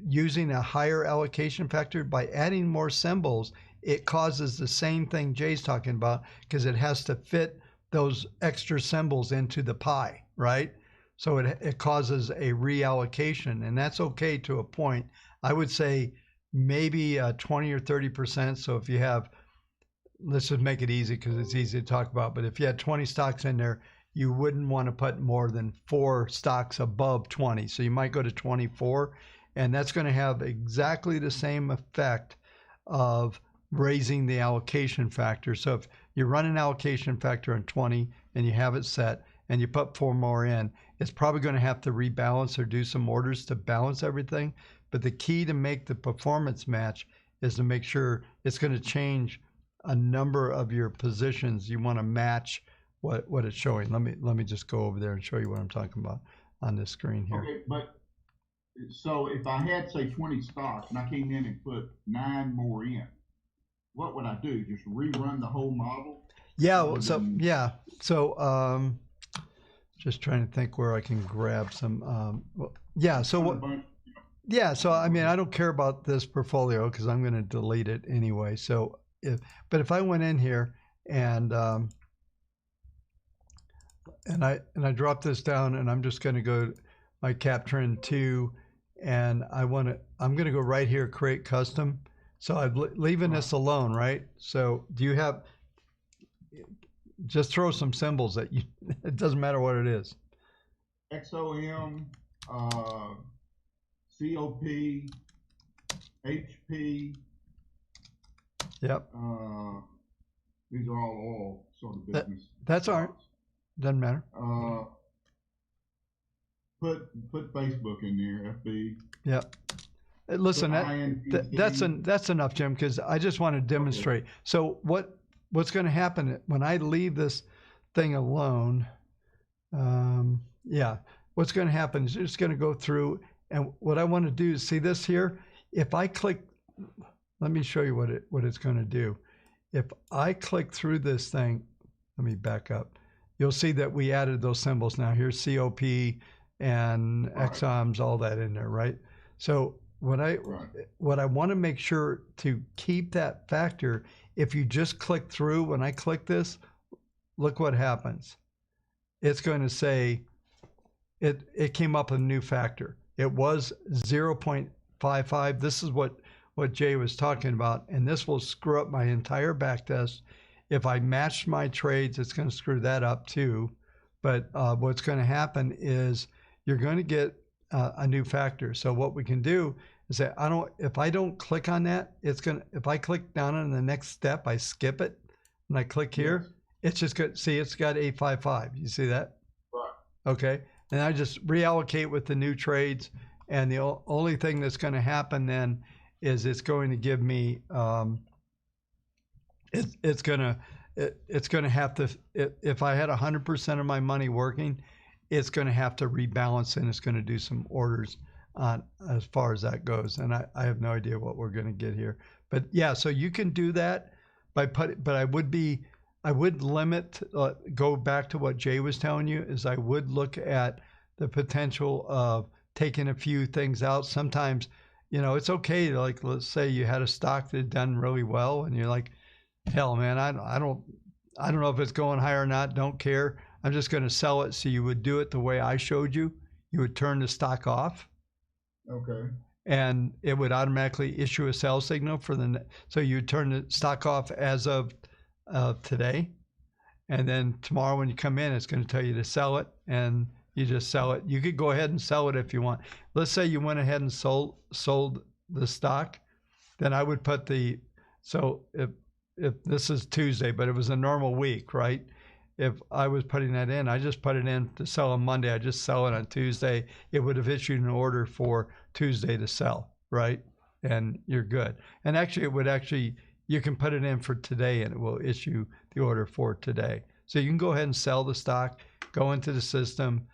using a higher allocation factor. By adding more symbols, it causes the same thing Jay's talking about, because it has to fit those extra symbols into the pie, right? So it causes a reallocation, and that's okay to a point. I would say maybe 20 or 30%. So if you have, let's just make it easy because it's easy to talk about, but if you had 20 stocks in there, you wouldn't want to put more than 4 stocks above 20. So you might go to 24. And that's going to have exactly the same effect of raising the allocation factor. So if you run an allocation factor on 20 and you have it set and you put 4 more in, it's probably going to have to rebalance or do some orders to balance everything. But the key to make the performance match is to make sure it's going to change a number of your positions. You want to match what it's showing. Let me just go over there and show you what I'm talking about on this screen here. Okay, but so if I had, say, 20 stocks and I came in and put 9 more in, what would I do? Just rerun the whole model? Yeah. So just trying to think where I can grab some. So I mean, I don't care about this portfolio because I'm going to delete it anyway. So but if I went in here and I drop this down, and I'm just going to go to my cap trend 2. And I'm going to go right here, create custom. So I'm leaving this alone, right? So do you have, just throw some symbols that it doesn't matter what it is. XOM, COP, HP. Yep. These are all sort of business. That's all right. Doesn't matter. Put Facebook in there, FB. Yep. Listen, that's enough, Jim, because I just want to demonstrate. Okay. So what's going to happen when I leave this thing alone? What's going to happen is it's going to go through, and what I want to do is see this here. If I click, let me show you what it's going to do. If I click through this thing, let me back up. you'll see that we added those symbols now. Here's COP and exoms, all that in there, right? So what I want to make sure to keep that factor, if you just click through, when I click this, look what happens. It's going to say it came up with a new factor. It was 0.55. This is what Jay was talking about, and this will screw up my entire back test. If I match my trades, it's going to screw that up too. But what's going to happen is you're going to get a new factor. So what we can do is say, if I don't click on that, if I click down on the next step, I skip it, and I click here, it's just good. See, it's got 855. You see that? Right. Okay. And I just reallocate with the new trades. And the only thing that's going to happen then is it's going to give me, it's going to have to, if I had 100% of my money working, it's going to have to rebalance, and it's going to do some orders on as far as that goes. And I have no idea what we're going to get here. But yeah, so you can do that by but I would limit, go back to what Jay was telling you, is I would look at the potential of taking a few things out. Sometimes, it's okay to, like, let's say you had a stock that had done really well and you're like, hell, man, I don't know if it's going higher or not, don't care. I'm just going to sell it. So you would do it the way I showed you. You would turn the stock off. Okay. And it would automatically issue a sell signal so you would turn the stock off as of today. And then tomorrow when you come in, it's going to tell you to sell it, and you just sell it. You could go ahead and sell it if you want. Let's say you went ahead and sold the stock, then I would put so if this is Tuesday, but it was a normal week, right? If I was putting that in, I just put it in to sell on Monday. I just sell it on Tuesday. It would have issued an order for Tuesday to sell, right? And you're good. And actually, you can put it in for today and it will issue the order for today. So you can go ahead and sell the stock, go into the system,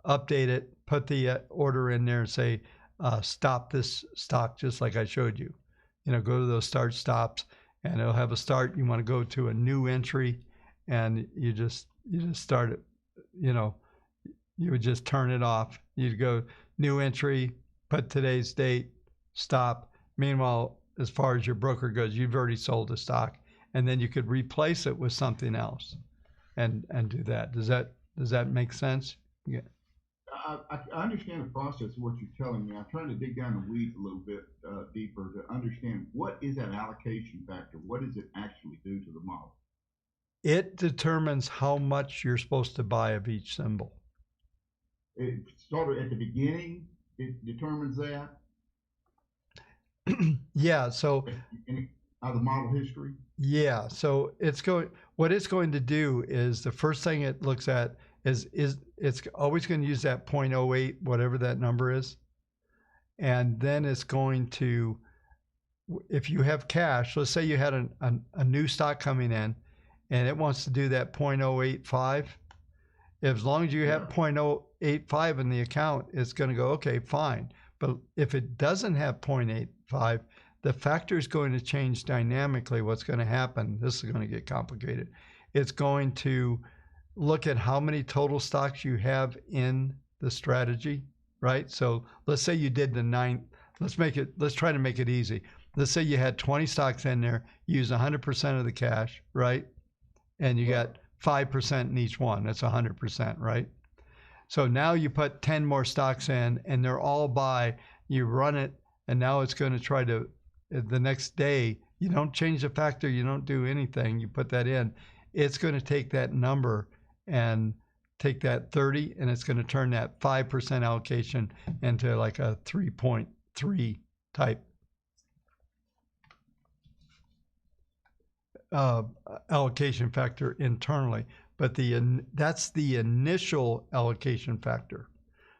update it, put the order in there and say, stop this stock, just like I showed you. Go to those start stops, and it'll have a start. You want to go to a new entry, and you just start it. You would just turn it off. You'd go new entry, put today's date, stop. Meanwhile, as far as your broker goes, you've already sold the stock, and then you could replace it with something else, and do that. Does that make sense? Yeah. I understand the process of what you're telling me. I'm trying to dig down the weeds a little bit deeper to understand, what is that allocation factor? What does it actually do to the model? It determines how much you're supposed to buy of each symbol. It sort of at the beginning, it determines that? Yeah, so in the model history? Yeah, so what it's going to do is, the first thing it looks at is it's always going to use that 0.08, whatever that number is. And then it's going to, if you have cash, let's say you had a new stock coming in and it wants to do that 0.085. As long as you have 0.085 in the account, it's going to go, okay, fine. But if it doesn't have 0.85, the factor is going to change dynamically. What's going to happen, this is going to get complicated. It's going to look at how many total stocks you have in the strategy, right? So let's say you did let's try to make it easy. Let's say you had 20 stocks in there, use 100% of the cash, right? And you got 5% in each one. That's 100%, right? So now you put 10 more stocks in, and they're all buy. You run it, and now it's going to try to, the next day, you don't change the factor, you don't do anything, you put that in. It's going to take that number and take that 30, and it's going to turn that 5% allocation into like a 3.3 type allocation factor internally. But that's the initial allocation factor.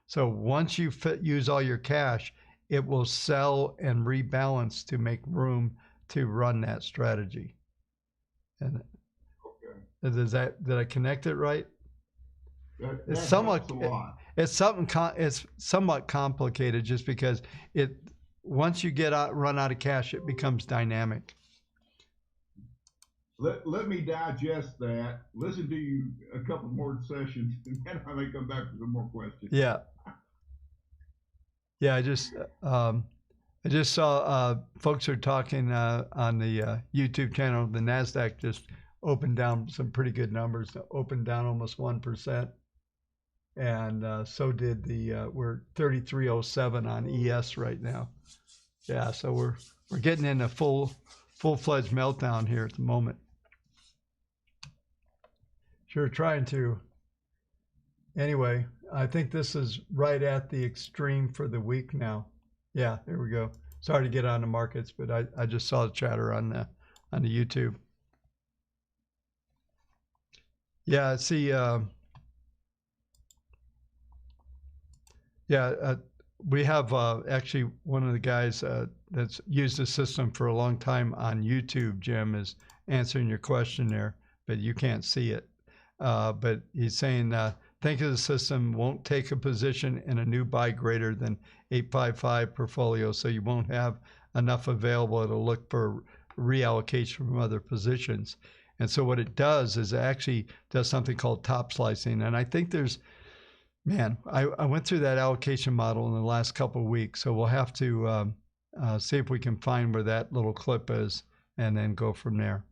So once you use all your cash, it will sell and rebalance to make room to run that strategy. And did I connect it right? It's somewhat complicated, just because once you run out of cash, it becomes dynamic. let me digest that, listen to you a couple more sessions, and then I may come back with some more questions. Yeah. Yeah, I just saw folks are talking on the YouTube channel. The NASDAQ just opened down some pretty good numbers, opened down almost 1%. And so did we're 3307 on ES right now. Yeah, so we're getting in a full-fledged meltdown here at the moment. Sure, trying to. Anyway, I think this is right at the extreme for the week now. Yeah, there we go. Sorry to get on the markets, but I just saw the chatter on the YouTube. Yeah, see. We have actually one of the guys that's used the system for a long time on YouTube, Jim, is answering your question there, but you can't see it. But he's saying, think of the system won't take a position in a new buy greater than 855 portfolio, so you won't have enough available to look for reallocation from other positions. And so what it does is it actually does something called top slicing. And I think there's, man, I went through that allocation model in the last couple of weeks, so we'll have to see if we can find where that little clip is and then go from there.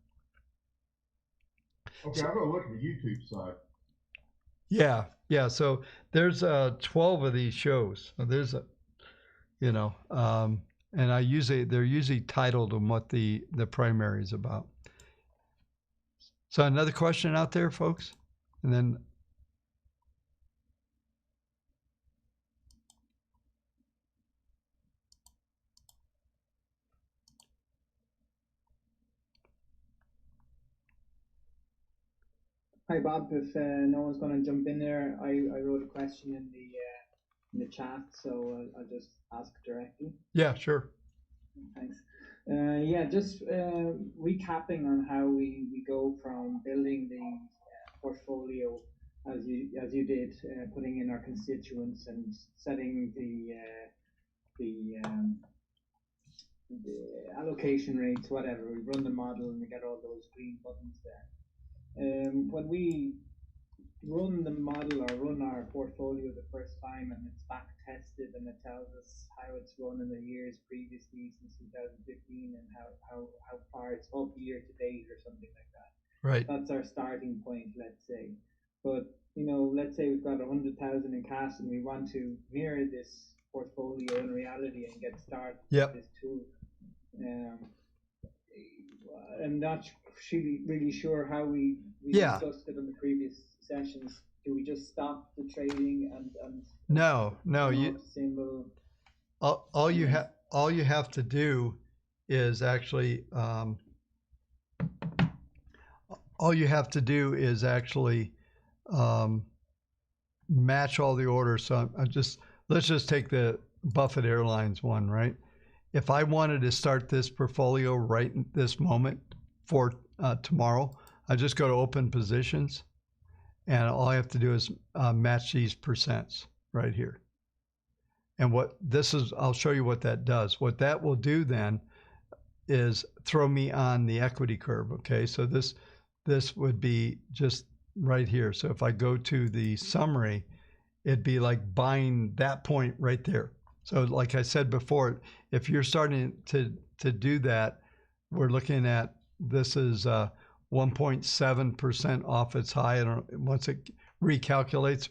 Okay, I'm going to look at the YouTube side. Yeah. So there's 12 of these shows. So there's and they're usually titled on what the primary is about. So another question out there, folks, and then. Hi Bob, if no one's going to jump in there, I wrote a question in the chat, so I'll just ask directly. Yeah, sure. Thanks. Just recapping on how we go from building the portfolio as you did, putting in our constituents and setting the allocation rates, whatever. We run the model and we get all those green buttons there. When we run the model or run our portfolio the first time and it's back tested and it tells us how it's run in the years previously since 2015 and how far it's up year to date or something like that. Right. That's our starting point, let's say. But let's say we've got 100,000 in cash and we want to mirror this portfolio in reality and get started with this tool. I'm not really sure how we discussed it in the previous sessions. Do we just stop the trading and no symbol? All you have to do is actually match all the orders. So let's just take the Buffett Airlines one, right? If I wanted to start this portfolio right in this moment for tomorrow, I just go to open positions, and all I have to do is match these percents right here. And what this is, I'll show you what that does. What that will do then is throw me on the equity curve. Okay, so this would be just right here. So if I go to the summary, it'd be like buying that point right there. So like I said before, if you're starting to do that, we're looking at, this is 1.7% off its high. And once it recalculates,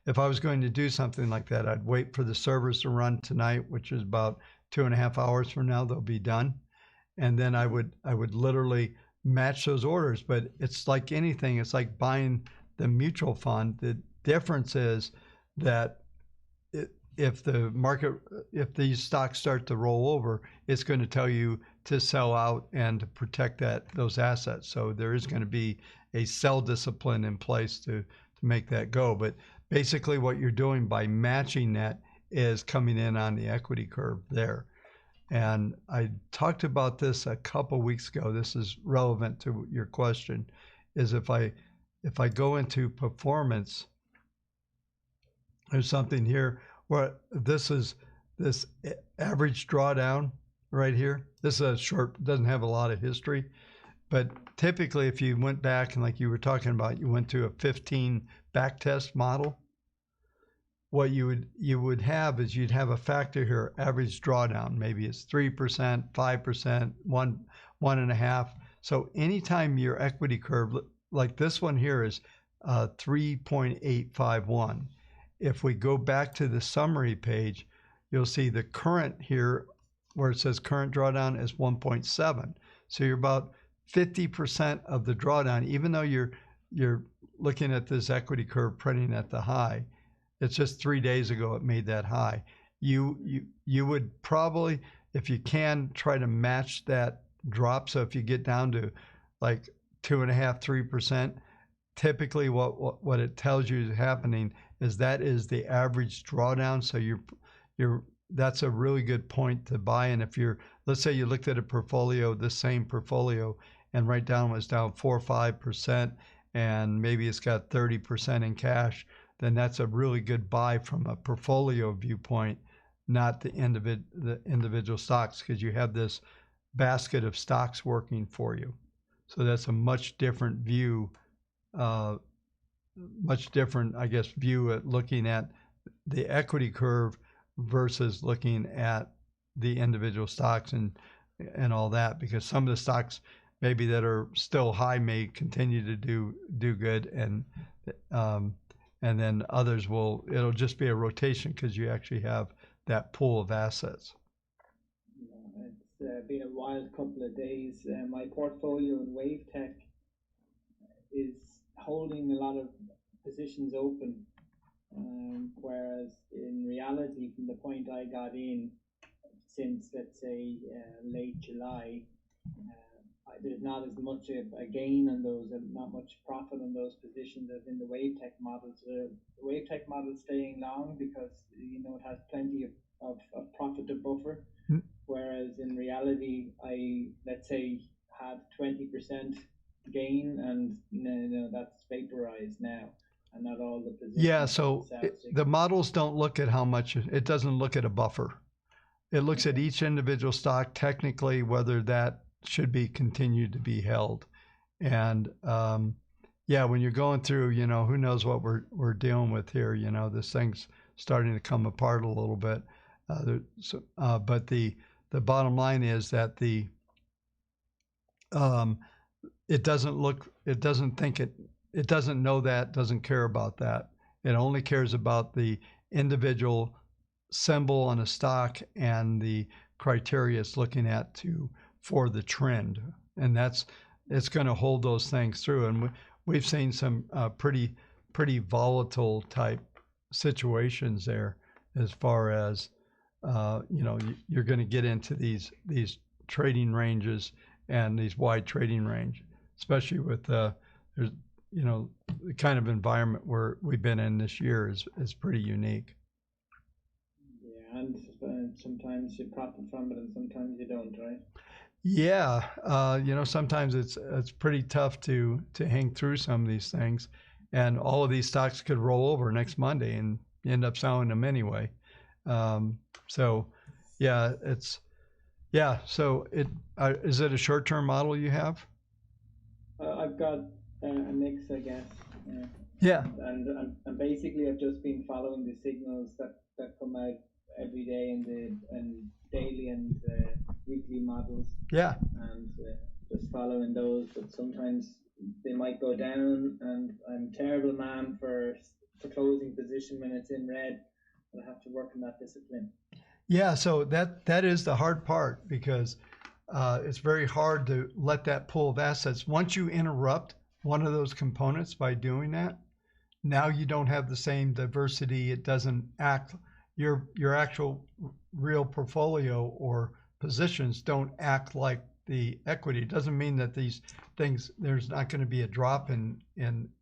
if I was going to do something like that, I'd wait for the servers to run tonight, which is about 2.5 hours from now, they'll be done. And then I would literally match those orders. But it's like anything, it's like buying the mutual fund. The difference is that if these stocks start to roll over, it's going to tell you to sell out and to protect those assets. So there is going to be a sell discipline in place to make that go. But basically what you're doing by matching that is coming in on the equity curve there. And I talked about this a couple weeks ago. This is relevant to your question, is if I go into performance, there's something here where this average drawdown right here. This is a short, doesn't have a lot of history, but typically, if you went back and like you were talking about, you went to a 15 backtest model, what you would have is you'd have a factor here, average drawdown. Maybe it's 3%, 5%, 1.5%. So anytime your equity curve, like this one here is 3.851. If we go back to the summary page, you'll see the current here where it says current drawdown is 1.7. So you're about 50% of the drawdown, even though you're looking at this equity curve printing at the high. It's just 3 days ago it made that high. You would probably, if you can, try to match that drop. So if you get down to like 2.5%, 3%, typically what it tells you is happening is that is the average drawdown. So that's a really good point to buy. And if let's say you looked at a portfolio, the same portfolio, and right down was down 4 or 5%, and maybe it's got 30% in cash, then that's a really good buy from a portfolio viewpoint, not the individual stocks, because you have this basket of stocks working for you. So that's a much different view, I guess, view at looking at the equity curve versus looking at the individual stocks and all that, because some of the stocks maybe that are still high may continue to do good, and then others it'll just be a rotation because you actually have that pool of assets. It's been a wild couple of days. My portfolio in WaveTech is holding a lot of positions open, whereas in reality, from the point I got in, since let's say late July, there's not as much of a gain on those, and not much profit on those positions as in the WaveTech models. The WaveTech model is staying long because it has plenty of profit to buffer, whereas in reality, let's say had 20% gain, and that's vaporized now, and not all the positions. Yeah, so the models don't look at how much, it doesn't look at a buffer. It looks at each individual stock technically, whether that should be continued to be held. And when you're going through, who knows what we're dealing with here, this thing's starting to come apart a little bit. But the bottom line is that it doesn't know that, doesn't care about that. It only cares about the individual symbol on a stock and the criteria it's looking at for the trend, and it's going to hold those things through. And we've seen some pretty volatile type situations there, as far as you're going to get into these trading ranges and these wide trading range, especially with the kind of environment where we've been in this year is pretty unique. Yeah, and sometimes you profit from it and sometimes you don't, right? Yeah, sometimes it's pretty tough to hang through some of these things, and all of these stocks could roll over next Monday and you end up selling them anyway. So is it a short-term model you have? I've got a mix, I guess. Yeah. And basically I've just been following the signals that come out every day in and daily and weekly models. Yeah. And just following those, but sometimes they might go down, and I'm a terrible man for closing position when it's in red. I'll have to work on that discipline. Yeah, so that is the hard part, because it's very hard to let that pool of assets, once you interrupt one of those components by doing that, now you don't have the same diversity. It doesn't act, your actual real portfolio or positions don't act like the equity. It doesn't mean that these things, there's not going to be a drop in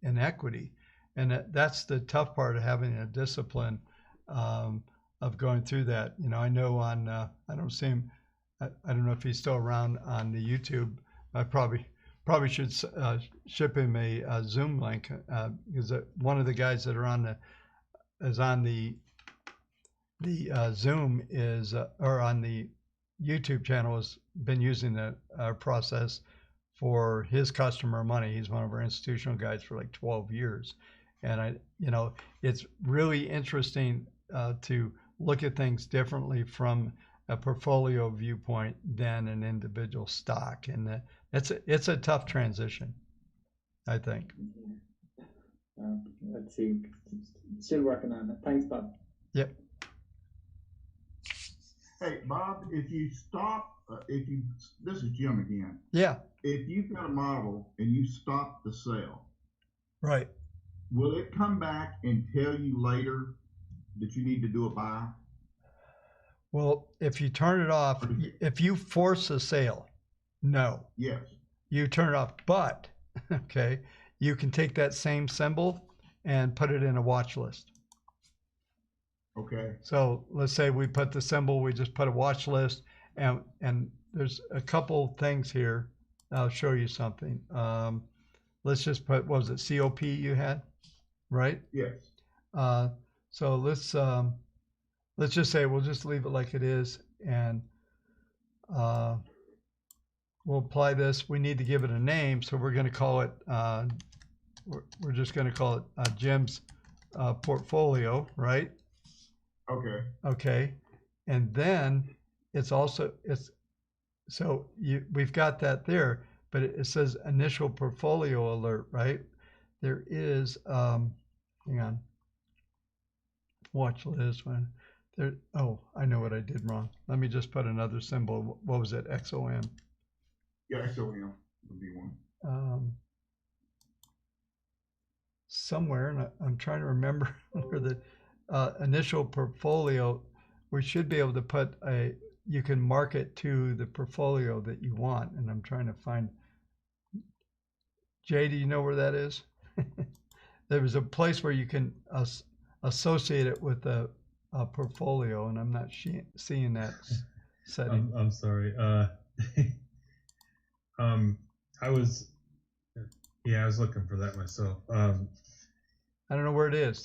equity. And that's the tough part of having a discipline of going through that. I know I don't see him, I don't know if he's still around on the YouTube. I probably should ship him a Zoom link, because one of the guys that are on the Zoom or on the YouTube channel has been using the process for his customer money. He's one of our institutional guys for like 12 years. And it's really interesting to look at things differently from a portfolio viewpoint than an individual stock. And it's a tough transition, I think. Let's see. Still working on it. Thanks, Bob. Yep. Hey, Bob, if you stop, this is Jim again. Yeah. If you've got a model and you stop the sale, right, will it come back and tell you later that you need to do a buy? Well, if you turn it off, if you force a sale, no. Yes. You turn it off, but, okay, you can take that same symbol and put it in a watch list. Okay. So let's say we put the symbol, we just put a watch list, and there's a couple things here. I'll show you something. Let's just put, what was it, COP you had, right? Yes. So let's just say we'll just leave it like it is, and we'll apply this. We need to give it a name, so we're going to call it. We're just going to call it Jim's portfolio, right? Okay. Okay, and then we've got that there, but it says initial portfolio alert, right? There is hang on, watch list one there. Oh, I know what I did wrong. Let me just put another symbol. What was it? XOM. Yeah, XOM would be one. Somewhere, and I'm trying to remember where the initial portfolio, we should be able to put you can mark it to the portfolio that you want, and I'm trying to find. Jay, do you know where that is? There was a place where you can associate it with a portfolio, and I'm not seeing that setting. I'm sorry. I was looking for that myself. I don't know where it is.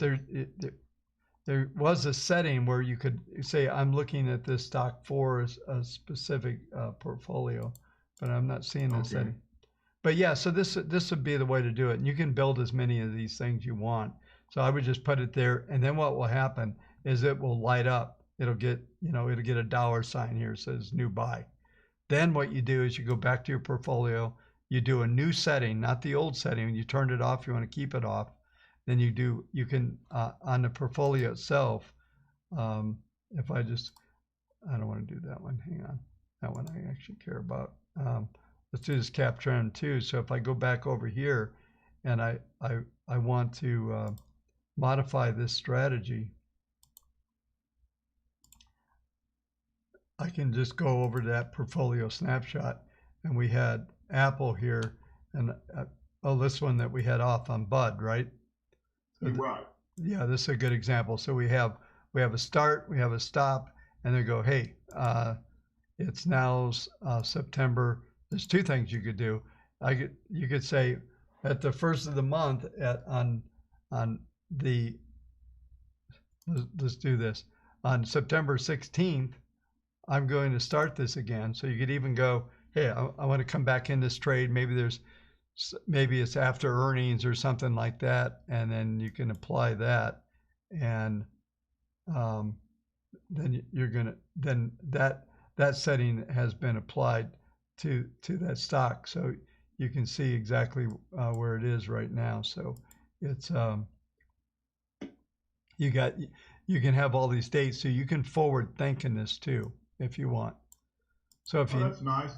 There was a setting where you could say, I'm looking at this stock for a specific portfolio, but I'm not seeing that setting. But yeah, so this would be the way to do it. And you can build as many of these things you want. So I would just put it there, and then what will happen is it will light up. It'll get a dollar sign here, it says new buy. Then what you do is you go back to your portfolio, you do a new setting, not the old setting. When you turned it off, you want to keep it off. Then you can on the portfolio itself, if I don't want to do that one, hang on. That one I actually care about. Let's do this cap trend too. So if I go back over here and I want to modify this strategy, I can just go over to that portfolio snapshot, and we had Apple here, and this one that we had off on Bud, right? So right. Yeah, this is a good example. So we have a start, we have a stop, and they go, hey, it's now September. There's two things you could do. You could say at the first of the month let's do this. On September 16th, I'm going to start this again. So you could even go, hey, I want to come back in this trade. Maybe it's after earnings or something like that, and then you can apply that, and then that setting has been applied to that stock, so you can see exactly where it is right now. So it's you can have all these dates, so you can forward think in this too if you want. So that's nice.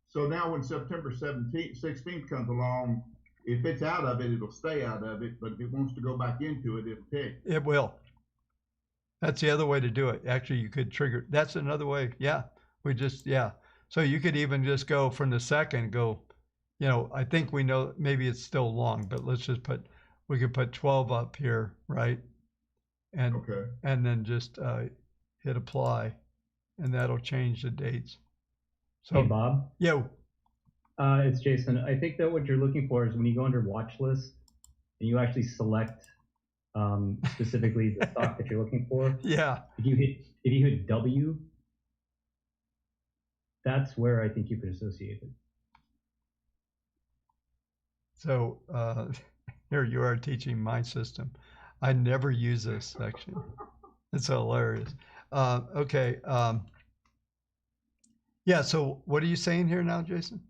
So now when September 16th comes along, if it's out of it, it'll stay out of it. But if it wants to go back into it, it'll pick. It will. That's the other way to do it. Actually, you could trigger. That's another way. Yeah. So you could even just go from the second, I think we know maybe it's still long, but let's just we could put 12 up here, right? And then just hit apply, and that'll change the dates. So, hey, Bob. Yo. It's Jason. I think that what you're looking for is when you go under watch list and you actually select specifically the stock that you're looking for. Yeah. If you hit W, that's where I think you could associate it. So here you are teaching my system. I never use this section. It's hilarious. Okay. Yeah. So what are you saying here now, Jason?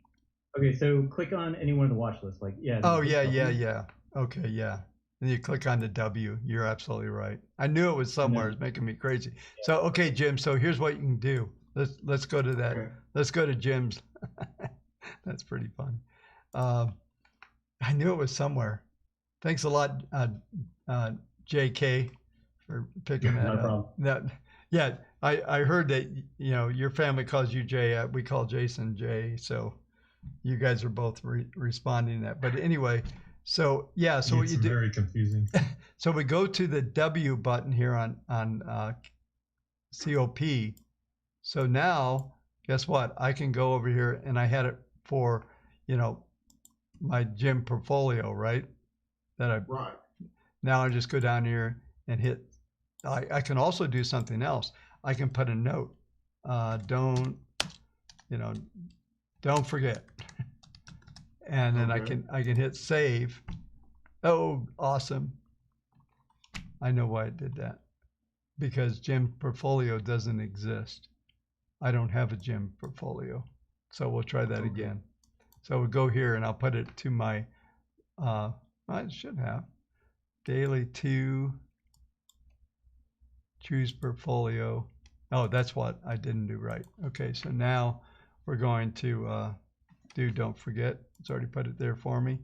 Okay, so click on any one of the watch lists. Like, yeah. Oh, yeah. Okay, yeah. And you click on the W. You're absolutely right. I knew it was somewhere. It's making me crazy. So, okay, Jim. So here's what you can do. Let's go to that. Okay. Let's go to Jim's. That's pretty fun. I knew it was somewhere. Thanks a lot, JK, for picking that No up. problem. Yeah, I heard that, you know, your family calls you Jay. We call Jason Jay. So you guys are both responding to that. But anyway, so yeah, so what It's you do, very confusing. so we go to the W button here on COP. So now, guess what? I can go over here, and I had it for, you know, my gym portfolio, right? Right. Now I just go down here and hit. I can also do something else. I can put a note. Don't forget. And then Okay. I can hit save. Oh, awesome. I know why it did that. Because gym portfolio doesn't exist. I don't have a gym portfolio. So we'll try that again. So we'll go here and I'll put it to my, I should have, daily 2, choose portfolio. Oh, that's what I didn't do right. Okay, so now we're going to do don't forget. It's already put it there for me.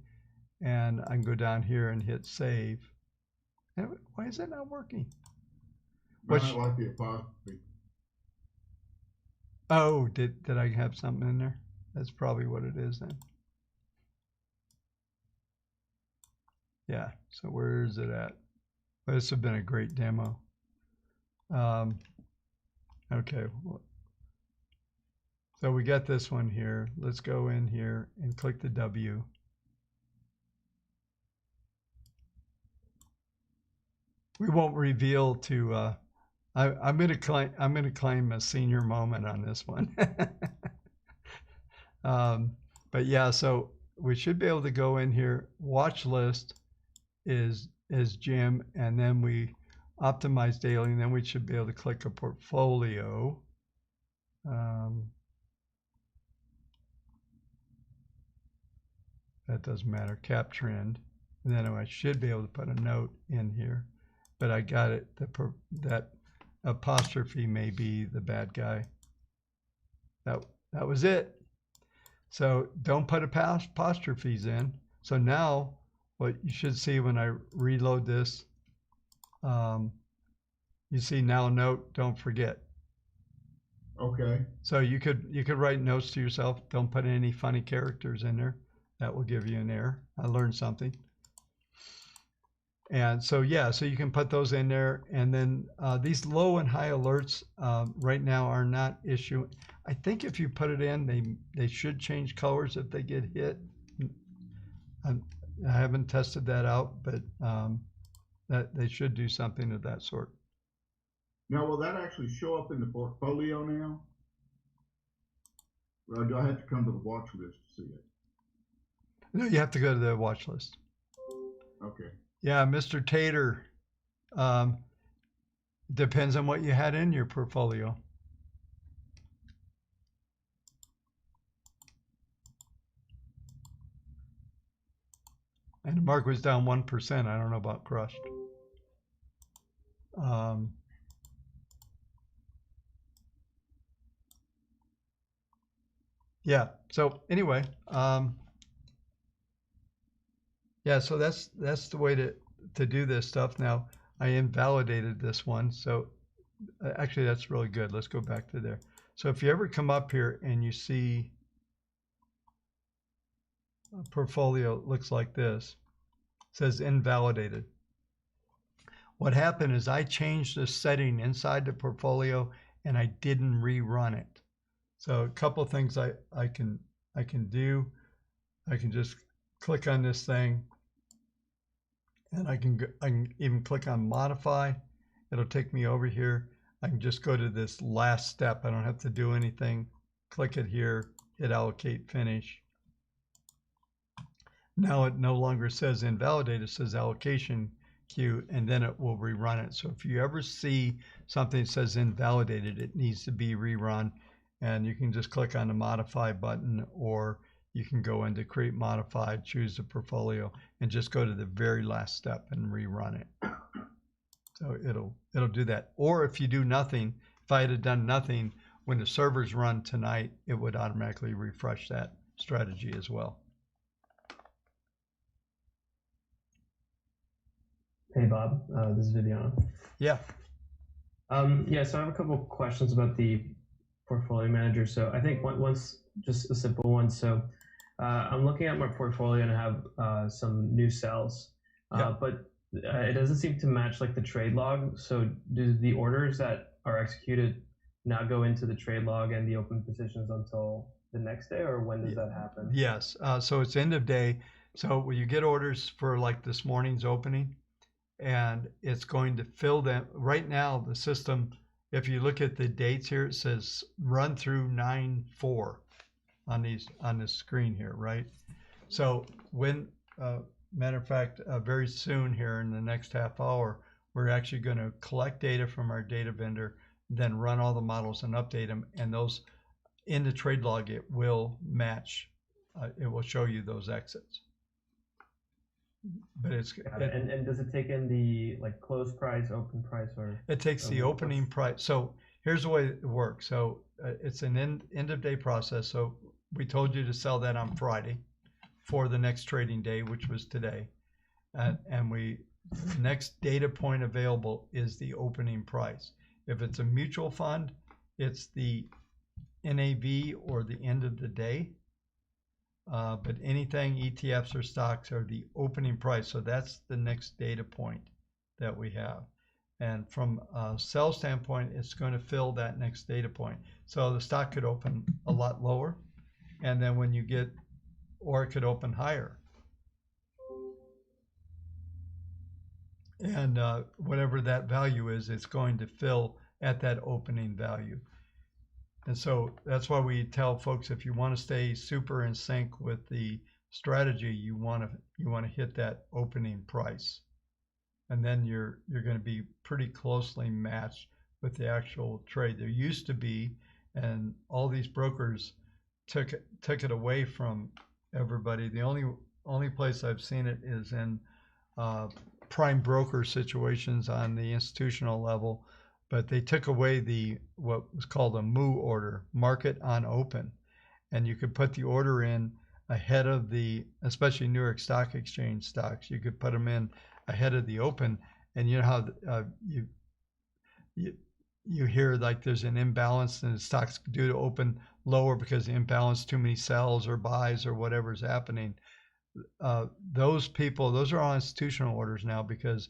And I can go down here and hit save. And why is that not working? I don't like the apostrophe. Oh, did I have something in there? That's probably what it is then. Yeah, so where is it at? Well, this has been a great demo. Okay, so we got this one here. Let's go in here and click the W. We won't reveal to. I'm gonna claim a senior moment on this one. But yeah, so we should be able to go in here. Watch list is Jim, and then we optimize daily, and then we should be able to click a portfolio. That doesn't matter. Cap trend, and then I should be able to put a note in here. But I got it. That apostrophe may be the bad guy. That was it. So don't put apostrophes in. So now what you should see when I reload this, you see now note, don't forget. Okay. So you could write notes to yourself. Don't put any funny characters in there. That will give you an error. I learned something. And so, yeah, so you can put those in there. And then these low and high alerts right now are not issuing. I think if you put it in, they should change colors if they get hit. I haven't tested that out, but that they should do something of that sort. Now, will that actually show up in the portfolio now? Or do I have to come to the watch list to see it? No, you have to go to the watch list. Okay. Yeah, Mr. Tater, depends on what you had in your portfolio. And the market was down 1%. I don't know about crushed. Yeah, so anyway, yeah, so that's the way to do this stuff. Now, I invalidated this one, so actually that's really good. Let's go back to there. So if you ever come up here and you see a portfolio looks like this, it says invalidated. What happened is I changed the setting inside the portfolio and I didn't rerun it. So a couple of things I can do. I can just click on this thing, and I can even click on modify. It'll take me over here. I can just go to this last step. I don't have to do anything. Click it here, hit allocate, finish. Now it no longer says invalidate, it says allocation queue, and then it will rerun it. So if you ever see something that says invalidated, it needs to be rerun, and you can just click on the modify button, or you can go into create modified, choose the portfolio, and just go to the very last step and rerun it. So it'll do that. Or if you do nothing, if I had done nothing, when the servers run tonight, it would automatically refresh that strategy as well. Hey Bob, this is Viviana. Yeah. Yeah, so I have a couple questions about the portfolio manager. So I think one's just a simple one. So I'm looking at my portfolio and I have some new cells, but it doesn't seem to match like the trade log. So do the orders that are executed now go into the trade log and the open positions until the next day, or when does that happen? Yes, so it's end of day. So when you get orders for like this morning's opening, and it's going to fill them. Right now, the system, if you look at the dates here, it says run through 9/4 on this screen here, right? So when, matter of fact, very soon here in the next half hour, we're actually going to collect data from our data vendor, then run all the models and update them, and those in the trade log, it will match. It will show you those exits. But it's and does it take in the like close price, open price, or it takes the opening price? So here's the way it works. So it's an end of day process. So we told you to sell that on Friday for the next trading day, which was today, and the next data point available is the opening price. If it's a mutual fund, it's the NAV or the end of the day. But anything ETFs or stocks are the opening price. So that's the next data point that we have. And from a sell standpoint, it's going to fill that next data point. So the stock could open a lot lower. And then when you get, or it could open higher. And whatever that value is, it's going to fill at that opening value. And so that's why we tell folks, if you want to stay super in sync with the strategy, you want to hit that opening price, and then you're going to be pretty closely matched with the actual trade. There used to be, and all these brokers took it away from everybody. The only place I've seen it is in prime broker situations on the institutional level. But they took away what was called a MOO order, market on open. And you could put the order in ahead of especially New York Stock Exchange stocks, you could put them in ahead of the open. And you know how you hear like there's an imbalance and the stock's due to open lower because the imbalance, too many sells or buys or whatever's happening. Those are all institutional orders now, because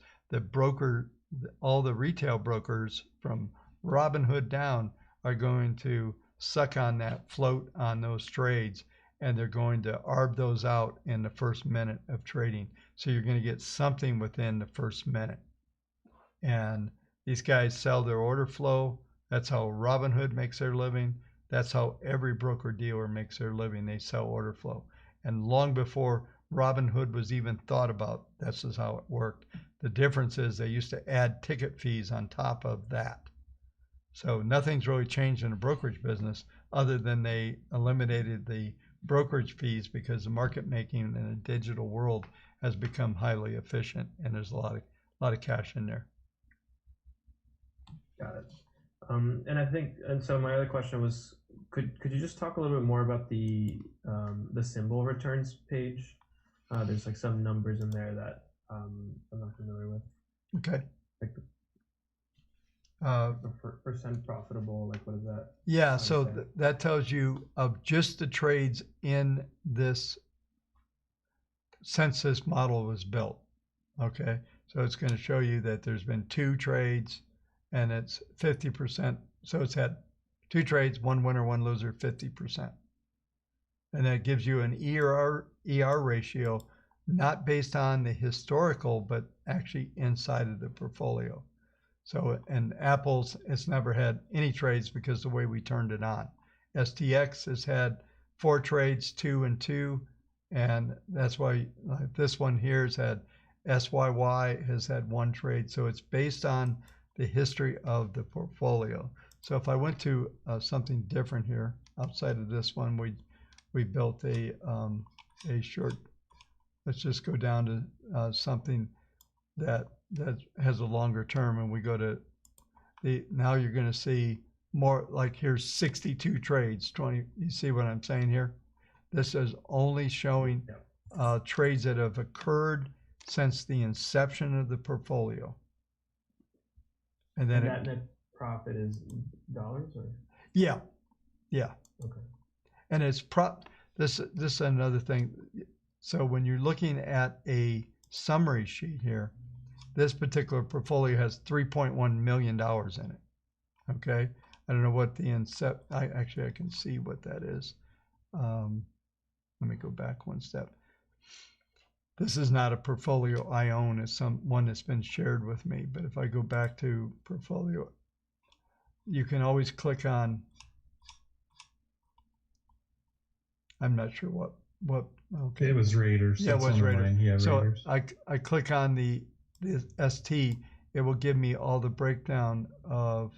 all the retail brokers from Robinhood down are going to suck on that float on those trades, and they're going to arb those out in the first minute of trading. So you're going to get something within the first minute. And these guys sell their order flow. That's how Robinhood makes their living. That's how every broker dealer makes their living. They sell order flow. And long before Robinhood was even thought about, this is how it worked. The difference is they used to add ticket fees on top of that. So nothing's really changed in the brokerage business other than they eliminated the brokerage fees, because the market making in a digital world has become highly efficient, and there's a lot of cash in there. Got it. And so my other question was, could you just talk a little bit more about the symbol returns page? There's like some numbers in there that I'm not familiar with. Okay. Like percent profitable, like what is that? Yeah, so that tells you of just the trades in this since this model was built. Okay, so it's going to show you that there's been 2 trades and it's 50%. So it's had 2 trades, 1 winner, 1 loser, 50%. And that gives you an ER ratio, not based on the historical, but actually inside of the portfolio. So, and Apple's, it's never had any trades because the way we turned it on. STX has had 4 trades, 2 and 2, And that's why like this one here has had SYY has had one trade. So it's based on the history of the portfolio. So if I went to something different here outside of this one, we built a short. Let's just go down to something that has a longer term, and we go to now you're going to see more like here's 62 trades, 20. You see what I'm saying here? This is only showing trades that have occurred since the inception of the portfolio. And then that net profit is dollars, or? Yeah. Okay. And it's this is another thing. So when you're looking at a summary sheet here, this particular portfolio has $3.1 million in it. Okay. I don't know what the I can see what that is. Let me go back one step. This is not a portfolio I own. It's one that's been shared with me. But if I go back to portfolio, you can always click on. I'm not sure what. Okay. It was Raiders. Yeah, it was Raiders. Yeah, so Raiders. I click on the ST. It will give me all the breakdown of.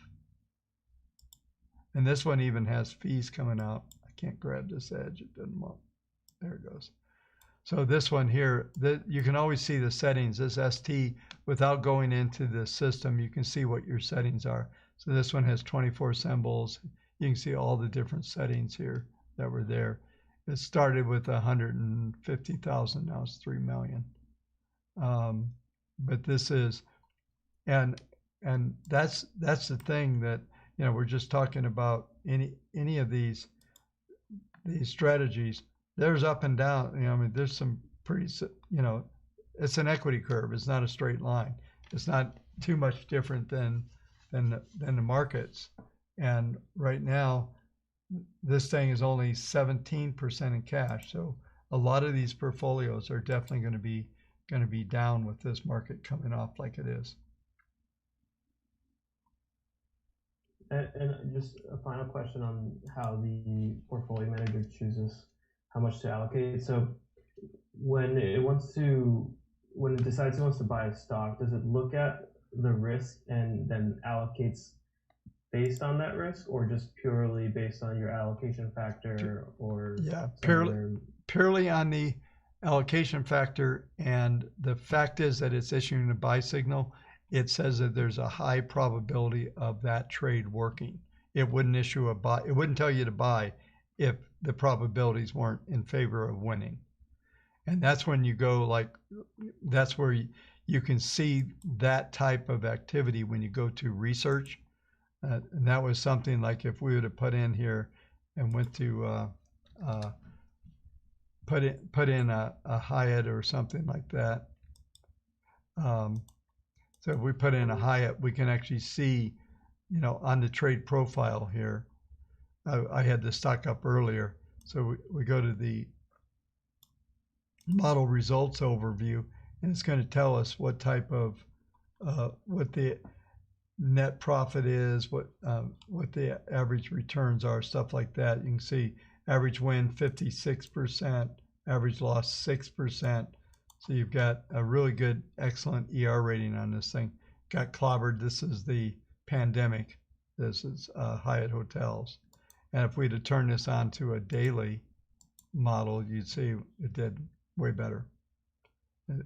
And this one even has fees coming out. I can't grab this edge. It doesn't want. There it goes. So this one here, you can always see the settings. This ST, without going into the system, you can see what your settings are. So this one has 24 symbols. You can see all the different settings here that were there. It started with 150,000. Now it's 3 million. But this is, and that's the thing that we're just talking about. Any of these strategies. There's up and down. I mean, there's some pretty. It's an equity curve. It's not a straight line. It's not too much different than the markets. And right now, this thing is only 17% in cash. So a lot of these portfolios are definitely going to be down with this market coming off like it is. And just a final question on how the portfolio manager chooses how much to allocate. So when it decides it wants to buy a stock, does it look at the risk and then allocates based on that risk, or just purely based on your allocation factor, or purely on the allocation factor? And the fact is that it's issuing a buy signal. It says that there's a high probability of that trade working. It wouldn't issue a buy. It wouldn't tell you to buy if the probabilities weren't in favor of winning. And that's when you go that's where you can see that type of activity when you go to research. And that was something like if we would have put in here and went to put in a Hyatt or something like that. So if we put in a Hyatt, we can actually see, on the trade profile here. I had the stock up earlier. So we go to the model results overview, and it's going to tell us what type of, what the net profit is, what the average returns are, stuff like that. You can see average win 56%, average loss 6%. So you've got a really good, excellent ER rating on this thing. Got clobbered. This is the pandemic. This is Hyatt Hotels. And if we'd have turned this on to a daily model, you'd see it did way better.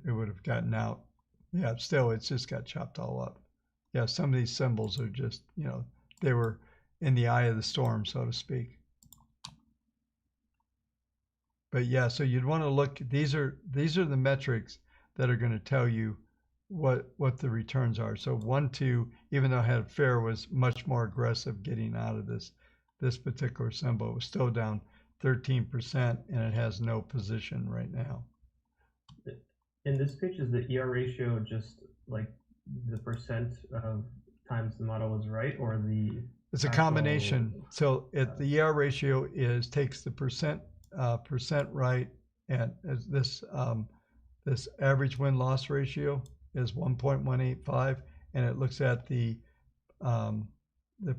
It would have gotten out. Yeah, still, it's just got chopped all up. Yeah, some of these symbols are just, they were in the eye of the storm, so to speak. But yeah, so you'd want to look. These are the metrics that are going to tell you what the returns are. So 1, 2, even though it had fair, was much more aggressive getting out of this particular symbol. It was still down 13%, and it has no position right now. In this pitch, is the ER ratio just like the percent of times the model was right, or the? It's a combination. So the ER ratio takes the percent right, and as this average win-loss ratio is 1.185, and it looks at the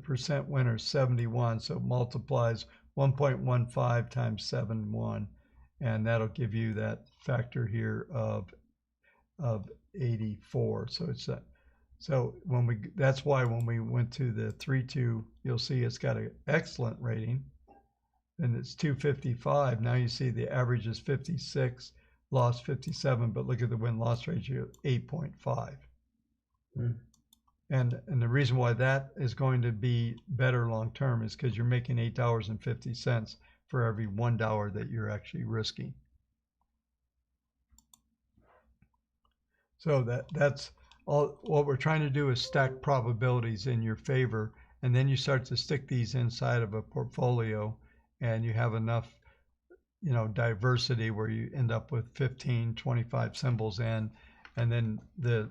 percent winner 71, so it multiplies 1.15 times 71, and that'll give you that factor here of 84. So it's so that's why when we went to the 3.2, you'll see it's got an excellent rating, and it's 255. Now you see the average is 56, loss 57, but look at the win-loss ratio, 8.5. And the reason why that is going to be better long term is because you're making $8.50 for every $1 that you're actually risking. So that's all. What we're trying to do is stack probabilities in your favor, and then you start to stick these inside of a portfolio, and you have enough, diversity where you end up with 15, 25 symbols in, and then the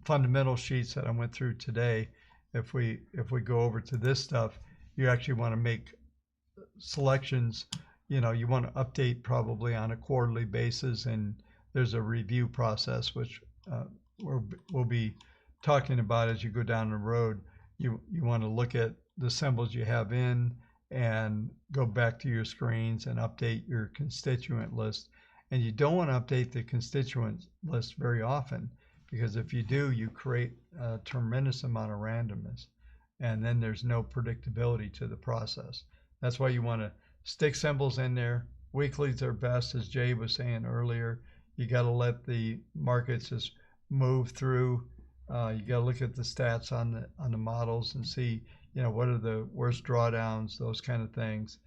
fundamental sheets that I went through today, if we go over to this stuff, you actually want to make selections. You want to update probably on a quarterly basis, and there's a review process which we'll be talking about as you go down the road. You want to look at the symbols you have in and go back to your screens and update your constituent list. And you don't want to update the constituent list very often, because if you do, you create a tremendous amount of randomness, and then there's no predictability to the process. That's why you want to stick symbols in there. Weeklies are best, as Jay was saying earlier. You got to let the markets just move through. You got to look at the stats on the models and see, what are the worst drawdowns, those kind of things.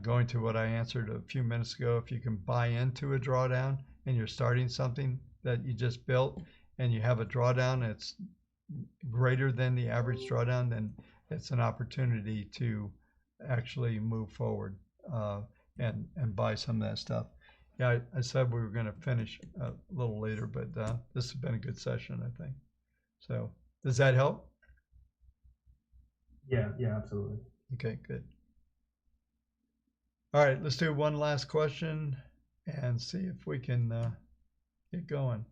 Going to what I answered a few minutes ago, if you can buy into a drawdown and you're starting something that you just built and you have a drawdown that's greater than the average drawdown, then it's an opportunity to actually move forward and buy some of that stuff. Yeah, I said we were going to finish a little later, but this has been a good session, I think. So does that help? Yeah, absolutely. Okay, good. All right, let's do one last question and see if we can get going.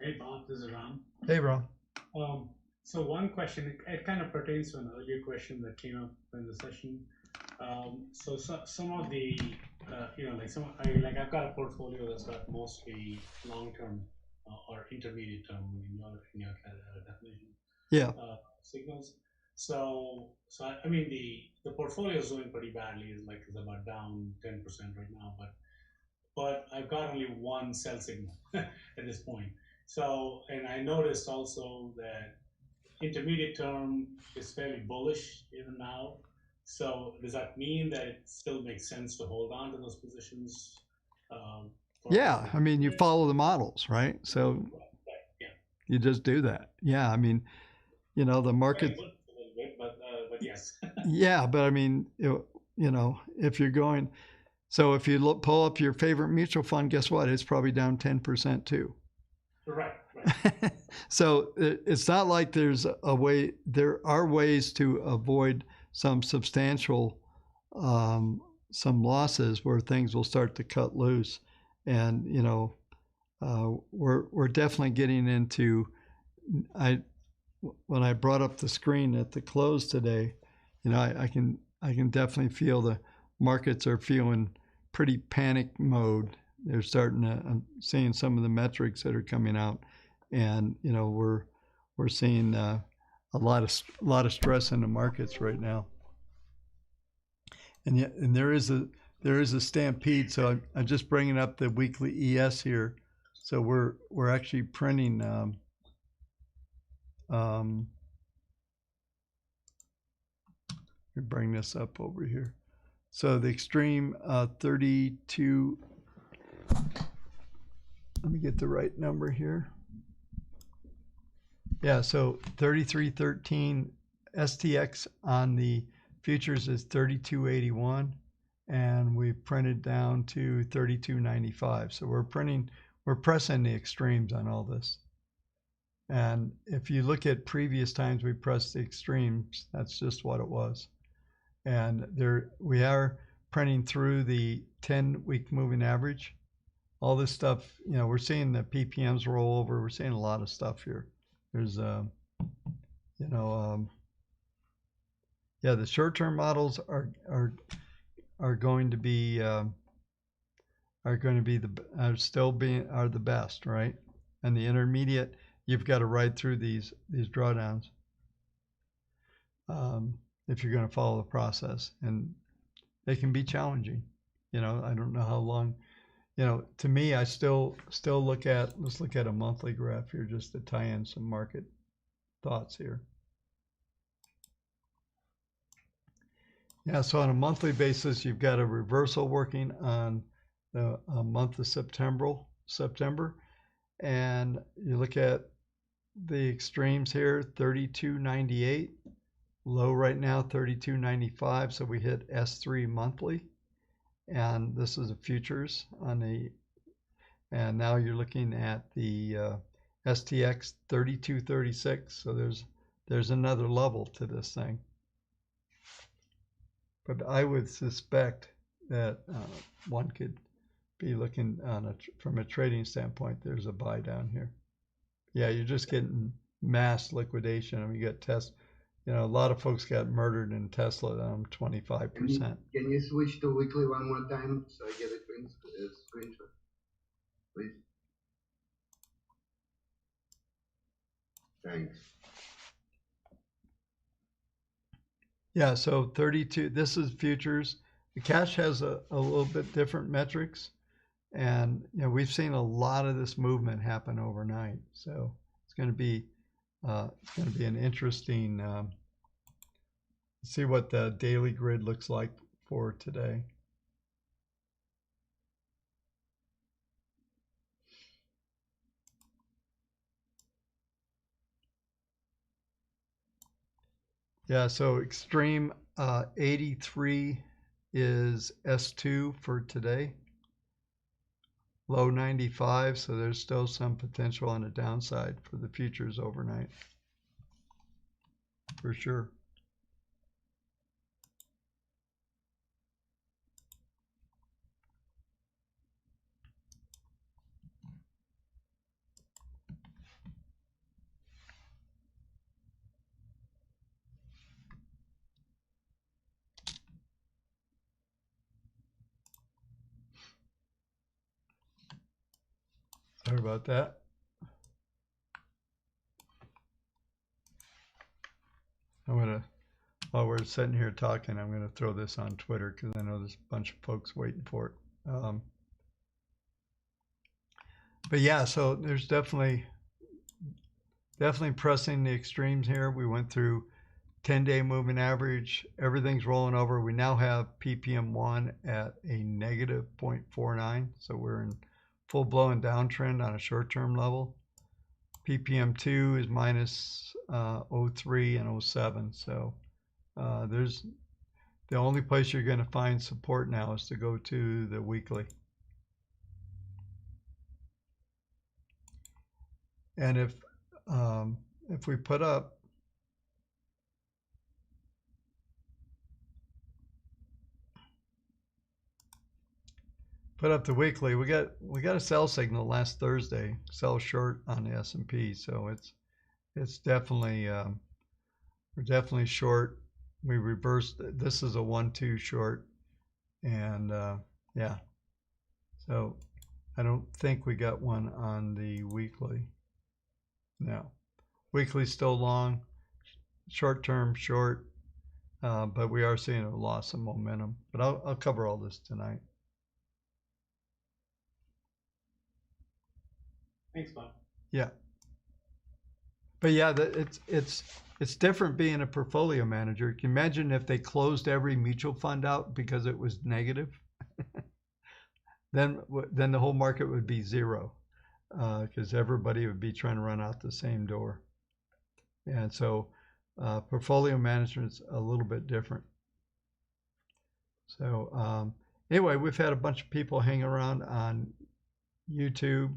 Hey Bob, this is Ram. Hey Ram. So one question, it kind of pertains to an earlier question that came up in the session. So some of the, I've got a portfolio that's got mostly long-term or intermediate term in your definition. Yeah. Signals. So I mean the portfolio is doing pretty badly. It's about down 10% right now, but I've got only one sell signal at this point. So, and I noticed also that intermediate term is fairly bullish even now. So does that mean that it still makes sense to hold on to those positions? Yeah, I mean, you follow the models, right? So right, yeah. You just do that. Yeah, I mean, the market. But yes. Yeah, but I mean, if you're going, so if you pull up your favorite mutual fund, guess what? It's probably down 10% too. Right. So it's not like there's a way. There are ways to avoid some substantial, some losses where things will start to cut loose, and we're definitely getting into. When I brought up the screen at the close today, I can definitely feel the markets are feeling pretty panic mode. They're starting to. I'm seeing some of the metrics that are coming out. And we're seeing a lot of stress in the markets right now, and there is a stampede. So I'm just bringing up the weekly ES here. So we're actually printing. Let me bring this up over here. So the extreme 32. Let me get the right number here. Yeah, so 33.13 STX on the futures is 32.81, and we printed down to 32.95. So we're pressing the extremes on all this. And if you look at previous times we pressed the extremes, that's just what it was. and we are printing through the 10-week moving average. All this stuff, we're seeing the PPMs roll over. We're seeing a lot of stuff here. There's, the short-term models are going to be the best, right? And the intermediate, you've got to ride through these drawdowns if you're going to follow the process, and they can be challenging. I don't know how long. To me, I still look at, let's look at a monthly graph here just to tie in some market thoughts here. Yeah, so on a monthly basis, you've got a reversal working on the month of September, and you look at the extremes here, 32.98, low right now, 32.95, so we hit S3 monthly, and this is the futures on the, and now you're looking at the STX 32.36, so there's another level to this thing. But I would suspect that one could be looking from a trading standpoint, there's a buy down here. Yeah, you're just getting mass liquidation. I mean, you got a lot of folks got murdered in Tesla, 25%. Can you switch to weekly one more time so I get a screenshot, please? Thanks. Yeah, so 32, this is futures. The cash has a little bit different metrics, and we've seen a lot of this movement happen overnight. So it's going to be an interesting see what the daily grid looks like for today. Yeah, so extreme 83 is S2 for today. Low 95, so there's still some potential on the downside for the futures overnight. For sure. Sorry about that. While we're sitting here talking, I'm gonna throw this on Twitter because I know there's a bunch of folks waiting for it. But yeah, so there's definitely pressing the extremes here. We went through 10-day moving average. Everything's rolling over. We now have PPM1 at a negative 0.49, so we're in full-blown downtrend on a short-term level. PPM2 is minus 0.3 and 0.7, so there's the only place you're going to find support now is to go to the weekly. And if we put up the weekly, we got a sell signal last Thursday, sell short on the S&P, so it's definitely we're definitely short. We reversed. This is a 1-2 short, and yeah, so I don't think we got one on the weekly. No, weekly still long, short term short, but we are seeing a loss of momentum. But I'll cover all this tonight. Thanks, Bob. Yeah. But yeah, it's different being a portfolio manager. Can you imagine if they closed every mutual fund out because it was negative? then the whole market would be zero, because everybody would be trying to run out the same door. And so portfolio management's a little bit different. So anyway, we've had a bunch of people hang around on YouTube.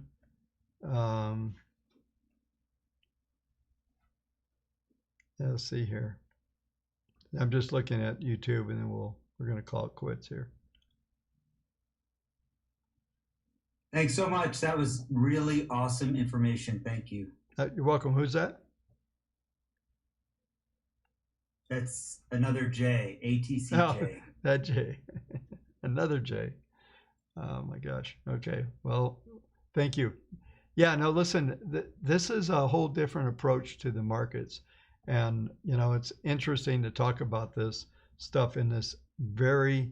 Let's see here. I'm just looking at YouTube, and then we're going to call it quits here. Thanks so much. That was really awesome information. Thank you. You're welcome. Who's that? That's another J, ATCJ. Oh, that J. Another J. Oh my gosh. Okay. Well, thank you. Yeah, no, listen, this is a whole different approach to the markets. And, you know, it's interesting to talk about this stuff in this very,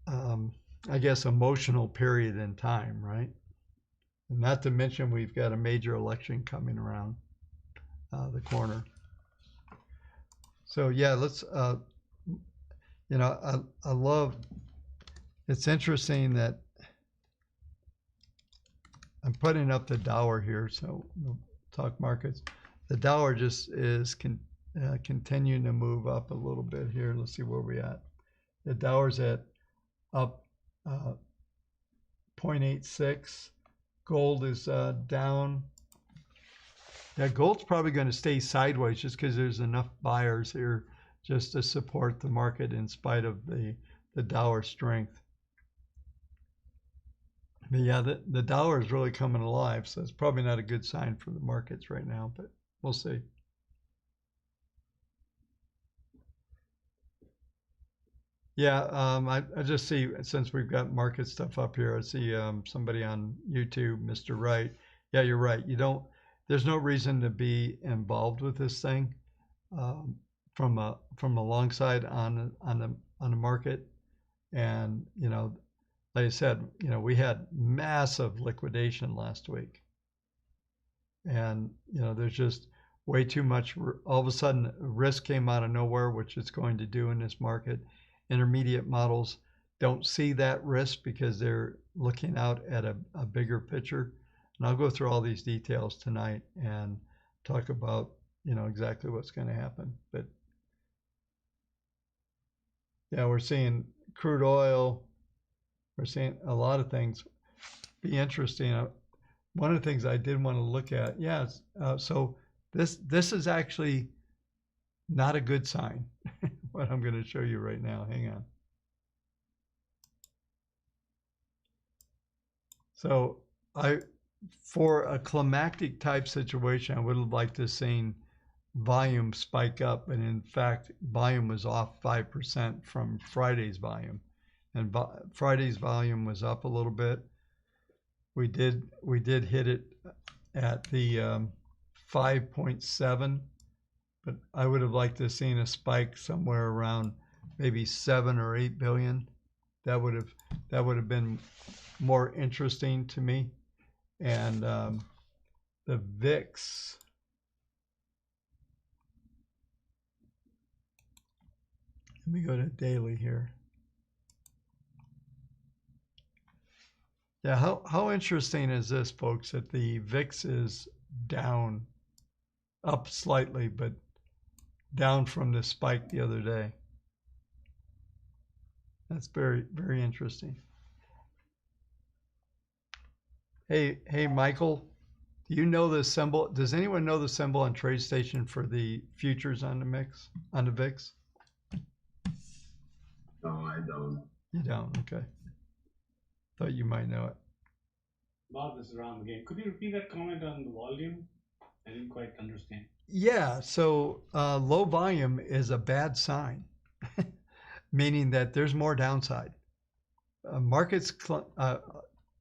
I guess, emotional period in time, right? And not to mention we've got a major election coming around the corner. So yeah, let's, you know, I love, it's interesting that I'm putting up the Dow here, so we'll talk markets. The Dow just is continuing to move up a little bit here. Let's see where we're at. The Dow's at up 0.86. Gold is down. Yeah, gold's probably going to stay sideways just because there's enough buyers here just to support the market in spite of the Dow strength. But yeah, the Dow is really coming alive, so it's probably not a good sign for the markets right now, but we'll see. Yeah, I just see, since we've got market stuff up here, I see somebody on YouTube, Mr. Wright. Yeah, you're right. There's no reason to be involved with this thing from a long side on the market. And, you know, like I said, you know, we had massive liquidation last week. And, you know, there's just way too much, all of a sudden risk came out of nowhere, which it's going to do in this market. Intermediate models don't see that risk because they're looking out at a bigger picture. And I'll go through all these details tonight and talk about, you know, exactly what's going to happen. But yeah, we're seeing crude oil. We're seeing a lot of things. Be interesting. One of the things I did want to look at, yeah. So this is actually not a good sign. What I'm going to show you right now. Hang on. So for a climactic type situation, I would have liked to have seen volume spike up, and in fact, volume was off 5% from Friday's volume, and Friday's volume was up a little bit. We did hit it at the 5.7, but I would have liked to have seen a spike somewhere around maybe 7 or 8 billion. That would have been more interesting to me. And the VIX, let me go to daily here. Yeah, how interesting is this, folks, that the VIX is down, up slightly, but down from the spike the other day. That's very, very interesting. Hey, Michael, do you know the symbol? Does anyone know the symbol on TradeStation for the futures on the VIX? No, I don't. You don't? Okay. Thought you might know it. Bob, this is Ram again. Could you repeat that comment on the volume? I didn't quite understand. Yeah, so low volume is a bad sign, meaning that there's more downside. Markets,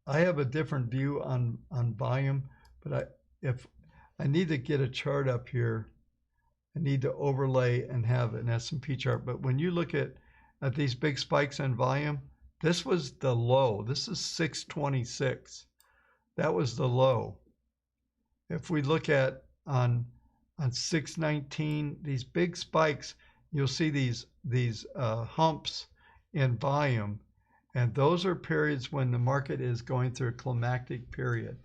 I have a different view on volume, but if I need to get a chart up here, I need to overlay and have an S&P chart. But when you look at these big spikes in volume, this was the low. This is 626. That was the low. If we look at on 619, these big spikes, you'll see these humps in volume, and those are periods when the market is going through a climactic period.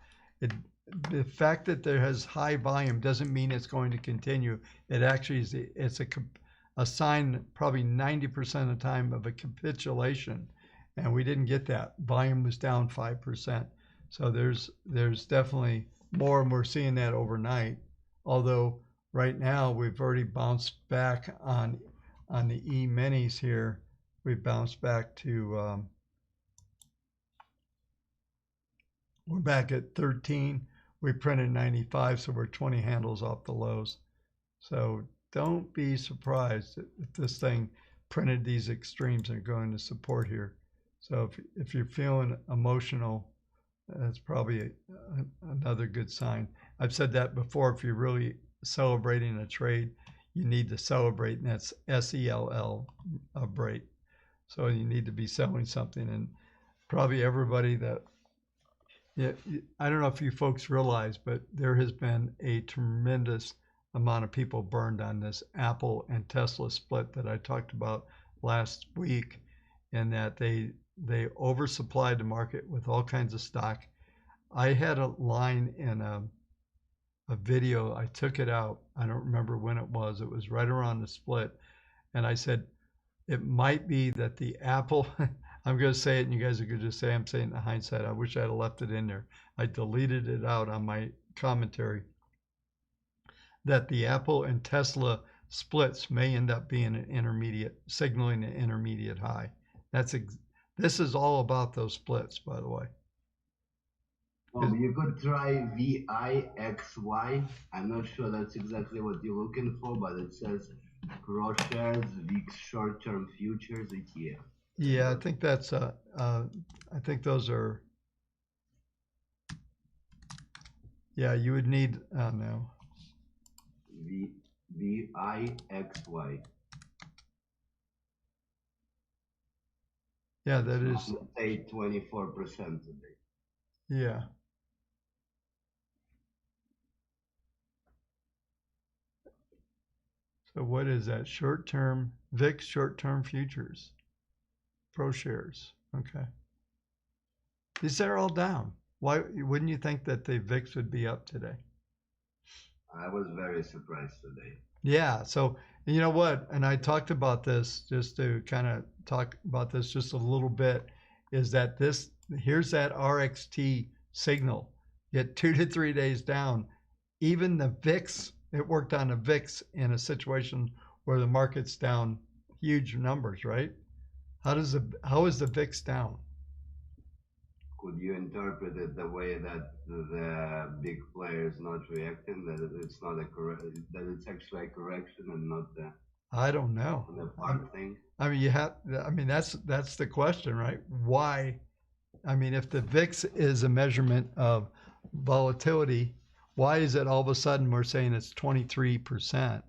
The fact that there has high volume doesn't mean it's going to continue. It actually is. It's a sign, probably 90% of the time, of a capitulation, and we didn't get that. Volume was down 5%. So there's definitely more, and we're seeing that overnight. Although right now we've already bounced back on the E-minis here. We've bounced back to, we're back at 13. We printed 95, so we're 20 handles off the lows. So don't be surprised if this thing printed these extremes and going to support here. So if you're feeling emotional, that's probably another good sign. I've said that before. If you're really celebrating a trade, you need to celebrate, and that's SELL, break. So you need to be selling something, and probably everybody that, yeah, I don't know if you folks realize, but there has been a tremendous amount of people burned on this Apple and Tesla split that I talked about last week, and that they oversupplied the market with all kinds of stock. I had a line in a video. I took it out. I don't remember when it was. It was right around the split. And I said, it might be that the Apple, I'm going to say it and you guys are going to just say I'm saying it in hindsight. I wish I had left it in there. I deleted it out on my commentary. That the Apple and Tesla splits may end up being an intermediate, signaling an intermediate high. This is all about those splits, by the way. Well, you could try VIXY. I'm not sure that's exactly what you're looking for, but it says Crosshairs VIX short-term futures ETF. Yeah, I think that's I think those are. Yeah, you would need. No. VIXY. Yeah, that is. Say 24% today. Yeah. So what is that? Short-term VIX short-term futures, pro shares. Okay. These are all down. Why wouldn't you think that the VIX would be up today? I was very surprised today. Yeah. So you know what? And I talked about this just to kind of talk about this just a little bit. Is that here's that RXT signal. Get 2 to 3 days down. Even the VIX, it worked on a VIX in a situation where the market's down huge numbers, right? How is the VIX down? Could you interpret it the way that the big player is not reacting, that it's not that it's actually a correction and not the I don't know. The part thing? I mean, that's the question, right? Why? I mean, if the VIX is a measurement of volatility, why is it all of a sudden we're saying it's 23%?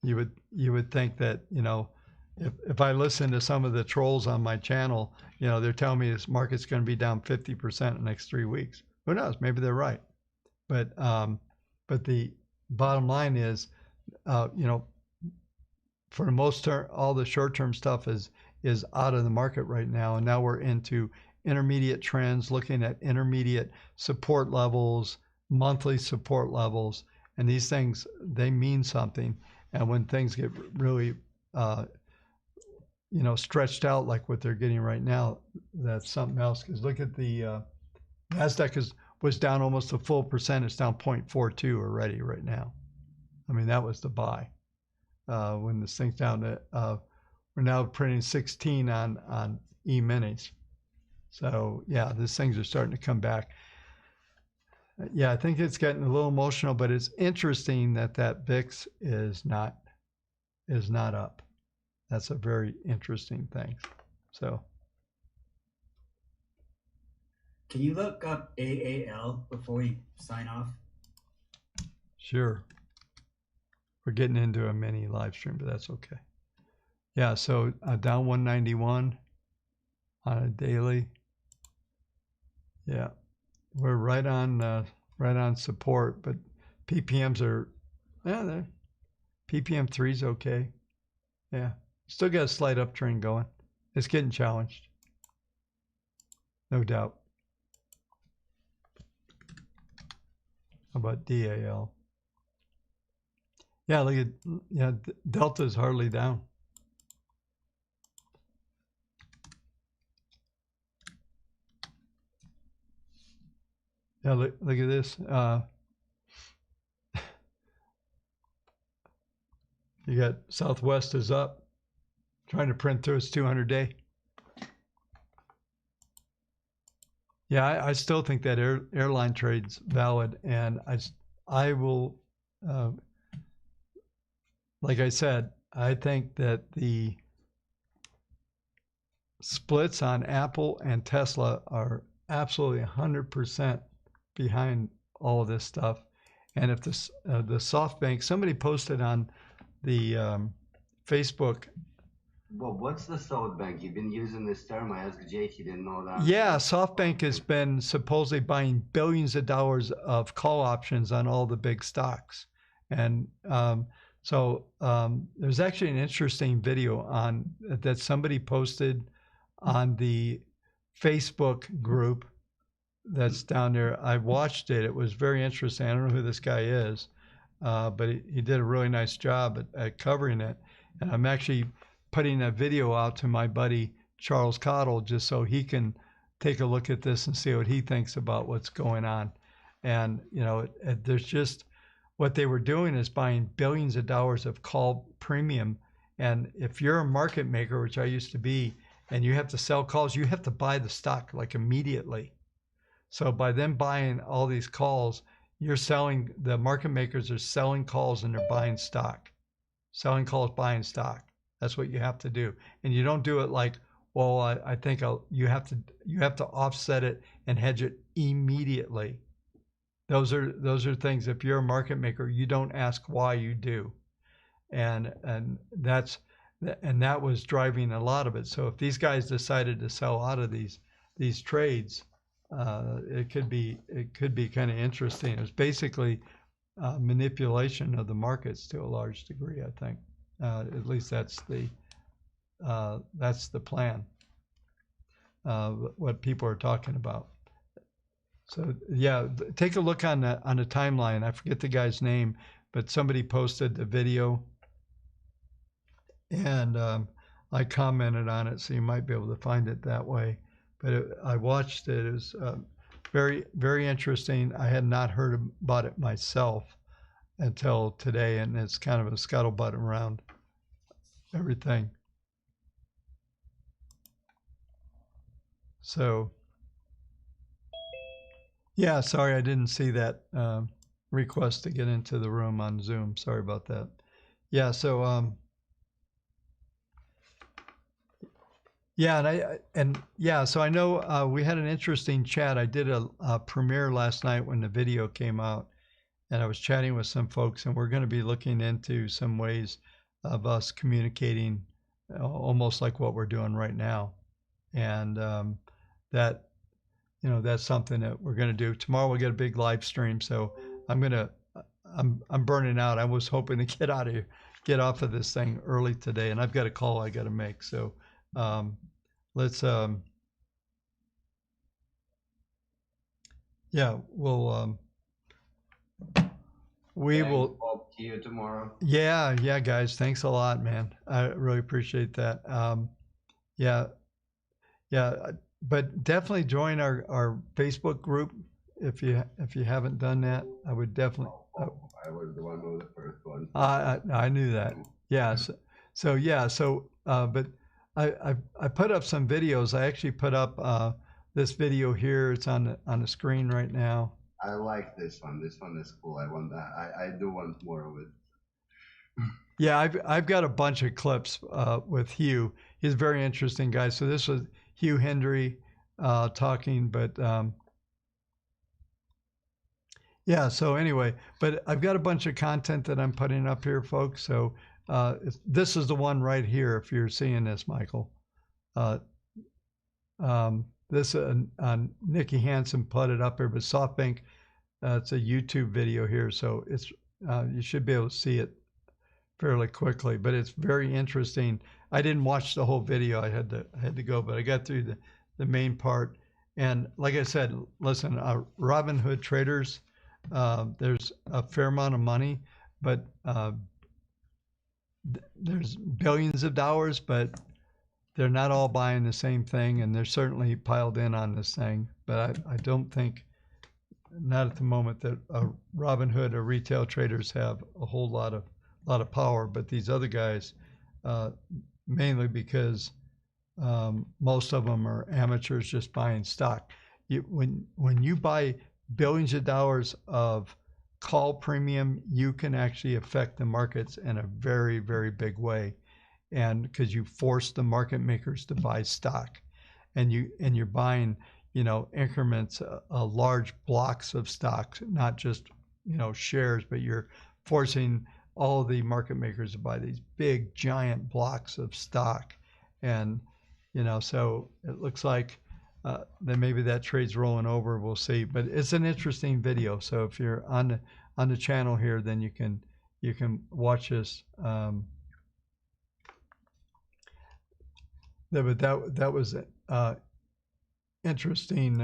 You would think that, you know, if I listen to some of the trolls on my channel, you know, they're telling me this market's going to be down 50% in the next 3 weeks. Who knows? Maybe they're right. But the bottom line is, you know, for the most part, all the short-term stuff is out of the market right now, and now we're into intermediate trends, looking at intermediate support levels, monthly support levels, and these things, they mean something. And when things get really, you know, stretched out like what they're getting right now, that's something else. Because look at the NASDAQ was down almost a full percent. It's down 0.42 already right now. I mean, that was the buy. When this thing's down to, we're now printing 16 on E-minis. So yeah, these things are starting to come back. Yeah, I think it's getting a little emotional, but it's interesting that VIX is not up. That's a very interesting thing. So. Can you look up AAL before we sign off? Sure. We're getting into a mini live stream, but that's okay. Yeah, so down 191 on a daily. Yeah, we're right on support, but PPMs are, yeah, PPM 3 is okay. Yeah, still got a slight uptrend going. It's getting challenged, no doubt. How about DAL? Yeah, look at, Delta is hardly down. Yeah, look at this. You got Southwest is up, trying to print through its 200-day. Yeah, I still think that airline trade's valid, and I will, like I said, I think that the splits on Apple and Tesla are absolutely 100% behind all of this stuff. And if this the SoftBank, somebody posted on the Facebook. Well, what's the SoftBank? You've been using this term. I asked Jay, he didn't know that. Yeah, SoftBank has been supposedly buying billions of dollars of call options on all the big stocks. And so there's actually an interesting video on that somebody posted on the Facebook group that's down there. I watched it. It was very interesting. I don't know who this guy is, but he did a really nice job at covering it. And I'm actually putting a video out to my buddy Charles Cottle just so he can take a look at this and see what he thinks about what's going on. And, you know, there's just what they were doing is buying billions of dollars of call premium. And if you're a market maker, which I used to be, and you have to sell calls, you have to buy the stock like immediately. So by them buying all these calls, you're selling, the market makers are selling calls and they're buying stock. Selling calls, buying stock. That's what you have to do. And you don't do it like, well, I think you have to offset it and hedge it immediately. Those are things, if you're a market maker, you don't ask why, you do. And that was driving a lot of it. So if these guys decided to sell out of these trades, it could be kind of interesting. It was basically manipulation of the markets to a large degree, I think. At least that's the plan. What people are talking about. So yeah, take a look on the timeline. I forget the guy's name, but somebody posted the video, and I commented on it, so you might be able to find it that way. But I watched it. It was very, very interesting. I had not heard about it myself until today, and it's kind of a scuttlebutt around everything. So, yeah, sorry I didn't see that request to get into the room on Zoom. Sorry about that. Yeah, so yeah, so I know we had an interesting chat. I did a premiere last night when the video came out, and I was chatting with some folks, and we're going to be looking into some ways of us communicating almost like what we're doing right now. And that, you know, that's something that we're going to do. Tomorrow we'll get a big live stream, so I'm burning out. I was hoping to get off of this thing early today, and I've got a call I got to make. So let's yeah, we will Bob, see you tomorrow. Yeah, guys, thanks a lot, man. I really appreciate that. Yeah, but definitely join our Facebook group if you haven't done that. I would definitely. I was the one who was the first one. I knew that. Yeah. But I put up some videos. I actually put up this video here. It's on the screen right now. I like this one. This one is cool. I want that. I do want more of it. Yeah, I've got a bunch of clips with Hugh. He's a very interesting guy. So this was Hugh Hendry talking, but yeah. So anyway, but I've got a bunch of content that I'm putting up here, folks. So this is the one right here. If you're seeing this, Michael, this Nikki Hansen put it up here, but SoftBank, it's a YouTube video here, so it's you should be able to see it fairly quickly. But it's very interesting. I didn't watch the whole video. I had to go, but I got through the main part. And like I said, listen, Robinhood traders, there's a fair amount of money, but there's billions of dollars, but they're not all buying the same thing, and they're certainly piled in on this thing. But I don't think, not at the moment, that Robinhood or retail traders have a whole lot of lot of power, but these other guys, mainly because most of them are amateurs just buying stock. When you buy billions of dollars of call premium, you can actually affect the markets in a very, very big way. And because you force the market makers to buy stock, and you're buying, increments, large blocks of stocks, not just, shares, but you're forcing all the market makers to buy these big giant blocks of stock. And, so it looks like then maybe that trade's rolling over. We'll see, but it's an interesting video. So if you're on the channel here, then you can watch this. But that was interesting.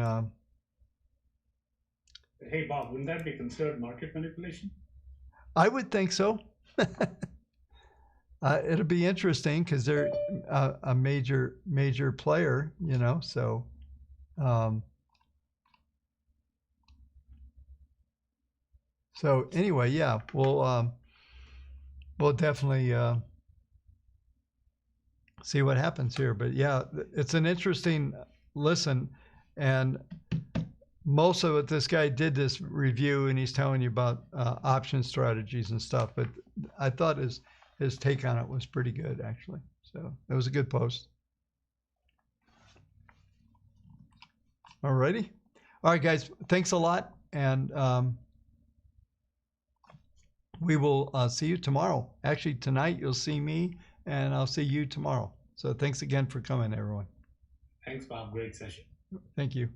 Hey Bob, wouldn't that be considered market manipulation? I would think so. It'll be interesting because they're a major player, so. So anyway, yeah, we'll definitely see what happens here. But yeah, it's an interesting listen, and most of it, this guy did this review and he's telling you about option strategies and stuff, but I thought his take on it was pretty good, actually. So it was a good post. Alrighty. All right, guys, thanks a lot. And we will see you tomorrow. Actually, tonight you'll see me and I'll see you tomorrow. So thanks again for coming, everyone. Thanks, Bob. Great session. Thank you.